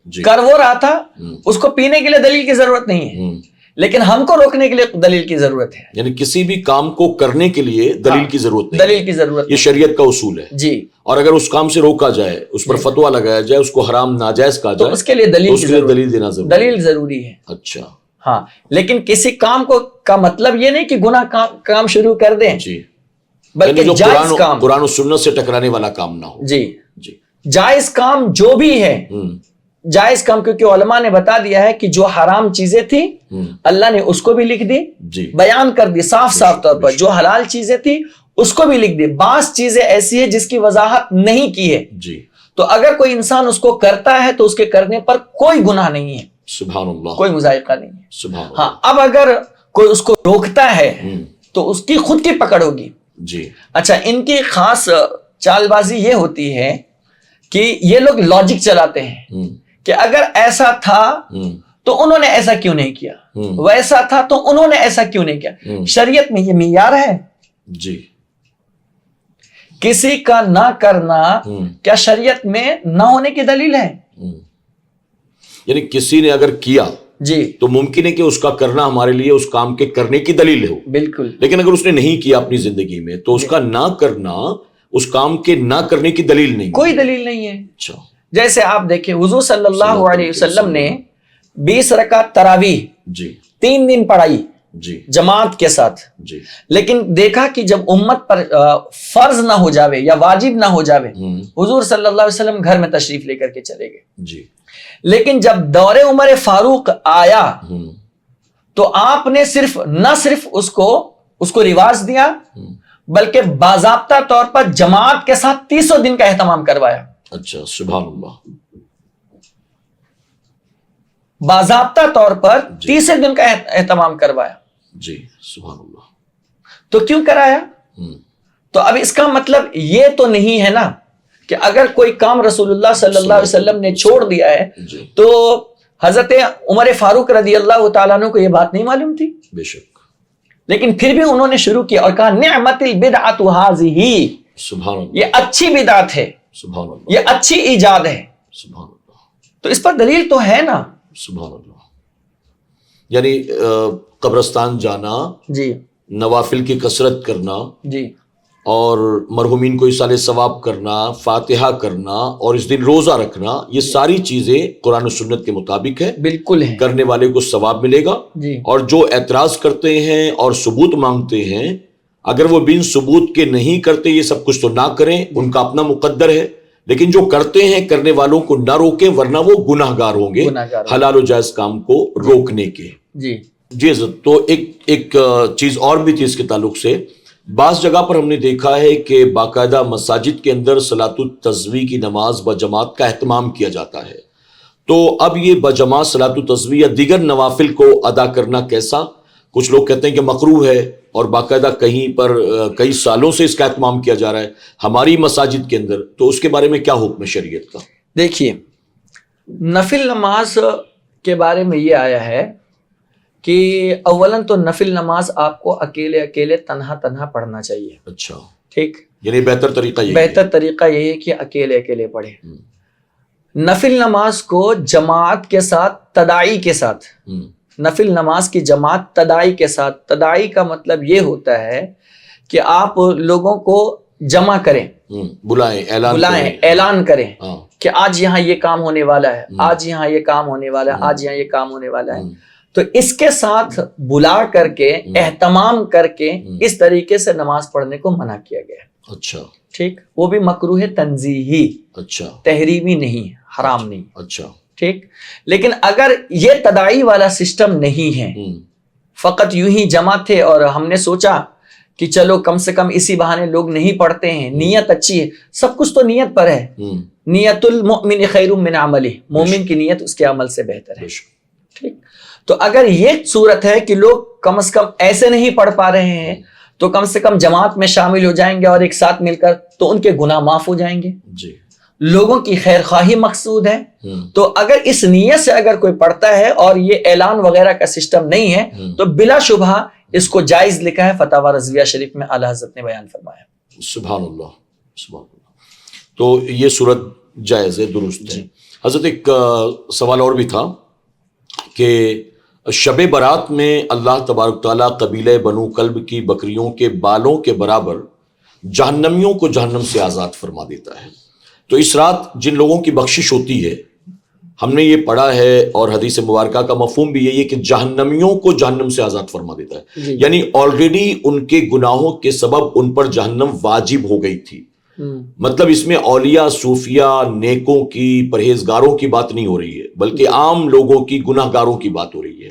جی کر وہ رہا تھا، اس کو پینے کے لیے دلیل کی ضرورت نہیں ہے، لیکن ہم کو روکنے کے لیے دلیل کی ضرورت ہے. یعنی کسی بھی کام کو کرنے کے لیے دلیل کی ضرورت نہیں، دلیل کی ضرورت یہ شریعت کا اصول ہے. جی. اور اگر اس کام سے روکا جائے، اس پر فتویٰ لگایا جائے، اس کو حرام ناجائز کہا تو جائے، اس کے لیے دلیل دینا ضروری ہے. دلیل ضروری ہے. اچھا. ہاں، لیکن کسی کام کو کا مطلب یہ نہیں کہ گناہ کام شروع کر دیں، جی، بلکہ جو جائز کام، قرآن و سنت سے ٹکرانے والا کام نہ ہو. جی جی. جائز کام جو بھی ہے، جائز کام، کیونکہ علماء نے بتا دیا ہے کہ جو حرام چیزیں تھی اللہ نے اس کو بھی لکھ دی، جی، بیان کر دی صاف طور پر. جو حلال چیزیں تھی اس کو بھی لکھ دی. بعض چیزیں ایسی ہیں جس کی وضاحت نہیں کی ہے، جی. تو اگر کوئی انسان اس کو کرتا ہے تو اس کے کرنے پر کوئی گناہ نہیں ہے، سبحان اللہ، کوئی مذائقہ نہیں ہے. سبحان اللہ. ہاں، اب اگر کوئی اس کو روکتا ہے تو اس کی خود کی پکڑ ہوگی. جی. اچھا، ان کی خاص چال بازی یہ ہوتی ہے کہ یہ لوگ لاجک چلاتے ہیں کہ اگر ایسا تھا تو انہوں نے ایسا کیوں نہیں کیا، ویسا تھا تو انہوں نے ایسا کیوں نہیں کیا. شریعت میں یہ معیار ہے. جی. کسی کا نہ کرنا کیا شریعت میں نہ ہونے کی دلیل ہے؟ یعنی کسی نے اگر کیا جی تو ممکن ہے کہ اس کا کرنا ہمارے لیے اس کام کے کرنے کی دلیل ہو. بالکل. لیکن اگر اس نے نہیں کیا اپنی زندگی میں تو اس کا نہ کرنا اس کام کے نہ کرنے کی دلیل نہیں، کوئی دلیل نہیں ہے. اچھا. جیسے آپ دیکھیں حضور صلی اللہ علیہ وسلم نے 20 رکعت تراویح جی 3 دن پڑھائی جی جماعت کے ساتھ، جی. لیکن دیکھا کہ جب امت پر فرض نہ ہو جاوے یا واجب نہ ہو جاوے، حضور صلی اللہ علیہ وسلم گھر میں تشریف لے کر کے چلے گئے. جی. لیکن جب دور عمر فاروق آیا تو آپ نے نہ صرف اس کو رواج دیا بلکہ باضابطہ طور پر جماعت کے ساتھ 300 دن کا اہتمام کروایا. اچھا. سبحان اللہ. باضابطہ طور پر 30 دن کا اہتمام کروایا. جی. سبحان اللہ. تو کیوں کرایا؟ تو اب اس کا مطلب یہ تو نہیں ہے نا کہ اگر کوئی کام رسول اللہ صلی اللہ علیہ وسلم نے چھوڑ دیا ہے تو حضرت عمر فاروق رضی اللہ تعالیٰ عنہ کو یہ بات نہیں معلوم تھی؟ بے شک. لیکن پھر بھی انہوں نے شروع کیا اور کہا نعمت البدعۃ ھذہ، سبحان اللہ، یہ اچھی بدعت ہے، سبحان اللہ، یہ اچھی ایجاد ہے. سبحان اللہ. تو اس پر دلیل تو ہے نا. سبحان اللہ. یعنی قبرستان جانا، جی نوافل کی کثرت کرنا، جی اور مرحومین کو ایصال ثواب کرنا، فاتحہ کرنا اور اس دن روزہ رکھنا، یہ ساری چیزیں قرآن و سنت کے مطابق ہے. بالکل ہے. کرنے والے کو ثواب ملے گا. جی. اور جو اعتراض کرتے ہیں اور ثبوت مانگتے ہیں، اگر وہ بن ثبوت کے نہیں کرتے یہ سب کچھ تو نہ کریں، ان کا اپنا مقدر ہے. لیکن جو کرتے ہیں کرنے والوں کو نہ روکیں ورنہ وہ گناہ گار ہوں گے حلال و جائز کام کو روکنے کے. جی جی. تو ایک چیز اور بھی تھی اس کے تعلق سے. بعض جگہ پر ہم نے دیکھا ہے کہ باقاعدہ مساجد کے اندر صلاۃ التضویع کی نماز بجماعت کا اہتمام کیا جاتا ہے. تو اب یہ بجماعت صلاۃ التضویع یا دیگر نوافل کو ادا کرنا کیسا؟ کچھ لوگ کہتے ہیں کہ مکروہ ہے اور باقاعدہ کہیں پر کئی سالوں سے اس کا اہتمام کیا جا رہا ہے ہماری مساجد کے اندر. تو اس کے بارے میں کیا حکم ہے شریعت کا؟ دیکھیے، نفل نماز کے بارے میں یہ آیا ہے کہ اولاً تو نفل نماز آپ کو اکیلے تنہا پڑھنا چاہیے. اچھا. ٹھیک. یعنی بہتر طریقہ یہی ہے کہ اکیلے پڑھے. نفل نماز کو جماعت کے ساتھ تداعی کے ساتھ، نفل نماز کی جماعت تداعی کے ساتھ، تداعی کا مطلب یہ ہوتا ہے کہ آپ لوگوں کو جمع کریں، بلائیں، اعلان کریں کہ آج یہاں یہ کام ہونے والا ہے، آج یہاں یہ کام ہونے والا ہے، آج یہاں یہ کام ہونے والا ہے. تو اس کے ساتھ بلا کر کے اہتمام کر کے اس طریقے سے نماز پڑھنے کو منع کیا گیا. اچھا. ٹھیک. وہ بھی مکروہ تنزیہی، اچھا، تحریمی نہیں، حرام نہیں. اچھا. ٹھیک. لیکن اگر یہ تداعی والا سسٹم نہیں ہے، فقط یوں ہی جمع تھے اور ہم نے سوچا کہ چلو کم سے کم اسی بہانے لوگ نہیں پڑھتے ہیں، نیت اچھی ہے، سب کچھ تو نیت پر ہے. نیت المؤمن خیر من عملہ، مومن کی نیت اس کے عمل سے بہتر ہے. ٹھیک. تو اگر یہ صورت ہے کہ لوگ کم از کم ایسے نہیں پڑھ پا رہے ہیں تو کم سے کم جماعت میں شامل ہو جائیں گے اور ایک ساتھ مل کر، تو ان کے گناہ معاف ہو جائیں گے. جی. لوگوں کی خیر خواہی مقصود ہے. تو اگر اس نیت سے اگر کوئی پڑھتا ہے اور یہ اعلان وغیرہ کا سسٹم نہیں ہے تو بلا شبہ اس کو جائز لکھا ہے فتاوی رضویہ شریف میں، اعلیٰ حضرت نے بیان فرمایا. سبحان اللہ، سبحان اللہ. تو یہ صورت جائز ہے، درست ہے. حضرت ایک سوال اور بھی تھا کہ شب برات میں اللہ تبارک تعالیٰ قبیلہ بنو کلب کی بکریوں کے بالوں کے برابر جہنمیوں کو جہنم سے آزاد فرما دیتا ہے. تو اس رات جن لوگوں کی بخشش ہوتی ہے، ہم نے یہ پڑھا ہے اور حدیث مبارکہ کا مفہوم بھی یہی ہے کہ جہنمیوں کو جہنم سے آزاد فرما دیتا ہے. یعنی آلریڈی ان کے گناہوں کے سبب ان پر جہنم واجب ہو گئی تھی. مطلب اس میں اولیاء، صوفیاء، نیکوں کی، پرہیزگاروں کی بات نہیں ہو رہی ہے، بلکہ عام لوگوں کی، گناہ گاروں کی بات ہو رہی ہے.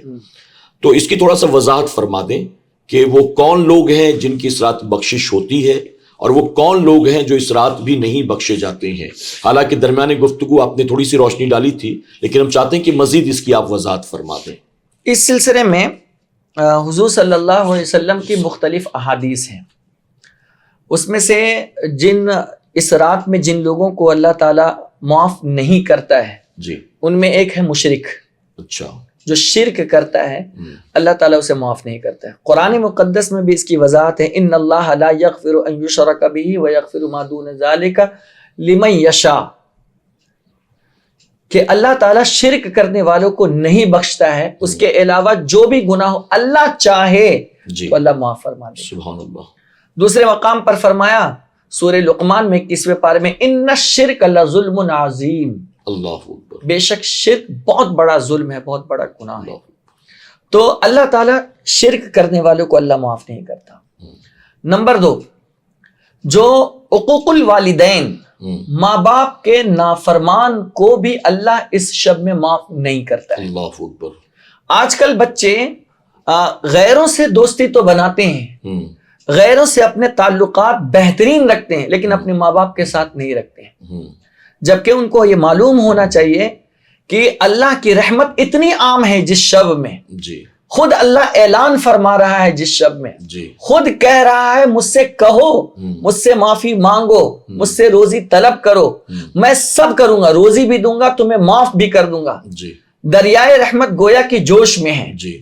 تو اس کی تھوڑا سا وضاحت فرما دیں کہ وہ کون لوگ ہیں جن کی اس رات بخشش ہوتی ہے، اور وہ کون لوگ ہیں جو اس رات بھی نہیں بخشے جاتے ہیں. حالانکہ درمیان گفتگو آپ نے تھوڑی سی روشنی ڈالی تھی، لیکن ہم چاہتے ہیں کہ مزید اس کی آپ وضاحت فرما دیں. اس سلسلے میں حضور صلی اللہ علیہ وسلم کی مختلف احادیث ہیں. اس میں سے اس رات میں جن لوگوں کو اللہ تعالیٰ معاف نہیں کرتا ہے، جی، ان میں ایک ہے مشرک. اچھا. جو شرک کرتا ہے اللہ تعالیٰ اسے معاف نہیں کرتا ہے. قرآن مقدس میں بھی اس کی وضاحت ہے، ان اللہ لا یغفر ان یشرک بہ ویغفر ما دون ذلک لمن یشاء، کہ اللہ تعالیٰ شرک کرنے والوں کو نہیں بخشتا ہے، اس کے علاوہ جو بھی گناہ اللہ چاہے تو اللہ معاف فرما دے. سبحان اللہ. دوسرے مقام پر فرمایا سورہ لقمان میں 21ویں پارے میں، ان الشرک لظلم عظیم، اللہ اکبر، بے شک شرک بہت بڑا ظلم ہے، بہت بڑا گناہ ہے. تو اللہ تعالیٰ شرک کرنے والوں کو اللہ معاف نہیں کرتا. نمبر 2، جو عقوق الوالدین، ماں باپ کے نافرمان کو بھی اللہ اس شب میں معاف نہیں کرتا ہے. اللہ اکبر. آج کل بچے غیروں سے دوستی تو بناتے ہیں، غیروں سے اپنے تعلقات بہترین رکھتے ہیں، لیکن اپنے ماں باپ کے ساتھ نہیں رکھتے ہیں. جبکہ ان کو یہ معلوم ہونا چاہیے کہ اللہ کی رحمت اتنی عام ہے جس شب میں. جی. خود اللہ اعلان فرما رہا ہے جس شب میں. جی. خود کہہ رہا ہے مجھ سے کہو، مجھ سے معافی مانگو، مجھ سے روزی طلب کرو، میں سب کروں گا، روزی بھی دوں گا، تمہیں معاف بھی کر دوں گا. جی. دریائے رحمت گویا کی جوش میں ہے. جی.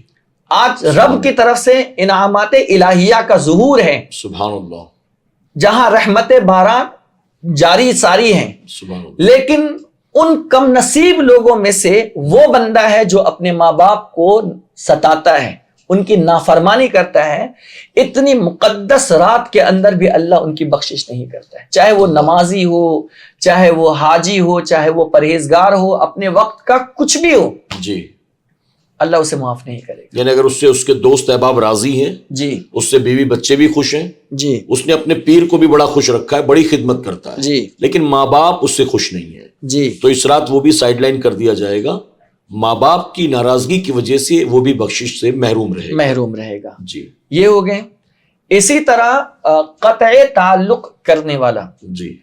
آج رب کی طرف سے انعامات الہیہ کا ظہور ہے، سبحان اللہ، جہاں رحمت باران جاری ساری ہیں. سبحان اللہ. لیکن ان کم نصیب لوگوں میں سے وہ بندہ ہے جو اپنے ماں باپ کو ستاتا ہے، ان کی نافرمانی کرتا ہے. اتنی مقدس رات کے اندر بھی اللہ ان کی بخشش نہیں کرتا ہے، چاہے وہ نمازی ہو، چاہے وہ حاجی ہو، چاہے وہ پرہیزگار ہو، اپنے وقت کا کچھ بھی ہو. جی. اللہ اسے معاف نہیں کرے گا. یعنی اگر اس سے اس کے دوست احباب راضی ہیں، جی، اس سے بیوی بچے بھی خوش ہیں، جی، اس نے اپنے پیر کو بھی بڑا خوش رکھا ہے، بڑی خدمت کرتا ہے، جی، لیکن ماں باپ اس سے خوش نہیں ہے، جی، تو اس رات وہ بھی سائیڈ لائن کر دیا جائے گا. ماں باپ کی ناراضگی کی وجہ سے وہ بھی بخشش سے محروم رہے گا. محروم رہے گا. جی. یہ ہو گئے. اسی طرح قطع تعلق کرنے والا، جی.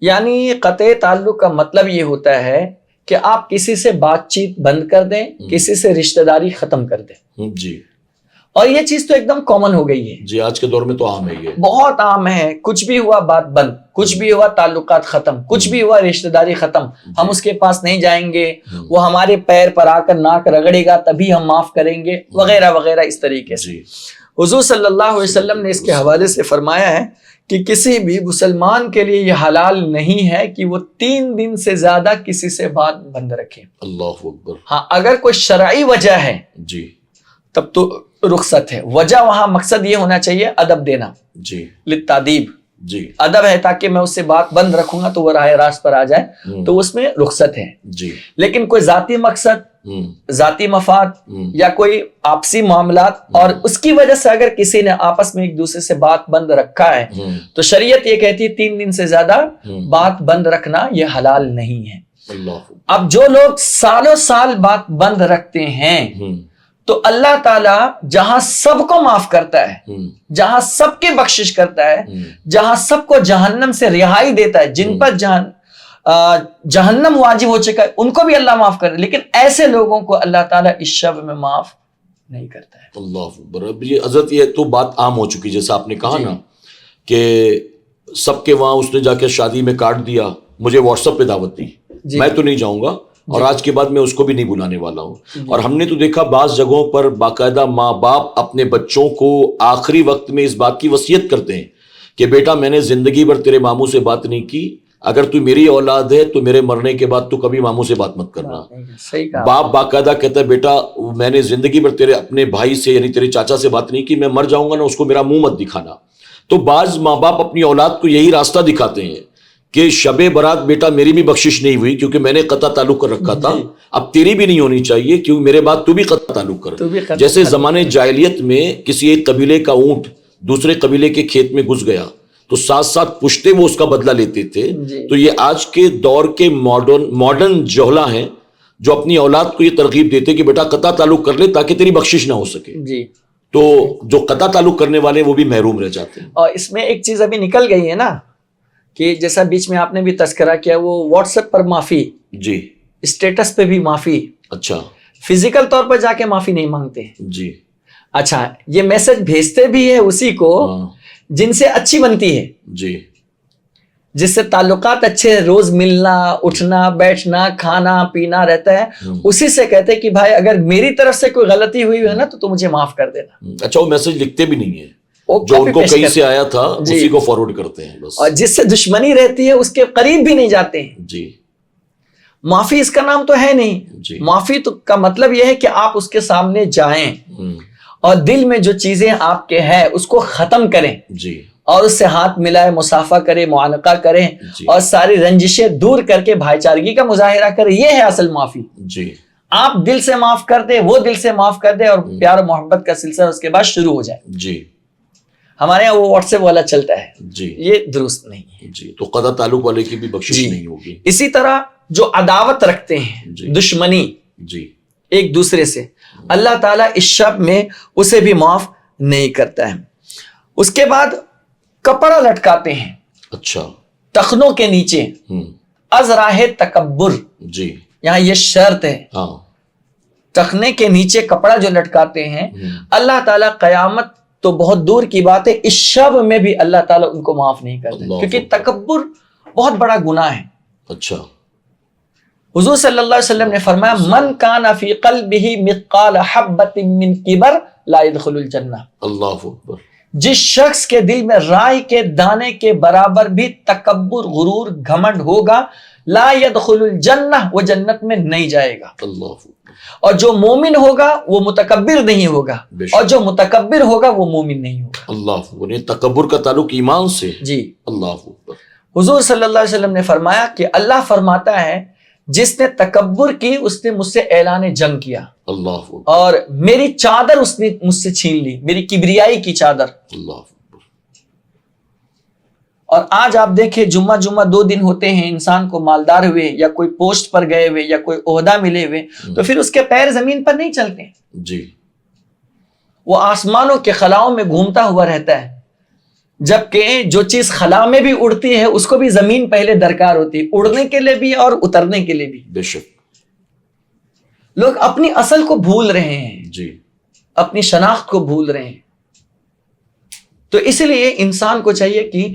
یعنی قطع تعلق کا مطلب یہ ہوتا ہے کہ آپ کسی سے بات چیت بند کر دیں، کسی سے رشتہ داری ختم کر دیں. جی. اور یہ چیز تو ایک دم کامن ہو گئی ہے. جی، آج کے دور میں تو عام ہے، یہ بہت عام ہے. کچھ بھی ہوا بات بند، کچھ بھی ہوا تعلقات ختم، کچھ بھی ہوا رشتہ داری ختم، ہم اس کے پاس نہیں جائیں گے، وہ ہمارے پیر پر آ کر ناک رگڑے گا تبھی ہم معاف کریں گے، وغیرہ وغیرہ اس طریقے سے. جی. حضور صلی اللہ علیہ وسلم نے اس کے حوالے سے فرمایا ہے کہ کسی بھی مسلمان کے لیے یہ حلال نہیں ہے کہ وہ 3 دن سے زیادہ کسی سے بات بند رکھے. اللہ اکبر. ہاں، اگر کوئی شرعی وجہ ہے جی. تب تو رخصت ہے. وجہ وہاں مقصد یہ ہونا چاہیے ادب دینا، جی، للتادیب. جی، ادب ہے تاکہ میں اس سے بات بند رکھوں گا تو وہ راہ راست پر آ جائے، تو اس میں رخصت ہے. جی. لیکن کوئی ذاتی مقصد، ذاتی مفاد یا کوئی آپسی معاملات، اور اس کی وجہ سے اگر کسی نے آپس میں ایک دوسرے سے بات بند رکھا ہے تو شریعت یہ کہتی ہے 3 دن سے زیادہ بات بند رکھنا یہ حلال نہیں ہے. اب جو لوگ سالوں سال بات بند رکھتے ہیں تو اللہ تعالیٰ جہاں سب کو معاف کرتا ہے، جہاں سب کی بخشش کرتا ہے، جہاں سب کو جہنم سے رہائی دیتا ہے، جن پر جہنم واجب ہو چکا ہے ان کو بھی اللہ معاف کرے، لیکن ایسے لوگوں کو اللہ تعالیٰ اس شب میں معاف نہیں کرتا ہے. اللہ اکبر. حضرت یہ تو بات عام ہو چکی، جیسا آپ نے کہا نا کہ سب کے وہاں اس نے جا کے شادی میں کاٹ دیا، مجھے واٹس ایپ پہ دعوت دی، میں تو نہیں جاؤں گا، اور آج کے بعد میں اس کو بھی نہیں بلانے والا ہوں. اور ہم نے تو دیکھا بعض جگہوں پر باقاعدہ ماں باپ اپنے بچوں کو آخری وقت میں اس بات کی وصیت کرتے ہیں کہ بیٹا میں نے زندگی بھر تیرے ماموں سے بات نہیں کی، اگر تو میری اولاد ہے تو میرے مرنے کے بعد تو کبھی ماموں سے بات مت کرنا. صحیح کہا. باپ باقاعدہ کہتا ہے بیٹا میں نے زندگی بھر تیرے اپنے بھائی سے یعنی تیرے چاچا سے بات نہیں کی, میں مر جاؤں گا نا اس کو میرا منہ مت دکھانا. تو بعض ماں باپ اپنی اولاد کو یہی راستہ دکھاتے ہیں کہ شب برات بیٹا میری بھی بخشش نہیں ہوئی کیونکہ میں نے قطع تعلق کر رکھا تھا, اب تیری بھی نہیں ہونی چاہیے کیونکہ میرے بعد تو بھی قطع تعلق کر. جیسے زمانے جاہلیت میں کسی ایک قبیلے کا اونٹ دوسرے قبیلے کے کھیت میں گھس گیا تو ساتھ ساتھ پشتے وہ اس کا بدلہ لیتے تھے. تو یہ آج کے دور کے ماڈرن جوہلا ہیں جو اپنی اولاد کو یہ ترغیب دیتے کہ بیٹا قطع تعلق کر لے تاکہ تیری بخشش نہ ہو سکے. تو جو قطع تعلق کرنے والے وہ بھی محروم رہ جاتے ہیں. اور اس میں ایک چیز ابھی نکل گئی ہے نا کہ جیسا بیچ میں آپ نے بھی تذکرہ کیا, وہ واٹس ایپ پر معافی, جی اسٹیٹس پہ بھی معافی, اچھا فزیکل طور پر جا کے معافی نہیں مانگتے. جی اچھا یہ میسج بھیجتے بھی ہے اسی کو جن سے اچھی بنتی ہے, جی جس سے تعلقات اچھے, روز ملنا اٹھنا بیٹھنا کھانا پینا رہتا ہے, اسی سے کہتے ہیں کہ بھائی اگر میری طرف سے کوئی غلطی ہوئی ہے نا تو مجھے معاف کر دینا. اچھا وہ میسج لکھتے بھی نہیں ہے, جو ان کو کہیں سے آیا تھا اسی کو فارورڈ کرتے ہیں بس. اور جس سے دشمنی رہتی ہے اس کے قریب بھی نہیں جاتے ہیں. جی معافی اس کا نام تو ہے نہیں. معافی تو کا مطلب یہ ہے کہ آپ اس کے سامنے جائیں اور دل میں جو چیزیں آپ کے ہیں اس کو ختم کریں, جی اور اس سے ہاتھ ملائے, مصافحہ کرے, معانقہ کریں, اور ساری رنجشیں دور کر کے بھائی چارگی کا مظاہرہ کرے. یہ ہے اصل معافی. جی آپ دل سے معاف کر دے, وہ دل سے معاف کر دے, اور پیار و محبت کا سلسلہ اس کے بعد شروع ہو جائے. جی ہمارے یہاں وہ واٹس ایپ والا چلتا ہے, جی یہ درست نہیں ہے. جی تو قطع تعلق والے کی بھی بخشش نہیں ہوگی. اسی طرح جو عداوت رکھتے ہیں, دشمنی جی ایک دوسرے سے, اللہ تعالیٰ اس شب میں اسے بھی معاف نہیں کرتا ہے. اس کے بعد کپڑا لٹکاتے ہیں, اچھا, ٹخنوں کے نیچے, از راہ تکبر. جی یہاں یہ شرط ہے, ہاں, ٹخنے کے نیچے کپڑا جو لٹکاتے ہیں, اللہ تعالیٰ قیامت تو بہت دور کی بات ہے, اس شب میں بھی اللہ تعالیٰ ان کو معاف نہیں کرتا, کیونکہ تکبر بہت بڑا گناہ ہے. اچھا, حضور صلی اللہ علیہ وسلم نے فرمایا من کان فی قلبہ مثقال حبۃ من کبر لا يدخل الجنہ. اللہ اکبر. جس شخص کے دل میں رائی کے دانے کے برابر بھی تکبر, غرور, گھمنڈ ہوگا, لا يدخل الجنہ, وہ جنت میں نہیں جائے گا. اللہ اکبر. اور جو مومن ہوگا وہ متکبر نہیں ہوگا, اور جو متکبر ہوگا وہ مومن نہیں ہوگا. اللہ اکبر. یہ تکبر کا تعلق ایمان سے. جی اللہ اکبر. حضور صلی اللہ علیہ وسلم نے فرمایا کہ اللہ فرماتا ہے جس نے تکبر کی اس نے مجھ سے اعلان جنگ کیا, اللہ اکبر. اور میری چادر اس نے مجھ سے چھین لی, میری کبریائی کی چادر. اللہ اکبر. اور آج آپ دیکھیں جمعہ 2 دن ہوتے ہیں, انسان کو مالدار ہوئے یا کوئی پوسٹ پر گئے ہوئے یا کوئی عہدہ ملے ہوئے, تو پھر اس کے پیر زمین پر نہیں چلتے, جی وہ آسمانوں کے خلاؤں میں گھومتا ہوا رہتا ہے, جبکہ جو چیز خلا میں بھی اڑتی ہے اس کو بھی زمین پہلے درکار ہوتی ہے, اڑنے کے لیے بھی اور اترنے کے لیے بھی. بے شک. لوگ اپنی اصل کو بھول رہے ہیں, جی اپنی شناخت کو بھول رہے ہیں. تو اس لیے انسان کو چاہیے کہ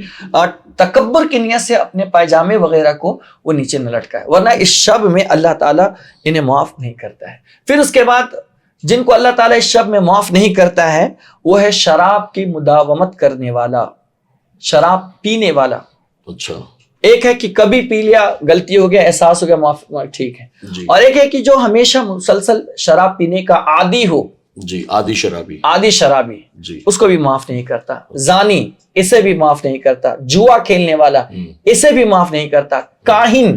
تکبر کی نیت سے اپنے پائجامے وغیرہ کو وہ نیچے نہ لٹکائے, ورنہ اس شب میں اللہ تعالیٰ انہیں معاف نہیں کرتا ہے. پھر اس کے بعد جن کو اللہ تعالیٰ اس شب میں معاف نہیں کرتا ہے وہ ہے شراب کی مداومت کرنے والا, شراب پینے والا. اچھا, ایک ہے کہ کبھی پی لیا, غلطی ہو گیا, احساس ہو گیا, معاف, ٹھیک ہے. اور ایک ہے کہ جو ہمیشہ مسلسل شراب پینے کا عادی ہو, جی عادی شرابی, عادی شرابی, جی اس کو بھی معاف نہیں کرتا. زانی, اسے بھی معاف نہیں کرتا. جوا کھیلنے والا, اسے بھی معاف نہیں کرتا. کاہن,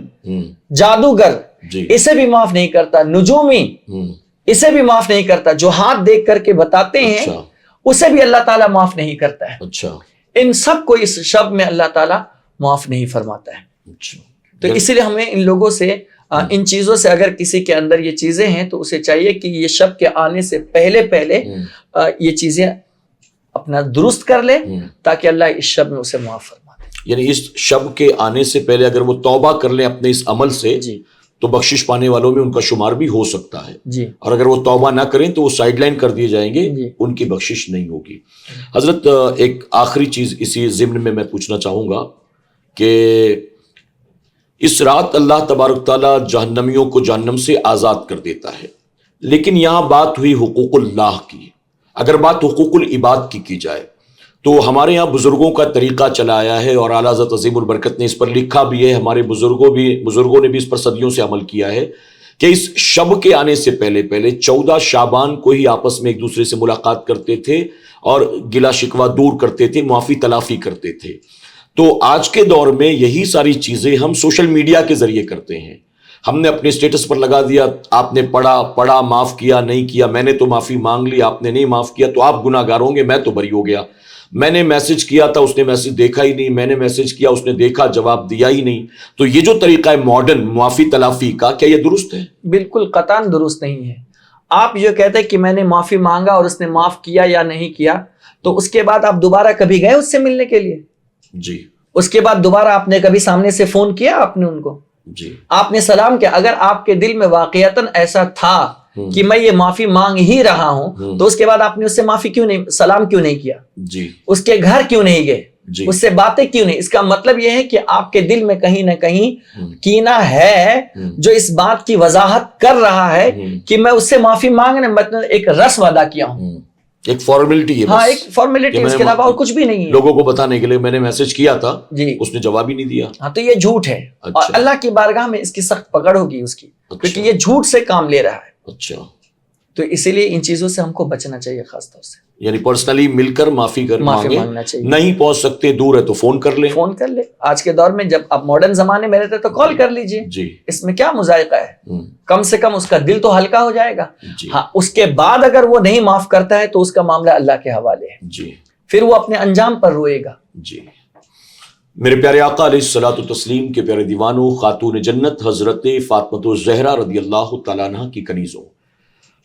جادوگر, جی اسے بھی معاف نہیں کرتا. نجومی, اسے بھی معاف نہیں کرتا. جو ہاتھ دیکھ کر کے بتاتے ہیں اسے بھی اللہ تعالیٰ معاف نہیں کرتا ہے. اچھا, ان سب کو اس شب میں اللہ تعالیٰ معاف نہیں فرماتا ہے. اچھا, تو اسی لیے ہمیں ان لوگوں سے, ان چیزوں سے اگر کسی کے اندر یہ چیزیں ہیں تو اسے چاہیے کہ یہ شب کے آنے سے پہلے یہ چیزیں اپنا درست کر لے تاکہ اللہ اس شب میں اسے معاف فرما دے. یعنی اس شب کے آنے سے پہلے اگر وہ توبہ کر لیں اپنے اس عمل سے, جی تو بخشش پانے والوں میں ان کا شمار بھی ہو سکتا ہے. جی, اور اگر وہ توبہ نہ کریں تو وہ سائیڈ لائن کر دیے جائیں گے, جی. ان کی بخشش نہیں ہوگی. حضرت ایک آخری چیز اسی ضمن میں پوچھنا چاہوں گا کہ اس رات اللہ تبارک تعالیٰ جہنمیوں کو جہنم سے آزاد کر دیتا ہے, لیکن یہاں بات ہوئی حقوق اللہ کی. اگر بات حقوق العباد کی جائے تو ہمارے یہاں بزرگوں کا طریقہ چلا آیا ہے اور اعلیٰ حضرت عظیم البرکت نے اس پر لکھا بھی ہے، ہمارے بزرگوں نے بھی اس پر صدیوں سے عمل کیا ہے کہ اس شب کے آنے سے پہلے 14 شعبان کو ہی آپس میں ایک دوسرے سے ملاقات کرتے تھے اور گلا شکوہ دور کرتے تھے، معافی تلافی کرتے تھے۔ تو آج کے دور میں یہی ساری چیزیں ہم سوشل میڈیا کے ذریعے کرتے ہیں۔ ہم نے اپنے سٹیٹس پر لگا دیا، آپ نے پڑھا معاف کیا نہیں کیا، میں نے تو معافی مانگ لی، آپ نے نہیں معاف کیا تو آپ گناہ گار ہوں گے، میں تو بری ہو گیا۔ میں نے میسج کیا تھا، اس نے میسج دیکھا ہی نہیں، میں نے میسج کیا، اس نے دیکھا جواب دیا ہی نہیں۔ تو یہ جو طریقہ ہے ماڈرن معافی تلافی کا، کیا یہ درست ہے؟ بالکل قطعاً درست نہیں ہے۔ آپ یہ کہتے ہیں کہ میں نے معافی مانگا اور اس نے معاف کیا یا نہیں کیا، تو اس کے بعد آپ دوبارہ کبھی گئے اس سے ملنے کے لیے؟ جی۔ اس کے بعد دوبارہ آپ نے کبھی سامنے سے فون کیا آپ نے ان کو؟ جی۔ آپ نے سلام کیا؟ اگر آپ کے دل میں واقعتاً ایسا تھا کہ میں یہ معافی مانگ ہی رہا ہوں تو اس کے بعد آپ نے اس سے معافی کیوں نہیں، سلام کیوں نہیں کیا؟ جی۔ اس کے گھر کیوں نہیں گئے؟ جی۔ اس سے باتیں کیوں نہیں؟ اس کا مطلب یہ ہے کہ آپ کے دل میں کہیں نہ کہیں کینہ ہے جو اس بات کی وضاحت کر رہا ہے کہ میں اس سے معافی مانگنے مطلب ایک رسم ادا کیا ہوں، ایک فارمیلٹی ہے، ہاں ایک فارمیلٹی، اس کے علاوہ اور کچھ بھی نہیں ہے۔ لوگوں کو بتانے کے لیے میں نے میسج کیا تھا، جی، اس نے جواب ہی نہیں دیا۔ ہاں تو یہ جھوٹ ہے، اور اللہ کی بارگاہ میں اس کی سخت پکڑ ہوگی اس کی، کیونکہ یہ جھوٹ سے کام لے رہا ہے۔ اچھا، تو اسی لیے ان چیزوں سے ہم کو بچنا چاہیے خاص طور سے، یعنی پرسنلی مل کر معافی مانگنا چاہیے۔ نہیں پہنچ سکتے، دور ہے تو فون کر لیں۔ فون کر لے، آج کے دور میں جب آپ ماڈرن زمانے میں رہتے تو کال کر لیجئے، جی، اس میں کیا مذائقہ ہے؟ کم سے کم اس کا دل تو ہلکا ہو جائے گا۔ جی۔ ہاں، اس کے بعد اگر وہ نہیں معاف کرتا ہے تو اس کا معاملہ اللہ کے حوالے ہے، جی، پھر وہ اپنے انجام پر روئے گا۔ جی۔ میرے پیارے آقا علیہ الصلوۃ والتسلیم کے پیارے دیوانوں، خاتون جنت حضرت فاطمہ الزہرا رضی اللہ تعالیٰ عنہ کی کنیزوں،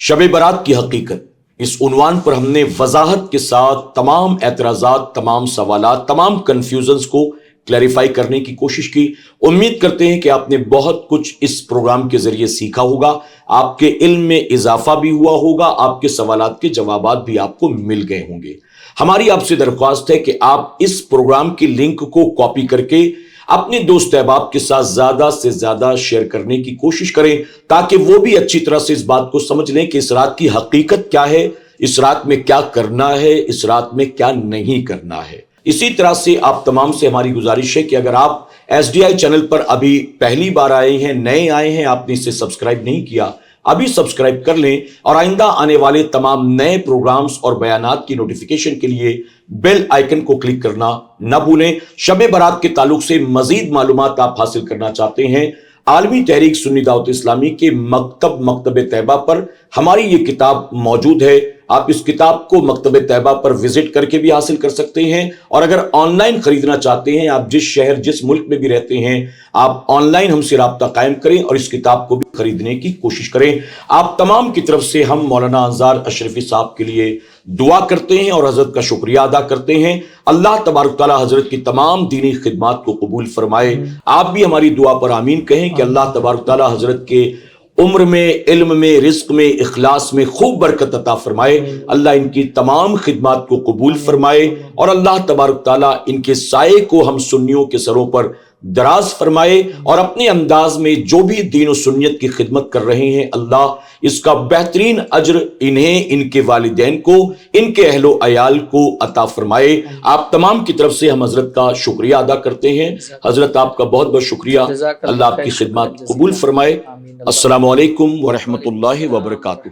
شب برات کی حقیقت، اس عنوان پر ہم نے وضاحت کے ساتھ تمام اعتراضات، تمام سوالات، تمام کنفیوژنز کو کلیریفائی کرنے کی کوشش کی۔ امید کرتے ہیں کہ آپ نے بہت کچھ اس پروگرام کے ذریعے سیکھا ہوگا، آپ کے علم میں اضافہ بھی ہوا ہوگا، آپ کے سوالات کے جوابات بھی آپ کو مل گئے ہوں گے۔ ہماری آپ سے درخواست ہے کہ آپ اس پروگرام کی لنک کو کاپی کر کے اپنے دوست احباب کے ساتھ زیادہ سے زیادہ شیئر کرنے کی کوشش کریں، تاکہ وہ بھی اچھی طرح سے اس بات کو سمجھ لیں کہ اس رات کی حقیقت کیا ہے، اس رات میں کیا کرنا ہے، اس رات میں کیا نہیں کرنا ہے۔ اسی طرح سے آپ تمام سے ہماری گزارش ہے کہ اگر آپ SDI چینل پر ابھی پہلی بار آئے ہیں، نئے آئے ہیں، آپ نے اسے سبسکرائب نہیں کیا، ابھی سبسکرائب کر لیں اور آئندہ آنے والے تمام نئے پروگرامز اور بیانات کی نوٹیفیکیشن کے لیے بیل آئیکن کو کلک کرنا نہ بھولیں۔ شب برات کے تعلق سے مزید معلومات آپ حاصل کرنا چاہتے ہیں، عالمی تحریک سنی دعوت اسلامی کے مکتب طیبہ پر ہماری یہ کتاب موجود ہے۔ آپ اس کتاب کو مکتب طیبہ پر وزٹ کر کے بھی حاصل کر سکتے ہیں، اور اگر آن لائن خریدنا چاہتے ہیں، آپ جس شہر جس ملک میں بھی رہتے ہیں، آپ آن لائن ہم سے رابطہ قائم کریں اور اس کتاب کو بھی خریدنے کی کوشش کریں۔ آپ تمام کی طرف سے ہم مولانا انصار اشرفی صاحب کے لیے دعا کرتے ہیں اور حضرت کا شکریہ ادا کرتے ہیں۔ اللہ تبارک تعالیٰ حضرت کی تمام دینی خدمات کو قبول فرمائے۔ آپ بھی ہماری دعا پر آمین کہیں کہ اللہ تبارک تعالیٰ حضرت کے عمر میں، علم میں، رزق میں، اخلاص میں خوب برکت عطا فرمائے۔ اللہ ان کی تمام خدمات کو قبول فرمائے اور اللہ تبارک تعالیٰ ان کے سائے کو ہم سنیوں کے سروں پر دراز فرمائے، اور اپنے انداز میں جو بھی دین و سنت کی خدمت کر رہے ہیں، اللہ اس کا بہترین اجر انہیں، ان کے والدین کو، ان کے اہل و عیال کو عطا فرمائے۔ آپ تمام کی طرف سے ہم حضرت کا شکریہ ادا کرتے ہیں۔ حضرت آپ کا بہت بہت شکریہ، اللہ آپ کی خدمات قبول فرمائے۔ السلام علیکم ورحمۃ اللہ وبرکاتہ۔